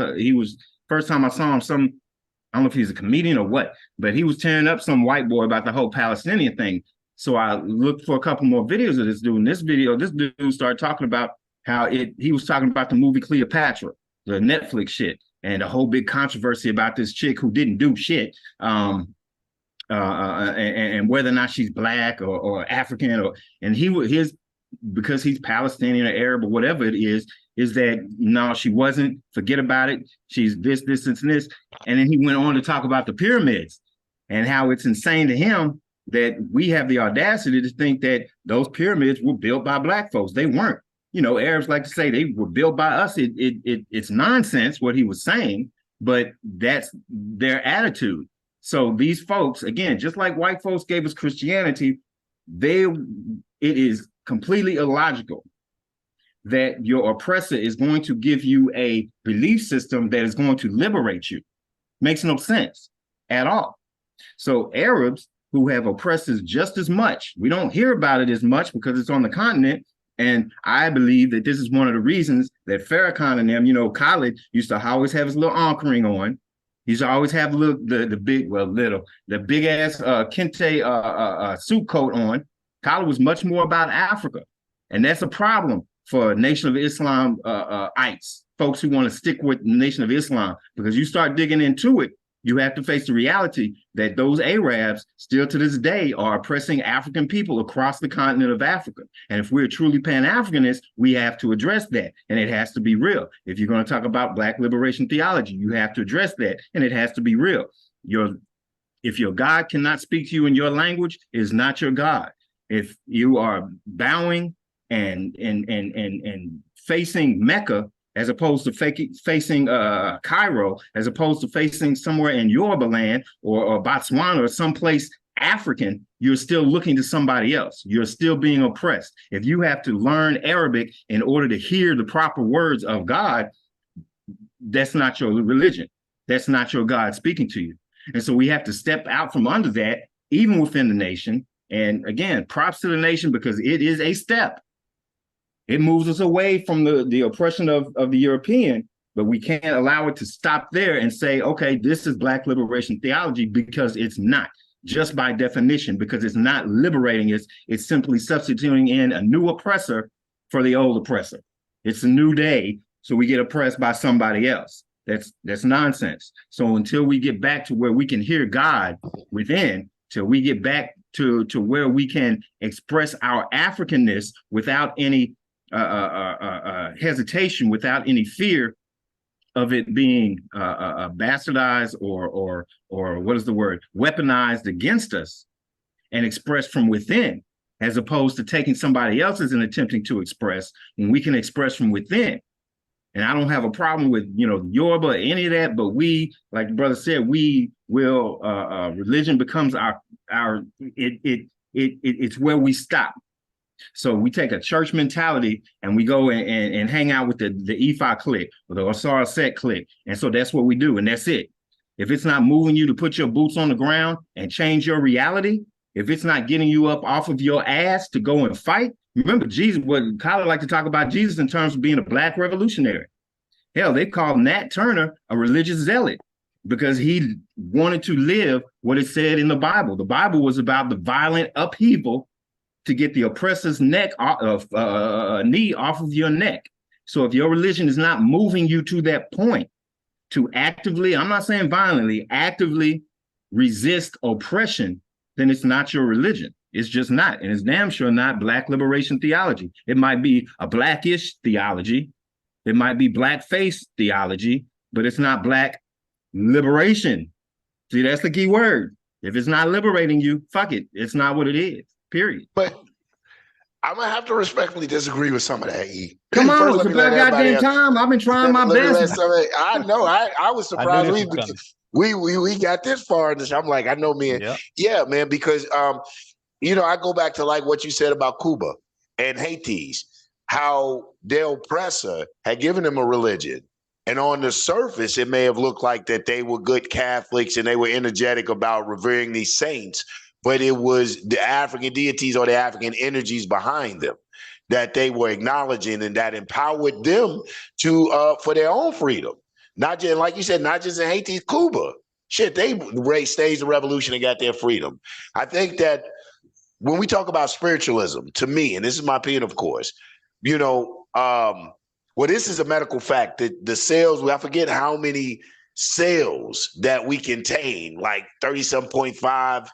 first time I saw him, I don't know if he's a comedian or what, but he was tearing up some white boy about the whole Palestinian thing. So I looked for a couple more videos of this dude. In this video, this dude started talking about how he was talking about the movie Cleopatra, the Netflix shit, and a whole big controversy about this chick who didn't do shit, and whether or not she's Black or African, and his because he's Palestinian or Arab or whatever it is that no, she wasn't, forget about it. She's this, this, and this. And then he went on to talk about the pyramids and how it's insane to him that we have the audacity to think that those pyramids were built by Black folks. They weren't. You know, Arabs like to say they were built by us. It's nonsense what he was saying, but that's their attitude. So these folks, again, just like white folks gave us Christianity, it is completely illogical that your oppressor is going to give you a belief system that is going to liberate you. Makes no sense at all. So Arabs who have oppressors just as much, we don't hear about it as much because it's on the continent. And I believe that this is one of the reasons that Farrakhan and them, you know, Khaled used to always have his little ankh ring on. He used to always have the big ass kente suit coat on. Khaled was much more about Africa. And that's a problem for Nation of Islam ites, folks who want to stick with the Nation of Islam, because you start digging into it, you have to face the reality that those Arabs still to this day are oppressing African people across the continent of Africa. And if we're truly Pan-Africanists, we have to address that. And it has to be real. If you're going to talk about Black Liberation Theology, you have to address that. And it has to be real. If your God cannot speak to you in your language, it is not your God. If you are bowing and facing Mecca, as opposed to facing Cairo, as opposed to facing somewhere in Yoruba land or Botswana or someplace African, you're still looking to somebody else. You're still being oppressed. If you have to learn Arabic in order to hear the proper words of God, that's not your religion. That's not your God speaking to you. And so we have to step out from under that, even within the nation. And again, props to the nation, because it is a step. It moves us away from the oppression of the European, but we can't allow it to stop there and say, okay, this is Black liberation theology, because it's not, just by definition, because it's not liberating us. It's simply substituting in a new oppressor for the old oppressor. It's a new day, so we get oppressed by somebody else. That's nonsense. So until we get back to where we can hear God within, till we get back to where we can express our Africanness without any hesitation, without any fear of it being bastardized or what is the word, weaponized against us, and expressed from within, as opposed to taking somebody else's and attempting to express, when we can express from within. And I don't have a problem with, you know, Yoruba or any of that, but we, like the brother said, we will, religion becomes it's where we stop. So we take a church mentality and we go and hang out with the Ifa clique or the Osara Set clique. And so that's what we do. And that's it. If it's not moving you to put your boots on the ground and change your reality, if it's not getting you up off of your ass to go and fight, remember Jesus, what Khaled like to talk about Jesus in terms of being a Black revolutionary. Hell, they called Nat Turner a religious zealot because he wanted to live what it said in the Bible. The Bible was about the violent upheaval to get the oppressor's knee off of your neck. So if your religion is not moving you to that point to actively, I'm not saying violently, actively resist oppression, then it's not your religion. It's just not. And it's damn sure not Black liberation theology. It might be a Blackish theology. It might be blackface theology, but it's not Black liberation. See, that's the key word. If it's not liberating you, fuck it. It's not what it is. Period. But I'm gonna have to respectfully disagree with some of that. E. Come on, it's about goddamn time. I've been trying my best. I know. I was surprised we got this far in this. I'm like, I know, man. Yeah, man, because you know, I go back to like what you said about Cuba and Haiti's, how their oppressor had given them a religion. And on the surface, it may have looked like that they were good Catholics and they were energetic about revering these saints. But it was the African deities or the African energies behind them that they were acknowledging, and that empowered them to for their own freedom. Not just, like you said, not just in Haiti, Cuba. Shit, they staged the revolution and got their freedom. I think that when we talk about spiritualism, to me, and this is my opinion, of course, you know, well, this is a medical fact that the cells, I forget how many cells that we contain, like 37.5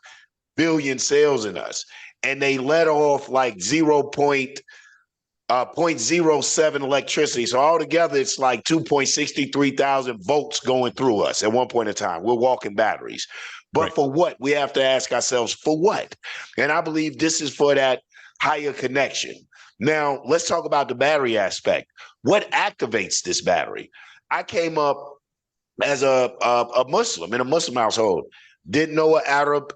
billion cells in us, and they let off like 0.1 0.07 electricity. So altogether, it's like 2.63 thousand volts going through us at one point in time. We're walking batteries. But Right. for what? We have to ask ourselves, for what? And I believe this is for that higher connection. Now, let's talk about the battery aspect. What activates this battery? I came up as a Muslim in a Muslim household. Didn't know an Arab,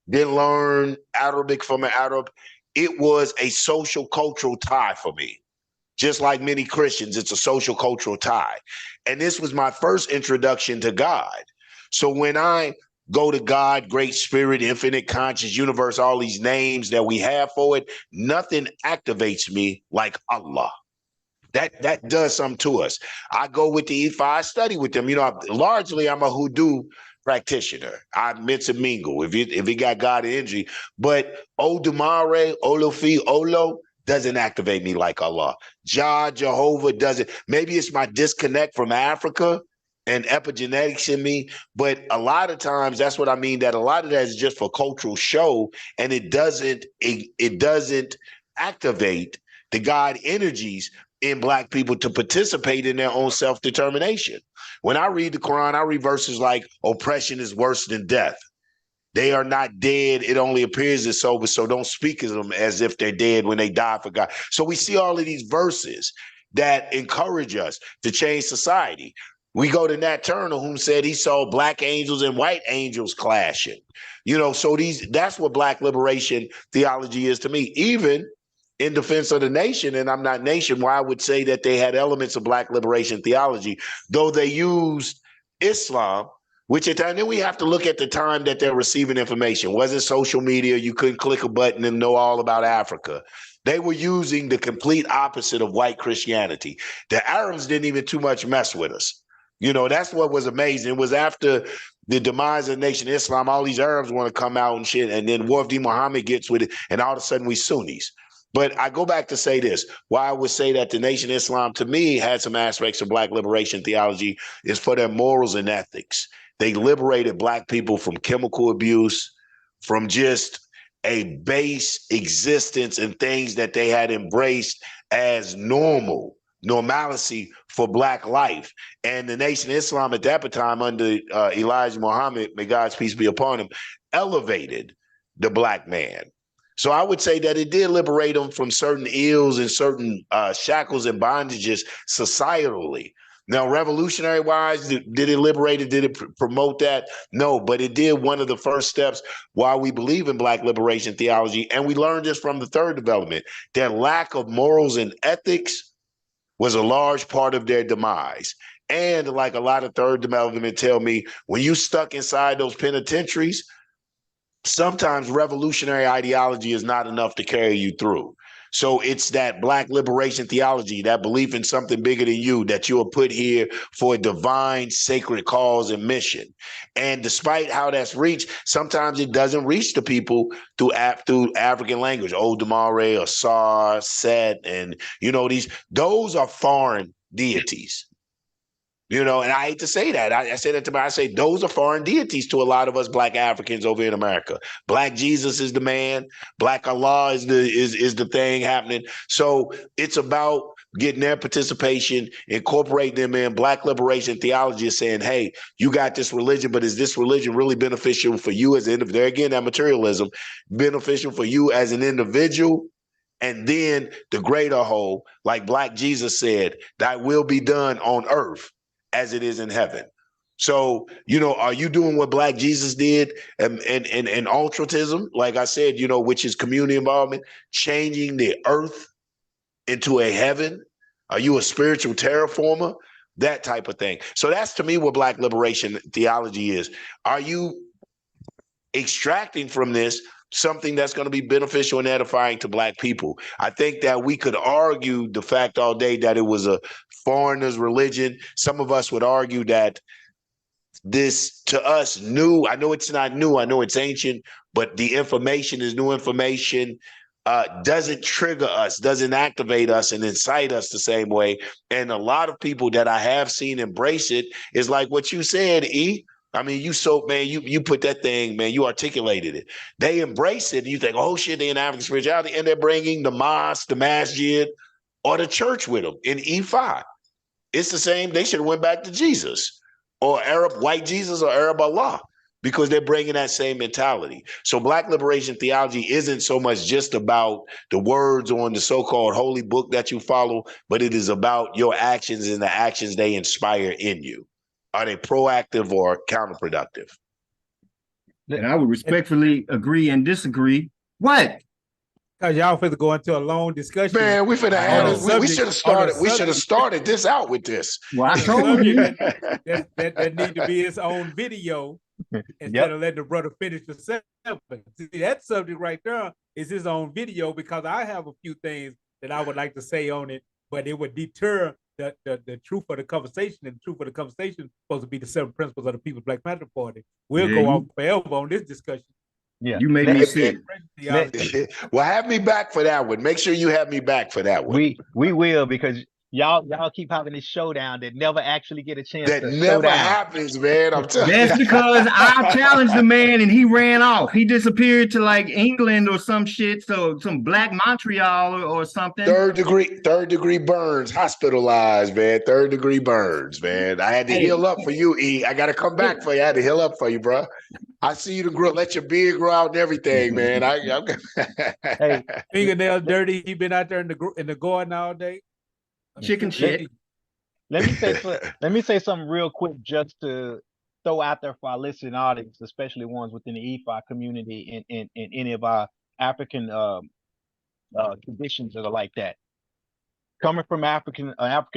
didn't learn Arabic from an Arab. It was a social cultural tie for me. Just like many Christians, it's a social cultural tie. And this was my first introduction to God. So when I go to God, Great Spirit, Infinite Conscious, Universe, all these names that we have for it, nothing activates me like Allah. That does something to us. I go with the Ifa, I study with them. You know, largely I'm a hoodoo practitioner. I mix and mingle if you got God energy. But Odumare, Olofi, Olo doesn't activate me like Allah. Jah, Jehovah doesn't. Maybe it's my disconnect from Africa and epigenetics in me. But a lot of times that's what I mean, that a lot of that is just for cultural show, and it doesn't activate the God energies in Black people to participate in their own self-determination. When I read the Quran, I read verses like oppression is worse than death. They are not dead. It only appears as so, but so don't speak of them as if they're dead when they die for God. So we see all of these verses that encourage us to change society. We go to Nat Turner, whom said he saw Black angels and white angels clashing. You know, so that's what Black liberation theology is to me. Even in defense of the nation, and I'm not nation, where I would say that they had elements of Black liberation theology, though they used Islam, which at time, then we have to look at the time that they're receiving information. Wasn't social media, you couldn't click a button and know all about Africa. They were using the complete opposite of white Christianity. The Arabs didn't even too much mess with us. You know, that's what was amazing. It was after the demise of the Nation of Islam, all these Arabs want to come out and shit, and then Wafdi Muhammad gets with it, and all of a sudden we Sunnis. But I go back to say this, why I would say that the Nation of Islam, to me, had some aspects of Black liberation theology is for their morals and ethics. They liberated Black people from chemical abuse, from just a base existence and things that they had embraced as normalcy for Black life. And the Nation of Islam at that time, under Elijah Muhammad, may God's peace be upon him, elevated the Black man. So I would say that it did liberate them from certain ills and certain shackles and bondages societally. Now, revolutionary-wise, did it liberate it? Did it promote that? No, but it did one of the first steps why we believe in Black liberation theology. And we learned this from the third development. Their lack of morals and ethics was a large part of their demise. And like a lot of third development tell me, when you stuck inside those penitentiaries, sometimes revolutionary ideology is not enough to carry you through. So it's that Black liberation theology, that belief in something bigger than you, that you are put here for a divine, sacred cause and mission. And despite how that's reached, sometimes it doesn't reach the people through African language, Odumare, Asar, Set, and those are foreign deities. You know, and I hate to say that. I say that to me. I say those are foreign deities to a lot of us Black Africans over in America. Black Jesus is the man. Black Allah is the thing happening. So it's about getting their participation, incorporating them in. Black liberation theology is saying, hey, you got this religion, but is this religion really beneficial for you as an individual? There again, that materialism, beneficial for you as an individual? And then the greater whole, like Black Jesus said, thy will be done on earth as it is in heaven. So, are you doing what Black Jesus did and ultratism, like I said, which is community involvement, changing the earth into a heaven? Are you a spiritual terraformer? That type of thing. So that's to me what Black liberation theology is. Are you extracting from this something that's going to be beneficial and edifying to Black people? I think that we could argue the fact all day that it was a foreigner's religion. Some of us would argue that this, to us, new. I know it's not new. I know it's ancient, but the information is new information. Doesn't trigger us, doesn't activate us and incite us the same way. And a lot of people that I have seen embrace it is like what you said, E. I mean, you put that thing, man, you articulated it. They embrace it. And you think, oh shit, they in African spirituality, and they're bringing the mosque, the masjid, or the church with them in E5. It's the same. They should have went back to Jesus or Arab white Jesus or Arab Allah, because they're bringing that same mentality. So Black Liberation Theology isn't so much just about the words on the so-called holy book that you follow, but it is about your actions and the actions they inspire in you. Are they proactive or counterproductive? And I would respectfully agree and disagree. What? Because y'all finna go into a long discussion. Man, we finna have on this. the We should have started. We should have subject. started this out with this. Well, I On a told you. subject that need to be its own video instead of letting the brother finish the sentence. See, that subject right there is his own video, because I have a few things that I would like to say on it, but it would deter the truth of the conversation, and the truth of the conversation is supposed to be the 7 principles of the People's Black Panther Party. We'll go on forever on this discussion. Yeah, you made me sick. Well, have me back for that one. Make sure you have me back for that one. We will, because y'all keep having this showdown that never actually get a chance. That to never happens, man. I'm telling you. That's because I challenged the man and he ran off. He disappeared to like England or some shit. So some Black Montreal or something. Third degree burns, hospitalized, man. 3rd degree burns, man. I had to heal up for you, E. I got to come back for you. I had to heal up for you, bro. I see you to grow, let your beard grow out and everything, man. Hey, fingernails dirty. He been out there in the garden all day. Chicken shit. Let me say something real quick, just to throw out there for our listening audience, especially ones within the E5 community and any of our African traditions that are like that. Coming from African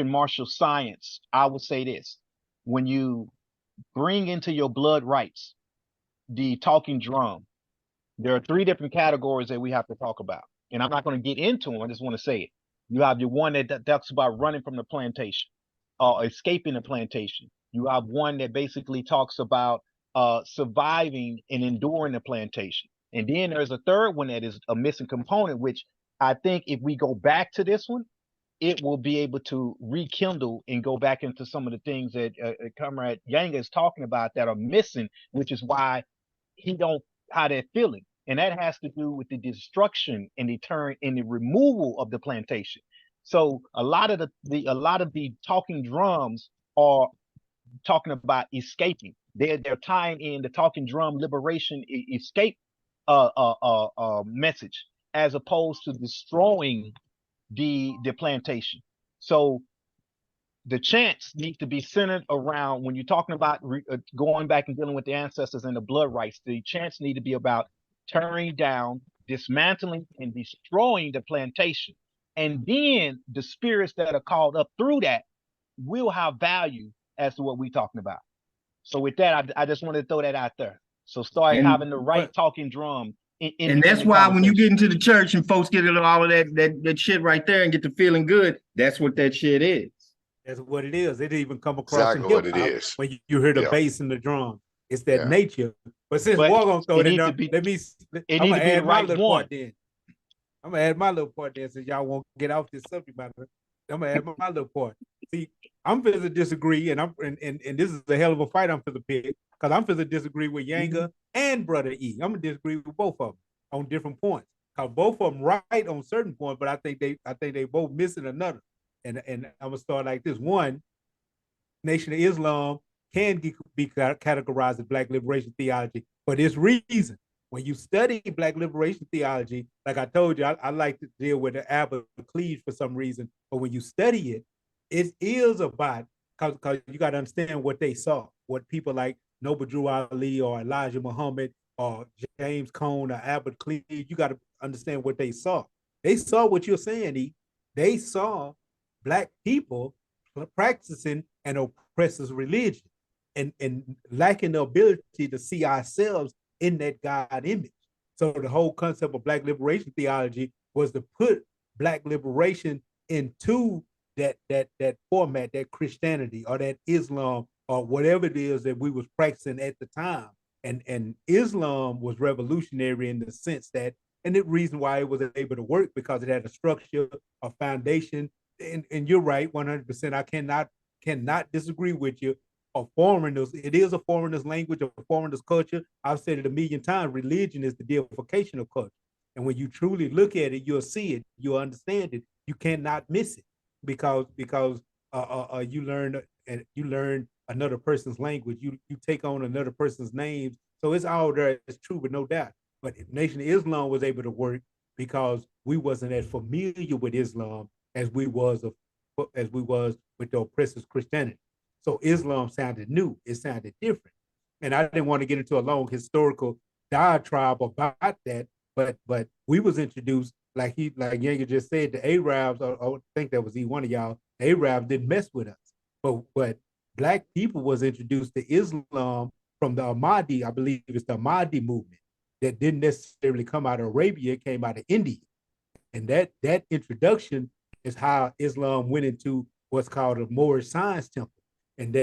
martial science, I would say this: when you bring into your blood rights the talking drum, there are 3 different categories that we have to talk about, and I'm not going to get into them. I just want to say it. You have your one that talks about running from the plantation, escaping the plantation. You have one that basically talks about surviving and enduring the plantation. And then there's a third one that is a missing component, which I think if we go back to this one, it will be able to rekindle and go back into some of the things that Comrade Yanga is talking about that are missing, which is why he don't how they're feeling. And that has to do with the destruction and the removal of the plantation. So a lot of the talking drums are talking about escaping. They're tying in the talking drum liberation escape message, as opposed to destroying the plantation. So the chants need to be centered around, when you're talking about going back and dealing with the ancestors and the blood rights, the chants need to be about tearing down, dismantling, and destroying the plantation. And then the spirits that are called up through that will have value as to what we're talking about. So with that, I just wanted to throw that out there. So start having the right talking drum. And that's why when you get into the church and folks get all of that shit right there and get to feeling good, that's what that shit is. That's what it is. It even come across exactly what it is when you hear the bass and the drum. It's that nature. But since we're gonna throw it in there, I'm gonna add my little part then. I'm gonna add my little part there, since y'all won't get off this subject matter. I'm gonna add my little part. See, I'm finna disagree, and this is a hell of a fight I'm finna pick, because I'm finna disagree with Yanga and Brother E. I'm gonna disagree with both of them on different points. Cause both of them right on certain points, but I think they both missing another. And I'm gonna start like this. One, Nation of Islam can be categorized as Black Liberation Theology for this reason. When you study Black Liberation Theology, like I told you, I like to deal with the Abbot Cleave for some reason, but when you study it, it is about, because you got to understand what they saw, what people like Noble Drew Ali or Elijah Muhammad or James Cone or Abbot Cleave, you got to understand what they saw. They saw what you're saying, E. They saw Black people practicing an oppressive religion and lacking the ability to see ourselves in that God image. So the whole concept of Black Liberation Theology was to put Black liberation into that format, that Christianity or that Islam or whatever it is that we was practicing at the time. And Islam was revolutionary in the sense that, and the reason why it was able to work, because it had a structure, a foundation. And you're right, 100%. I cannot disagree with you. It is a foreigner's language, a foreigner's culture. I've said it a million times. Religion is the deification of culture. And when you truly look at it, you'll see it, you'll understand it, you cannot miss it because you learn another person's language. You take on another person's names. So it's all there. It's true, but no doubt. But Nation of Islam was able to work because we wasn't as familiar with Islam as we was with the oppressors Christianity. So Islam sounded new. It sounded different. And I didn't want to get into a long historical diatribe about that, but we was introduced, like Yanga just said, the Arabs, I think that was one of y'all, the Arabs didn't mess with us. But Black people was introduced to Islam from the Ahmadi, I believe it's the Ahmadi movement, that didn't necessarily come out of Arabia, it came out of India. And that introduction is how Islam went into what's called a Moorish Science Temple. And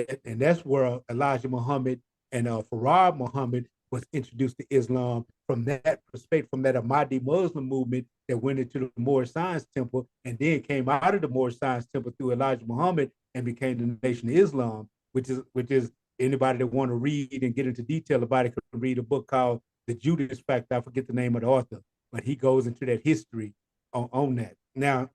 that's where Elijah Muhammad and Farad Muhammad was introduced to Islam from that perspective, from that Ahmadi Muslim movement that went into the Moorish Science Temple and then came out of the Moorish Science Temple through Elijah Muhammad and became the Nation of Islam, which is anybody that want to read and get into detail about it can read a book called The Judas Factor. I forget the name of the author, but he goes into that history on that. Now,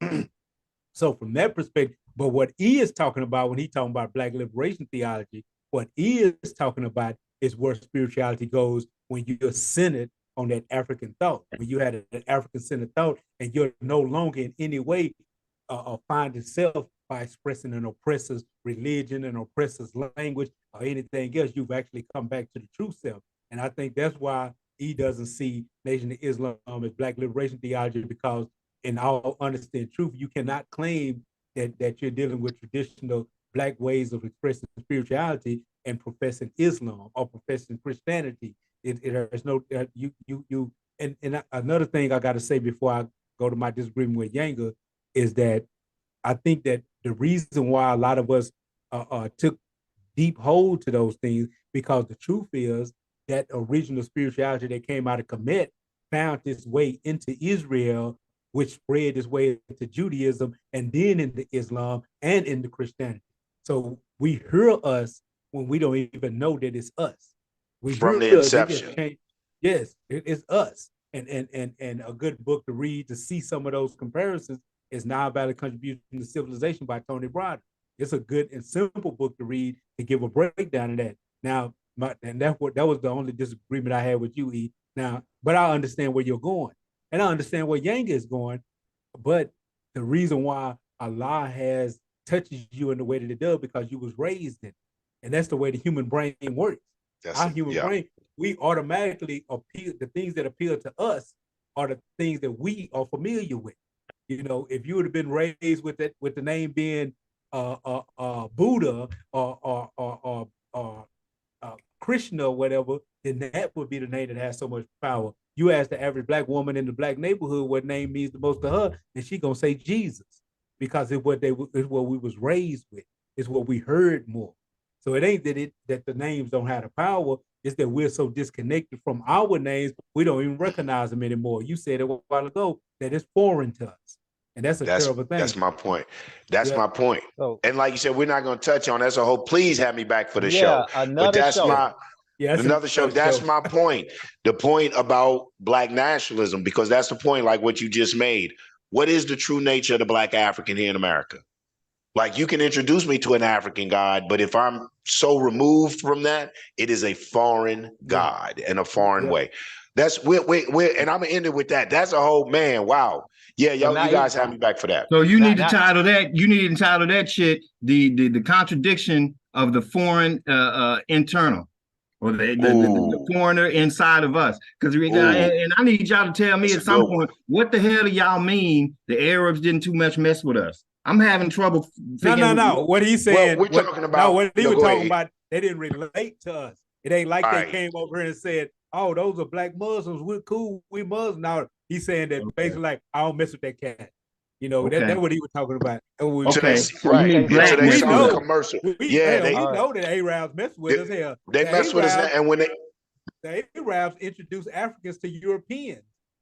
so from that perspective, but what he is talking about when he's talking about Black Liberation Theology, what he is talking about is where spirituality goes when you're centered on that African thought, when you had an African-centered thought and you're no longer in any way find itself by expressing an oppressor's religion, an oppressor's language, or anything else. You've actually come back to the true self. And I think that's why he doesn't see Nation of Islam as Black Liberation Theology, because in all honesty and truth, you cannot claim that you're dealing with traditional Black ways of expressing spirituality and professing Islam or professing Christianity. There's no and another thing I got to say before I go to my disagreement with Yanga is that I think that the reason why a lot of us took deep hold to those things, because the truth is that original spirituality that came out of Kemet found its way into Israel, which spread its way into Judaism and then into Islam and into Christianity. So we hear us when we don't even know that it's us. We from the inception. Yes, it's us. And a good book to read to see some of those comparisons is Now Valid Contribution to Civilization by Tony Browder. It's a good and simple book to read to give a breakdown of that. Now, that was the only disagreement I had with you, E. Now, but I understand where you're going, and I understand where Yanga is going. But the reason why Allah touches you in the way that it does, because you was raised in it. And that's the way the human brain works. Our human brain, we automatically appeal, the things that appeal to us are the things that we are familiar with. You know, if you would have been raised with the name being Buddha or Krishna or whatever, then that would be the name that has so much power. You ask the average Black woman in the Black neighborhood what name means the most to her, and she gonna say Jesus, because it's what we was raised with. It's what we heard more. So it ain't that the names don't have the power. It's that we're so disconnected from our names, we don't even recognize them anymore. You said a while ago that it's foreign to us. And that's terrible thing. That's my point. That's my point. So, and like you said, we're not going to touch on that's a whole. Please have me back for the show. Another show. Another show. That's my point. The point about Black nationalism, because that's the point, like what you just made. What is the true nature of the Black African here in America? Like, you can introduce me to an African God, but if I'm so removed from that, it is a foreign God and a foreign way. That's we're and I'm gonna end it with that. That's a whole man. Wow. Yeah, you guys have me back for that. So you need to title that. You need to title that shit the contradiction of the foreign internal, or the foreigner inside of us. Because and I need y'all to tell me at some point, what the hell do y'all mean the Arabs didn't too much mess with us? I'm having trouble figuring. No. What he's saying, we're talking about. No, what he was talking about, they didn't relate to us. It ain't like they came over here and said, "Oh, those are Black Muslims. We're cool. We Muslims." Now he's saying that basically, like, I don't mess with that cat. You know, that's what he was talking about. Right. Black they saw the commercial. We know that Arabs mess with us here. They mess with us, and when the Arabs introduced Africans to Europeans.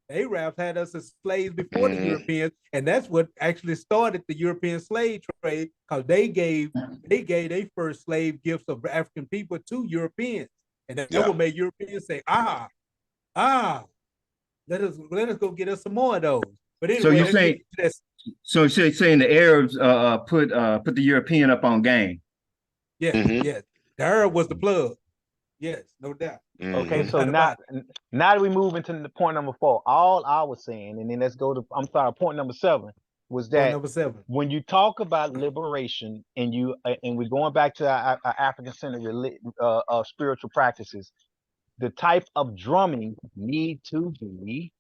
The Arabs had us as slaves before the Europeans, and that's what actually started the European slave trade, because they gave their first slave gifts of African people to Europeans, and that what made Europeans say, let us go get us some more of those. But anyway, So saying the Arabs put the European up on game. Yes, Mhm. yes. The Arab was the plug. Yes, no doubt. Okay, Mhm. so now that we move into the point number 4, all I was saying, and then let's go to point number 7 was Point that number 7. when you talk about liberation and and we're going back to our African-centered spiritual practices, the type of drumming need to be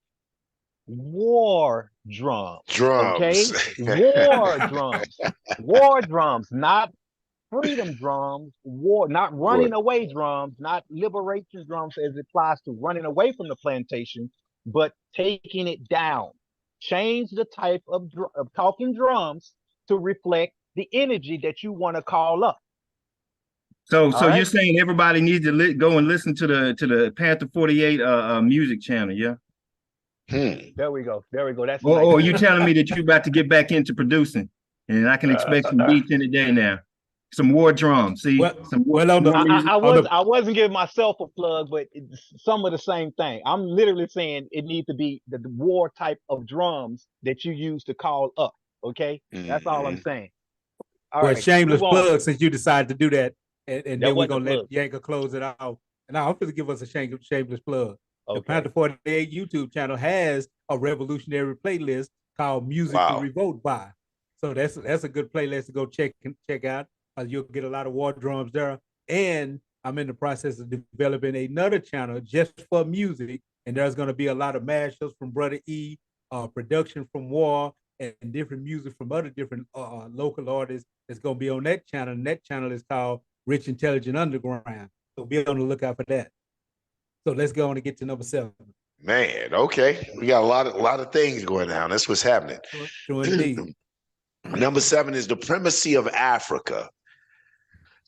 war drums. Okay, Drums. war drums, not freedom drums, not running Right. away drums, not liberation drums as it applies to running away from the plantation, but taking it down. Change the type of talking drums to reflect the energy that you want to call up. So All you're right. saying everybody needs to go and listen to the Panther 48 music channel, yeah? There we go. That's a nice. Or you telling me that you're about to get back into producing, and I can expect some beats in the day now, some war drums. See, Well, some war, well, music. I wasn't giving myself a plug, but it's some of the same thing. I'm literally saying it needs to be the war type of drums that you use to call up. Okay, that's all I'm saying. All well, right, shameless move on. plug since you decided to do that, and That then we're wasn't a gonna let plug. Yanga close it out. And I'm going to give us a shameless plug. The Okay. Panther 48 YouTube channel has a revolutionary playlist called Music to Wow. Revolt By. So that's a good playlist to go check out. You'll get a lot of war drums there. And I'm in the process of developing another channel just for music. And there's going to be a lot of mashups from Brother E, production from War, and different music from other different local artists that's going to be on that channel. And that channel is called Rich Intelligent Underground. So be on the lookout for that. So let's go on and get to number 7. Man, okay. We got a lot of things going down. That's what's happening. True indeed. Number 7 is the primacy of Africa.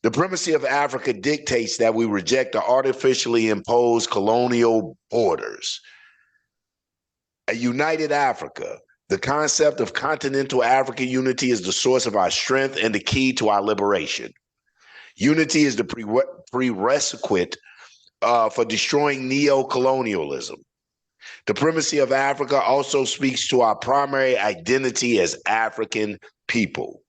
The primacy of Africa dictates that we reject the artificially imposed colonial borders. A united Africa. The concept of continental African unity is the source of our strength and the key to our liberation. Unity is the prerequisite for destroying neo-colonialism. The primacy of Africa also speaks to our primary identity as African people.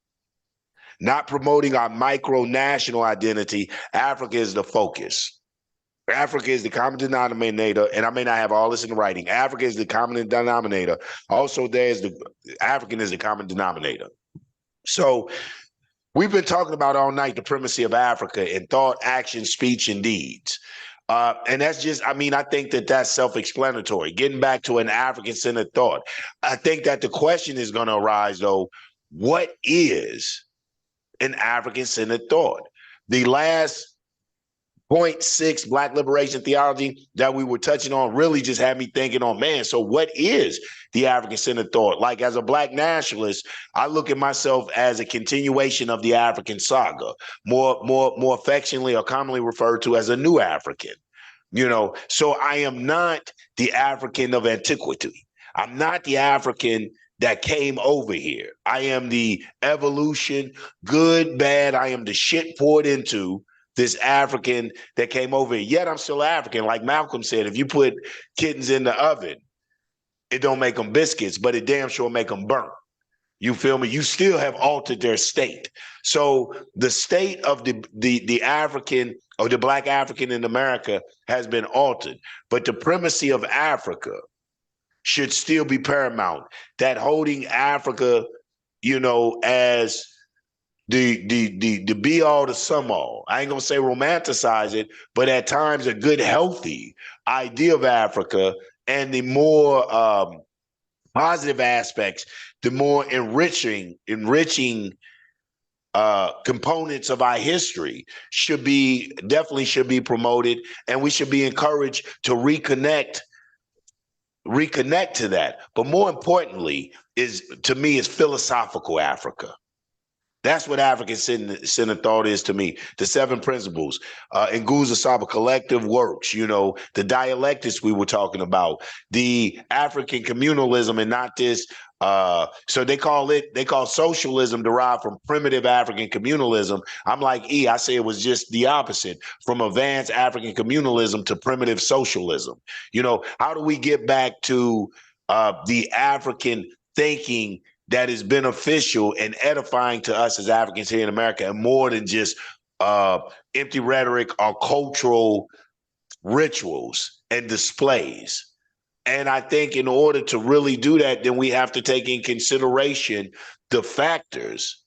Not promoting our micro-national identity, Africa is the focus. Africa is the common denominator, and I may not have all this in writing. Africa is the common denominator. Also, African is the common denominator. So we've been talking about all night the primacy of Africa in thought, action, speech, and deeds. And that's just, I think that's self-explanatory. Getting back to an African-centered thought. I think that the question is going to arise, though, what is an African-centered thought? The last 0.6 Black Liberation Theology that we were touching on really just had me thinking on, man, so what is the African-centered thought? Like, as a Black nationalist, I look at myself as a continuation of the African saga, more affectionately or commonly referred to as a new African. So I am not the African of antiquity. I'm not the African that came over here. I am the evolution, good, bad. I am the shit poured into this African that came over here. Yet I'm still African. Like Malcolm said, if you put kittens in the oven, it don't make them biscuits, but it damn sure make them burnt. You feel me? You still have altered their state. So the state of the African or the Black African in America has been altered. But the primacy of Africa should still be paramount. That holding Africa, as the be all, the sum all. I ain't gonna say romanticize it, but at times a good, healthy idea of Africa and the more positive aspects, the more enriching components of our history should be promoted, and we should be encouraged to reconnect to that. But more importantly, is philosophical Africa. That's what African-centered thought is to me. The 7 principles, Nguza Saba collective works, the dialectics we were talking about, the African communalism, and not this. So they call socialism derived from primitive African communalism. I'm like I say it was just the opposite, from advanced African communalism to primitive socialism. How do we get back to the African thinking that is beneficial and edifying to us as Africans here in America, and more than just empty rhetoric or cultural rituals and displays. And I think in order to really do that, then we have to take in consideration the factors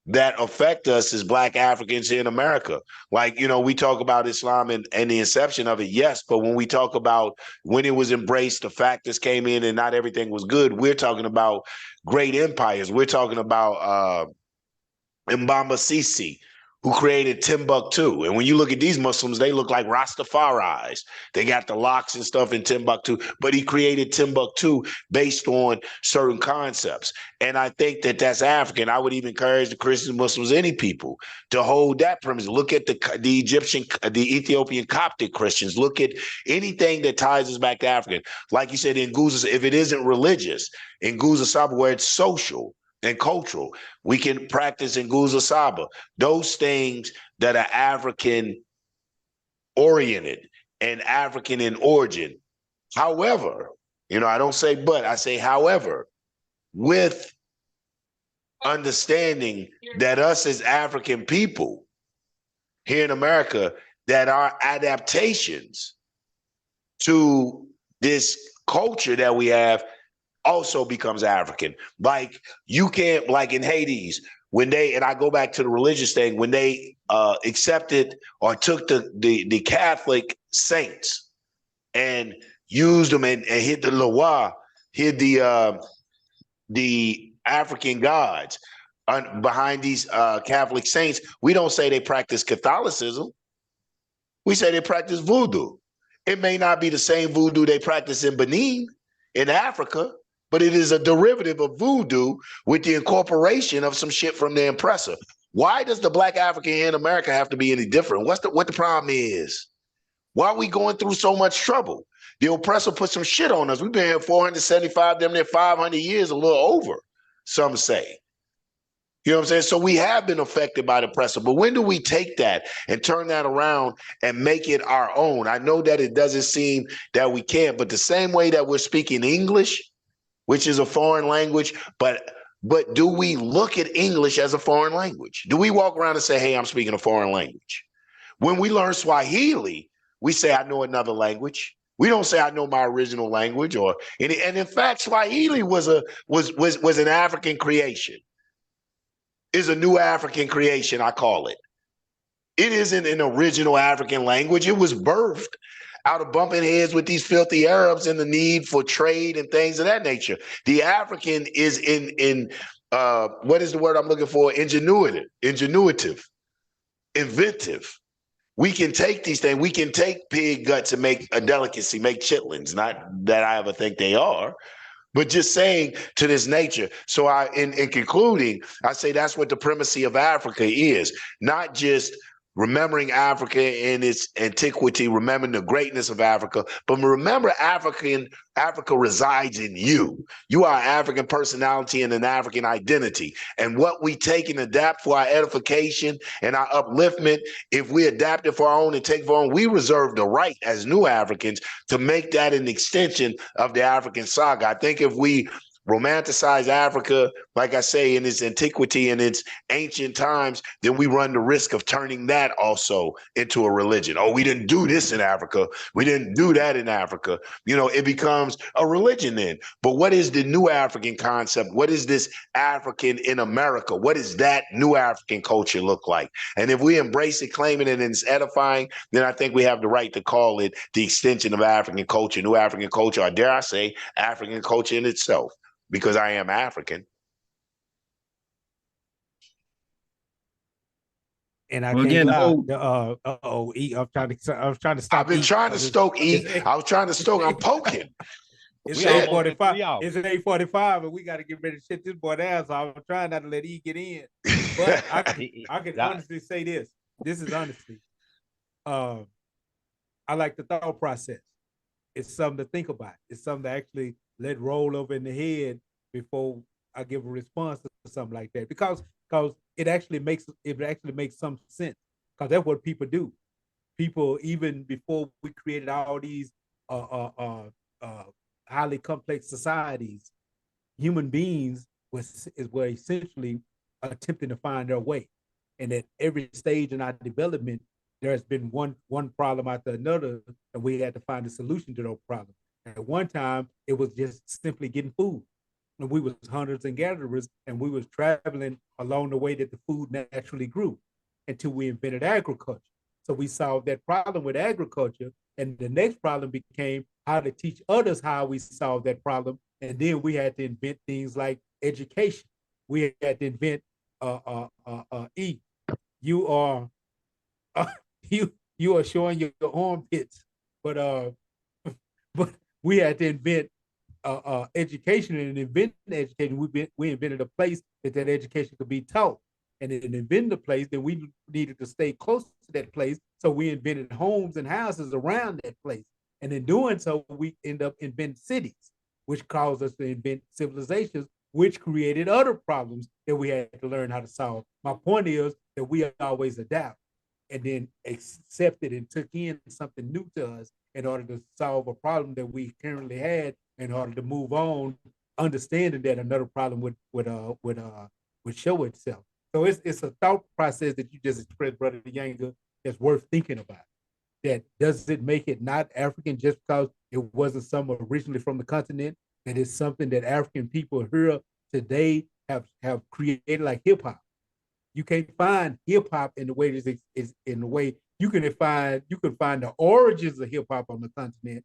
that affect us as Black Africans here in America. Like, you know, we talk about Islam and the inception of it, yes, but when we talk about when it was embraced, the factors came in and not everything was good, we're talking about great empires. We're talking about Mbamba, who created Timbuktu. And when you look at these Muslims, they look like Rastafaris. They got the locks and stuff in Timbuktu, but he created Timbuktu based on certain concepts. And I think that that's African. I would even encourage the Christians, Muslims, any people to hold that premise. Look at the Ethiopian Coptic Christians. Look at anything that ties us back to African. Like you said, in Nguzo, if it isn't religious, in Nguzo Saba, where it's social and cultural, we can practice in Nguzo Saba. Those things that are African oriented and African in origin. However, you know, I don't say but, I say however, with understanding that us as African people here in America, that our adaptations to this culture that we have also becomes African. Like you can't, like in Hades, when they, and I go back to the religious thing, when they accepted or took the Catholic saints and used them and hid the Loa, hid the African gods behind these Catholic saints, we don't say they practice Catholicism. We say they practice voodoo. It may not be the same voodoo they practice in Benin, in Africa, but it is a derivative of voodoo with the incorporation of some shit from the oppressor. Why does the Black African here in America have to be any different? What the problem is? Why are we going through so much trouble? The oppressor put some shit on us. We've been here 475, damn near 500 years, a little over, some say. You know what I'm saying? So we have been affected by the oppressor, but when do we take that and turn that around and make it our own? I know that it doesn't seem that we can, but the same way that we're speaking English, which is a foreign language, but do we look at English as a foreign language? Do we walk around and say, hey, I'm speaking a foreign language? When we learn Swahili, we say, I know another language. We don't say I know my original language, and in fact, Swahili was an African creation. Is a new African creation, I call it. It isn't an original African language. It was birthed out of bumping heads with these filthy Arabs and the need for trade and things of that nature. The African is in what is the word I'm looking for? Ingenuitive, inventive. We can take these things. We can take pig guts and make a delicacy, make chitlins. Not that I ever think they are, but just saying to this nature. So in concluding, I say that's what the primacy of Africa is, not just remembering Africa in its antiquity, remembering the greatness of Africa, but remember Africa resides in you. You are an African personality and an African identity. And what we take and adapt for our edification and our upliftment, if we adapt it for our own and take for our own, we reserve the right as new Africans to make that an extension of the African saga. I think if we romanticize Africa, like I say, in its antiquity and its ancient times, then we run the risk of turning that also into a religion. Oh, we didn't do this in Africa. We didn't do that in Africa. You know, it becomes a religion then. But what is the new African concept? What is this African in America? What does that new African culture look like? And if we embrace it, claim it, and it's edifying, then I think we have the right to call it the extension of African culture, new African culture, or dare I say, African culture in itself. Because I am African. And I can't lie. E, I was trying to stop. I've been trying to stoke E. I was trying to stoke. I'm poking. It's 8:45. It's 8:45, and we got to get ready to shit this boy down. So I'm trying not to let E get in. But I can honestly say this. This is honesty. I like the thought process. It's something to think about. It's something to actually let roll over in the head before I give a response to something like that, because it actually makes some sense, because that's what people do. People, even before we created all these highly complex societies, human beings were essentially attempting to find their way. And at every stage in our development, there has been one problem after another, and we had to find a solution to those problems. At one time, it was just simply getting food. And we was hunters and gatherers, and we was traveling along the way that the food naturally grew until we invented agriculture. So we solved that problem with agriculture. And the next problem became how to teach others how we solve that problem. And then we had to invent things like education. We had to invent you are you are showing your armpits, but we had to invent education, and inventing education, we invented a place that education could be taught. And in inventing the place, then we needed to stay close to that place. So we invented homes and houses around that place. And in doing so, we end up inventing cities, which caused us to invent civilizations, which created other problems that we had to learn how to solve. My point is that we always adapt and then accepted and took in something new to us in order to solve a problem that we currently had, in order to move on, understanding that another problem would show itself. So it's a thought process that you just expressed, Brother Yanga, that's worth thinking about. That does it make it not African just because it wasn't some originally from the continent? That is something that African people here today have created, like hip hop. You can't find hip hop in the way this is in the way you can find the origins of hip hop on the continent.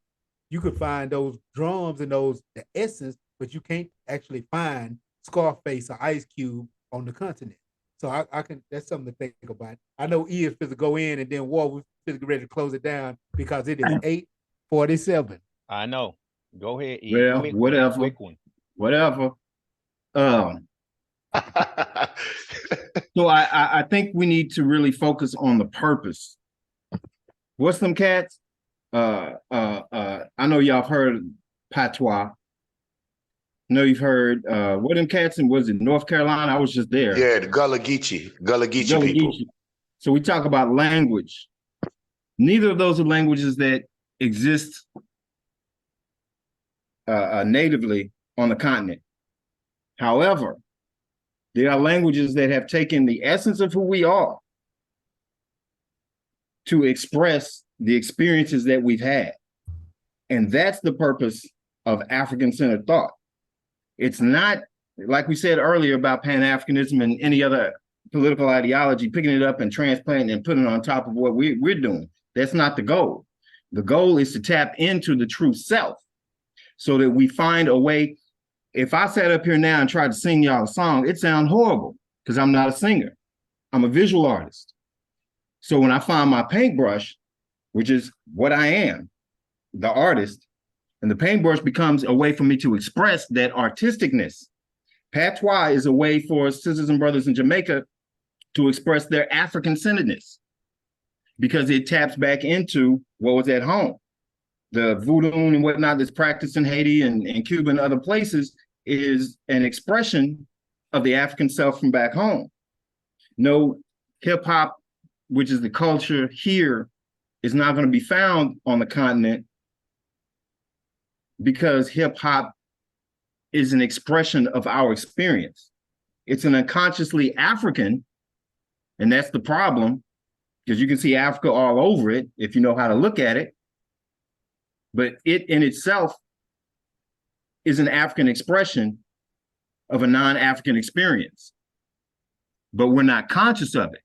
You could find those drums and the essence, but you can't actually find Scarface or Ice Cube on the continent. So I can, that's something to think about. I know E is supposed to go in, and then War, we're supposed to get ready to close it down because it is 8:47. I know. Go ahead, E. Well, Quick whatever. Quick one. Whatever. So I think we need to really focus on the purpose. What's them cats? I know y'all have heard patois. I know you've heard what them cats in, was it North Carolina? I was just there. Yeah, the Gullah Geechee people. So we talk about language. Neither of those are languages that exist natively on the continent. However, there are languages that have taken the essence of who we are to express the experiences that we've had. And that's the purpose of African-centered thought. It's not, like we said earlier about Pan-Africanism and any other political ideology, picking it up and transplanting and putting it on top of what we're doing. That's not the goal. The goal is to tap into the true self so that we find a way. If I sat up here now and tried to sing y'all a song, it sounds horrible because I'm not a singer. I'm a visual artist. So when I find my paintbrush, which is what I am, the artist, and the paintbrush becomes a way for me to express that artisticness. Patois is a way for sisters and brothers in Jamaica to express their African-centeredness because it taps back into what was at home. The voodoo and whatnot that's practiced in Haiti and Cuba and other places is an expression of the African self from back home. No, hip hop, which is the culture here, is not going to be found on the continent because hip hop is an expression of our experience. It's an unconsciously African, and that's the problem, because you can see Africa all over it if you know how to look at it. But it in itself is an African expression of a non-African experience. But we're not conscious of it.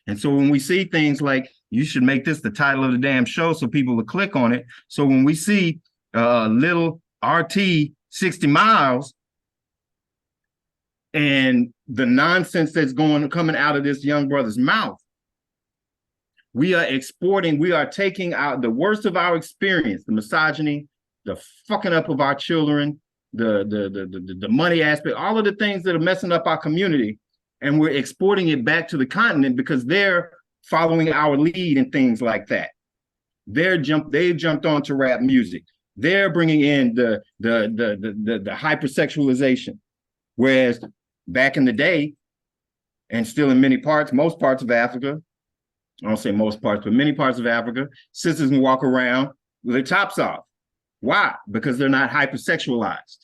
And so when we see things like, you should make this the title of the damn show so people will click on it. So when we see little RT 60 miles and the nonsense that's coming out of this young brother's mouth, we are exporting, we are taking out the worst of our experience, the misogyny, the fucking up of our children, the money aspect, all of the things that are messing up our community, and we're exporting it back to the continent because they're following our lead and things like that. They've jumped onto rap music. They're bringing in the hypersexualization, whereas back in the day, and still in most parts of Africa, I don't say most parts, but many parts of Africa, sisters can walk around with their tops off. Why? Because they're not hypersexualized.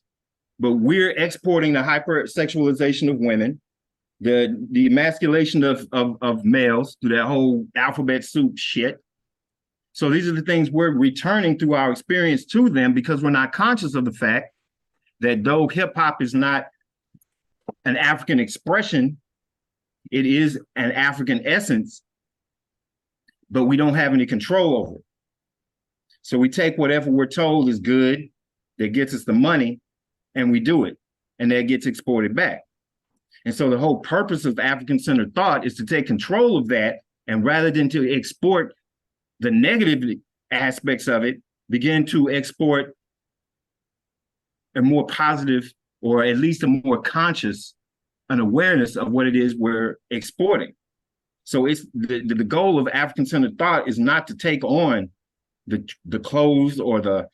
but we're exporting the hypersexualization of women, the emasculation of males through that whole alphabet soup shit. So these are the things we're returning through our experience to them, because we're not conscious of the fact that though hip hop is not an African expression, it is an African essence, but we don't have any control over it. So we take whatever we're told is good, that gets us the money, and we do it, and that gets exported back. And so the whole purpose of African-centered thought is to take control of that, and rather than to export the negative aspects of it, begin to export a more positive, or at least a more conscious, an awareness of what it is we're exporting. So it's the goal of African-centered thought is not to take on the clothes or the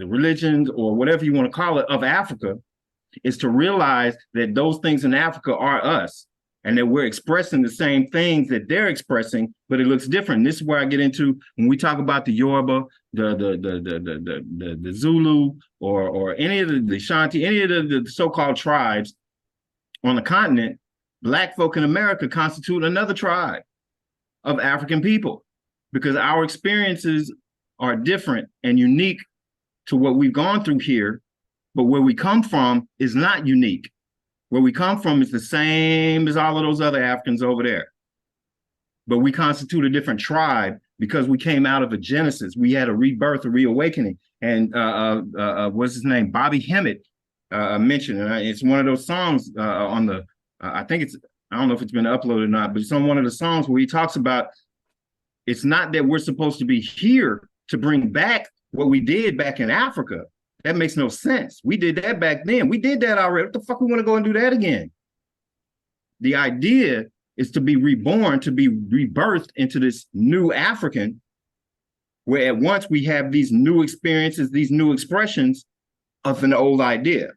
religions or whatever you want to call it of Africa. Is to realize that those things in Africa are us, and that we're expressing the same things that they're expressing, but it looks different. This is where I get into when we talk about the Yoruba, the Zulu, or any of the Shanti, any of the so-called tribes on the continent. Black folk in America constitute another tribe of African people, because our experiences are different and unique to what we've gone through here. But where we come from is not unique. Where we come from is the same as all of those other Africans over there. But we constitute a different tribe because we came out of a genesis. We had a rebirth, a reawakening. And what's his name? Bobby Hemmett mentioned, and it's one of those songs on the, I think it's, I don't know if it's been uploaded or not, but it's on one of the songs where he talks about, it's not that we're supposed to be here to bring back what we did back in Africa. That makes no sense. We did that back then. We did that already. What the fuck we want to go and do that again? The idea is to be reborn, to be rebirthed into this new African, where at once we have these new experiences, these new expressions of an old idea.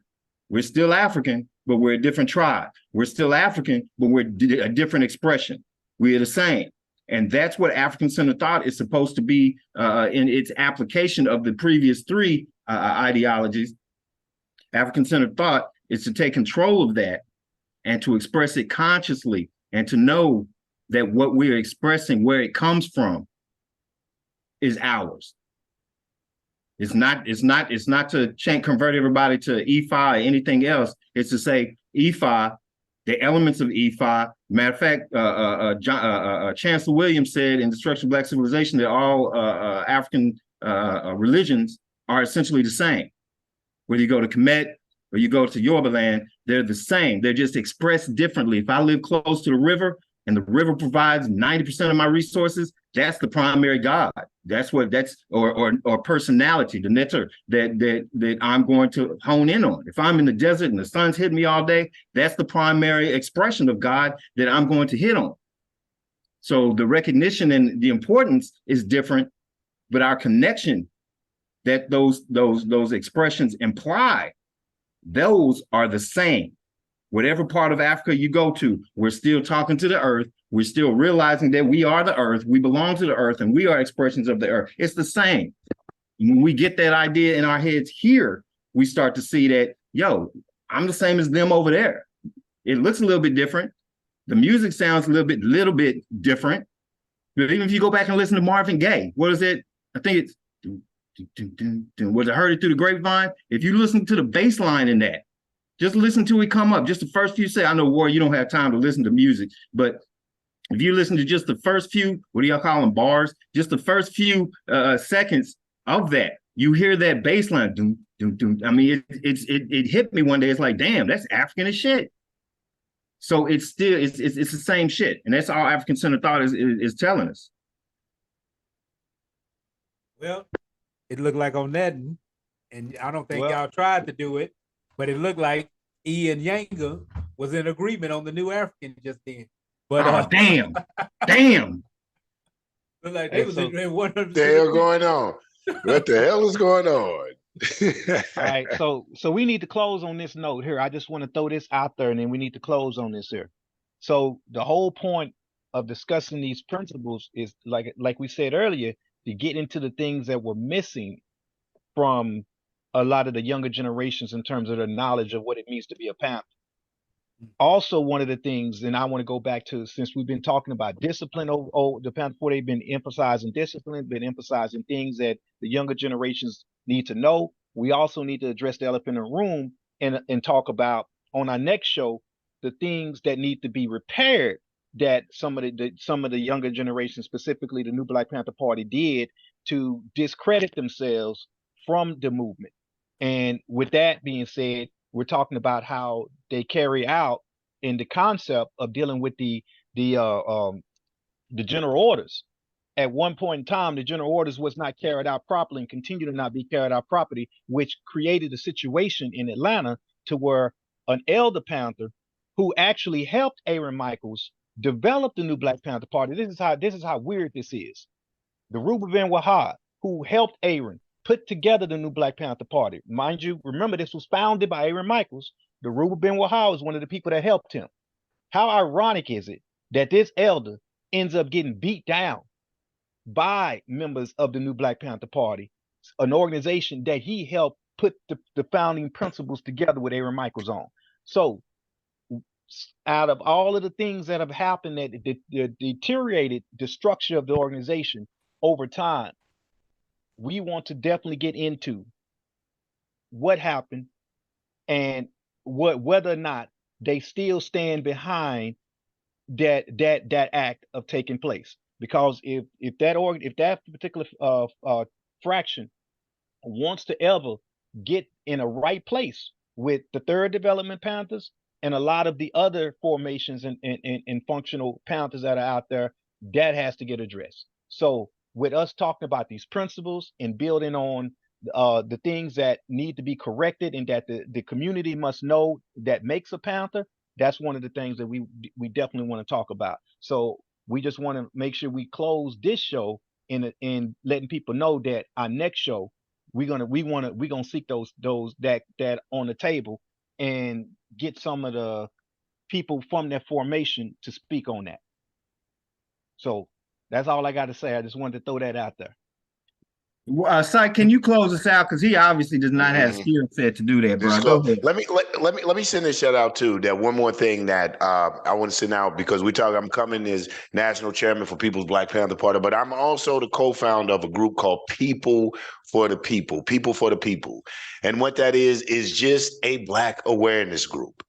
We're still African, but we're a different tribe. We're still African, but we're a different expression. We're the same. And that's what African-centered thought is supposed to be in its application of the previous three ideologies. African-centered thought is to take control of that and to express it consciously, and to know that what we're expressing, where it comes from, is ours. It's not to convert everybody to Ifa or anything else. It's to say Ifa, the elements of Ifa. Matter of fact, Chancellor Williams said in Destruction of Black Civilization that all African religions are essentially the same. Whether you go to Kemet or you go to Yoruba land, they're the same. They're just expressed differently. If I live close to the river and the river provides 90% of my resources, that's the primary God. Or personality, the netter that I'm going to hone in on. If I'm in the desert and the sun's hitting me all day, that's the primary expression of God that I'm going to hit on. So the recognition and the importance is different, but our connection that those expressions imply, those are the same. Whatever part of Africa you go to, we're still talking to the earth. We're still realizing that we are the earth. We belong to the earth, and we are expressions of the earth. It's the same. When we get that idea in our heads here, we start to see that, yo, I'm the same as them over there. It looks a little bit different. The music sounds a little bit different. But even if you go back and listen to Marvin Gaye, what is it? I think it's, was it Heard It Through the Grapevine? If you listen to the bass line in that, just listen to it come up. Just the first few say, I know, War, you don't have time to listen to music, but if you listen to just the first few, what do y'all call them, bars? Just the first few seconds of that, you hear that bass line. Doom, doom, doom. I mean, it hit me one day. It's like, damn, that's African as shit. So it's still, it's the same shit. And that's all African-centered thought is telling us. Well, it looked like on that, and I don't think y'all tried to do it, but it looked like E and Yanga was in agreement on the new African just then. But damn. Looked like they was in 100%. What the hell going on? What the hell is going on? All right, so we need to close on this note here. I just want to throw this out there, and then we need to close on this here. So the whole point of discussing these principles is, like we said earlier, to get into the things that were missing from a lot of the younger generations in terms of their knowledge of what it means to be a Panther. Also, one of the things, and I want to go back to, since we've been talking about discipline, the Panther Party, they've been emphasizing discipline, been emphasizing things that the younger generations need to know. We also need to address the elephant in the room and talk about on our next show the things that need to be repaired that some of the younger generation, specifically the new Black Panther Party, did to discredit themselves from the movement. And with that being said, we're talking about how they carry out in the concept of dealing with the general orders. At one point in time, the general orders was not carried out properly and continue to not be carried out properly, which created a situation in Atlanta to where an elder Panther who actually helped Aaron Michaels develop the new Black Panther Party. This is how weird this is. The Ruba Ben Wahad, who helped Aaron put together the new Black Panther Party. Mind you, remember this was founded by Aaron Michaels. The Ruba Ben Wahad was one of the people that helped him. How ironic is it that this elder ends up getting beat down by members of the new Black Panther Party, an organization that he helped put the founding principles together with Aaron Michaels on. So out of all of the things that have happened that deteriorated the structure of the organization over time, we want to definitely get into what happened and whether or not they still stand behind that act of taking place. Because if that particular fraction wants to ever get in a right place with the Third Development Panthers and a lot of the other formations and functional Panthers that are out there, that has to get addressed. So with us talking about these principles and building on the things that need to be corrected and that the community must know that makes a Panther, that's one of the things that we definitely want to talk about. So we just want to make sure we close this show in letting people know that our next show we're gonna seek those that on the table and get some of the people from that formation to speak on that. So that's all I got to say. I just wanted to throw that out there. Syke, can you close us out? Because he obviously does not have skill set to do that, bro. Go ahead. Let me send a shout out too. That one more thing that I want to send out, because I'm coming as national chairman for People's Black Panther Party, but I'm also the co-founder of a group called People for the People, People for the People. And what that is just a Black awareness group.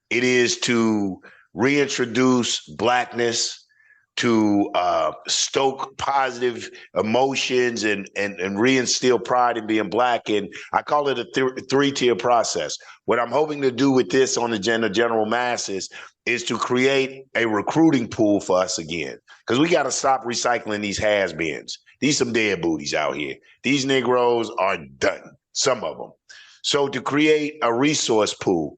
It is to reintroduce Blackness, to stoke positive emotions and reinstill pride in being Black. And I call it a three-tier process. What I'm hoping to do with this on the general masses is to create a recruiting pool for us again, because we got to stop recycling these has-beens. These some dead booties out here. These Negroes are done, some of them. So to create a resource pool,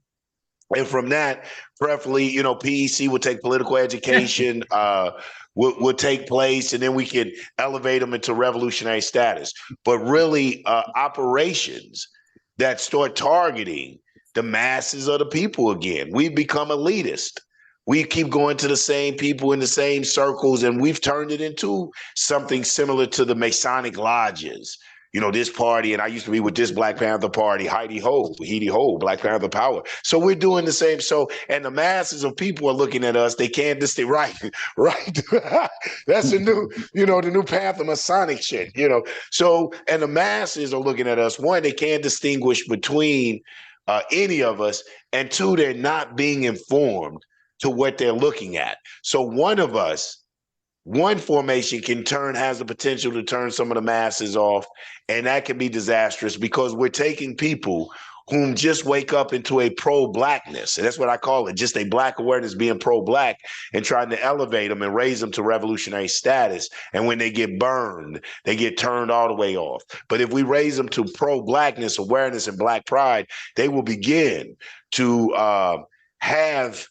and from that, preferably, PEC will take political education, will take place, and then we can elevate them into revolutionary status. But really, operations that start targeting the masses of the people again. We've become elitist. We keep going to the same people in the same circles, and we've turned it into something similar to the Masonic lodges. This party, and I used to be with this Black Panther Party, Heidi Ho, Black Panther Power. So we're doing the same. So, and the masses of people are looking at us. They can't just stay right. That's the new Panther Masonic shit, So, and the masses are looking at us. One, they can't distinguish between any of us. And two, they're not being informed to what they're looking at. So one formation has the potential to turn some of the masses off, and that can be disastrous because we're taking people whom just wake up into a pro-Blackness, and that's what I call it, just a Black awareness, being pro-Black, and trying to elevate them and raise them to revolutionary status. And when they get burned, they get turned all the way off. But if we raise them to pro-Blackness, awareness, and Black pride, they will begin to have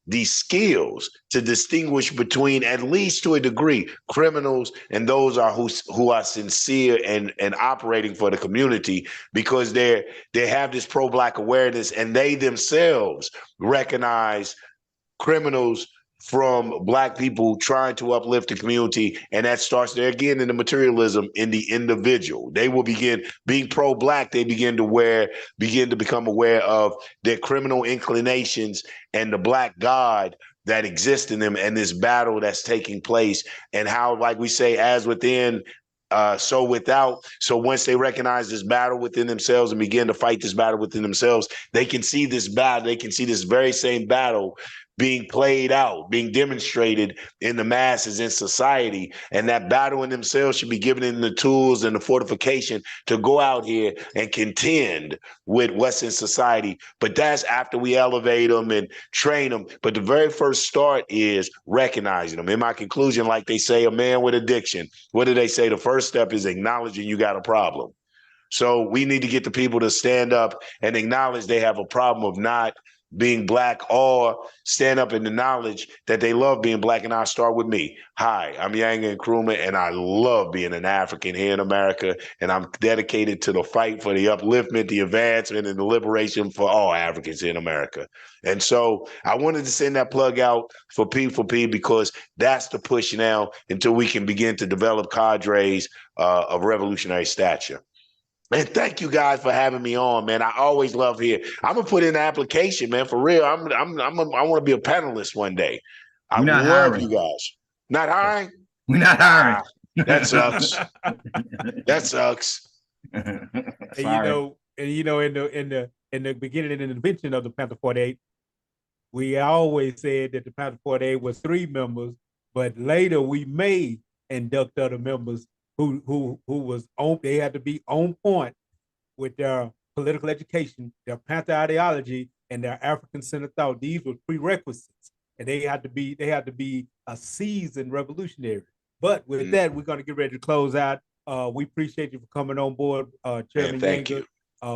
these skills to distinguish between, at least to a degree, criminals and those who are sincere and operating for the community, because they have this pro-Black awareness, and they themselves recognize criminals from Black people trying to uplift the community. And that starts there again in the materialism in the individual. They will begin being pro-Black. They begin to become aware of their criminal inclinations and the Black God that exists in them and this battle that's taking place, and how, like we say, as within, so without. So once they recognize this battle within themselves and begin to fight this battle within themselves, they can see this battle. They can see this very same battle being played out, being demonstrated in the masses in society. And that battle in themselves should be given them the tools and the fortification to go out here and contend with what's in society. But that's after we elevate them and train them. But the very first start is recognizing them. In my conclusion, like they say, a man with addiction, what do they say? The first step is acknowledging you got a problem. So we need to get the people to stand up and acknowledge they have a problem of not being Black, or stand up in the knowledge that they love being Black. And I'll start with me. Hi, I'm Yanga Nkrumah, and I love being an African here in America. And I'm dedicated to the fight for the upliftment, the advancement, and the liberation for all Africans in America. And so I wanted to send that plug out for P.B.P because that's the push now until we can begin to develop cadres of revolutionary stature. And thank you guys for having me on, man. I always love here. I'm gonna put in an application, man. For real, I want to be a panelist one day. I We're not love hiring. you guys. Not hiring? We're not hiring. That sucks. That sucks. Sorry. And in the beginning and invention of the Panther 48, we always said that the Panther 48 was 3 members, but later we may induct other members who was on. They had to be on point with their political education, their Panther ideology, and their African-centered thought. These were prerequisites, and they had to be a seasoned revolutionary. But with that, we're going to get ready to close out. We appreciate you for coming on board, Chairman Yanga.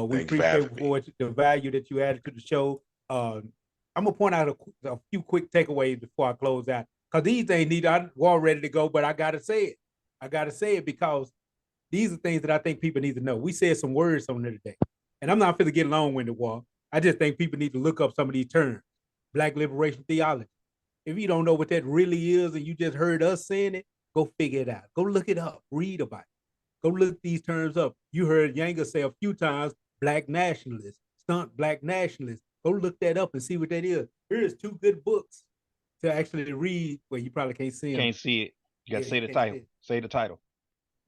We appreciate the value that you added to the show. I'm gonna point out a few quick takeaways before I close out, because these things I'm all ready to go, but I gotta say it. I gotta say it because these are things that I think people need to know. We said some words on there today, and I'm not going to get long-winded, Walt. I just think people need to look up some of these terms. Black Liberation Theology. If you don't know what that really is and you just heard us saying it, go figure it out. Go look it up. Read about it. Go look these terms up. You heard Yanga say a few times, Black nationalists, stunt Black nationalists. Go look that up and see what that is. Here's 2 good books to actually read. Well, you probably can't see them. Can't see it. You got to say the title. Say the title.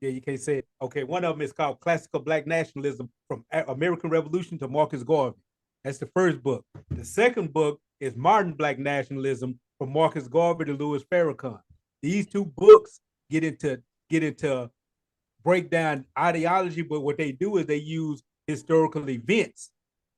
Yeah, you can't say it. Okay, one of them is called Classical Black Nationalism from American Revolution to Marcus Garvey. That's the first book. The second book is Modern Black Nationalism from Marcus Garvey to Louis Farrakhan. These 2 books get into break down ideology, but what they do is they use historical events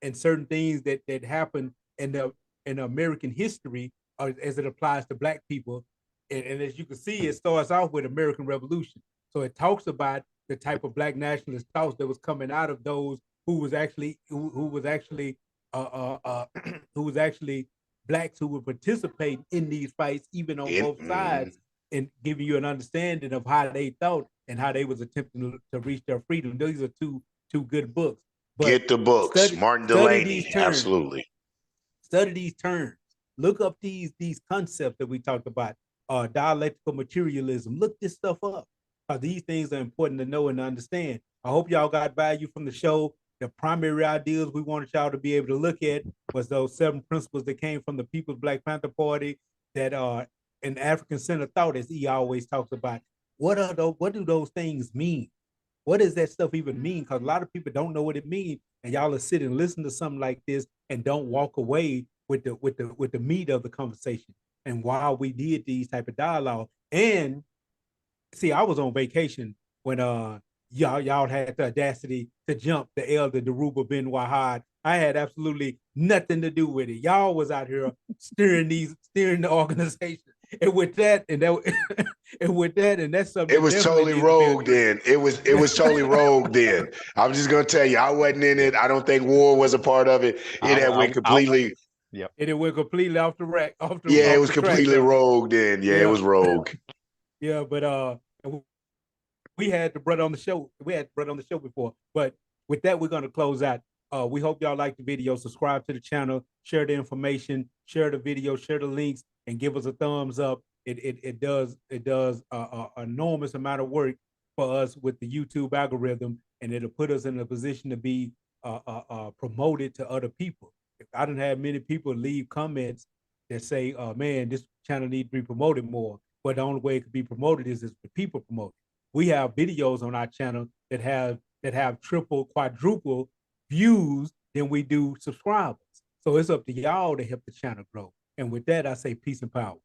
and certain things that happen in the American history as it applies to Black people. And as you can see, it starts off with American Revolution. So it talks about the type of Black nationalist thoughts that was coming out of those who was actually Blacks who were participating in these fights, even on both sides, and giving you an understanding of how they thought and how they was attempting to reach their freedom. These are two good books. But get the books, Martin Delaney, absolutely. Study these terms. Look up these concepts that we talked about. Dialectical materialism. Look this stuff up. These things are important to know and understand. I hope y'all got value from the show. The primary ideas we wanted y'all to be able to look at was those 7 principles that came from the People's Black Panther Party that are an African-centered thought, as he always talks about. What do those things mean? What does that stuff even mean? Because a lot of people don't know what it means, and y'all will sit and listen to something like this and don't walk away with the meat of the conversation. And while we did these type of dialogue, and see, I was on vacation when y'all had the audacity to jump the elder Dhoruba Ben Wahad. I had absolutely nothing to do with it. Y'all was out here steering the organization. And with that, and that's something. It was totally rogue then. It was totally rogue then. I'm just gonna tell you, I wasn't in it. I don't think war was a part of it. It went completely. Yep. And it went completely off the rack. It was completely rogue then. Yeah, it was rogue. Yeah, but we had the brother on the show. We had the brother on the show before. But with that, we're gonna close out. We hope y'all like the video. Subscribe to the channel, share the information, share the video, share the links, and give us a thumbs up. It does an enormous amount of work for us with the YouTube algorithm, and it'll put us in a position to be promoted to other people. If I didn't have many people leave comments that say, man, this channel needs to be promoted more, but the only way it could be promoted is if the people promote it. We have videos on our channel that have triple, quadruple views than we do subscribers. So it's up to y'all to help the channel grow. And with that, I say peace and power.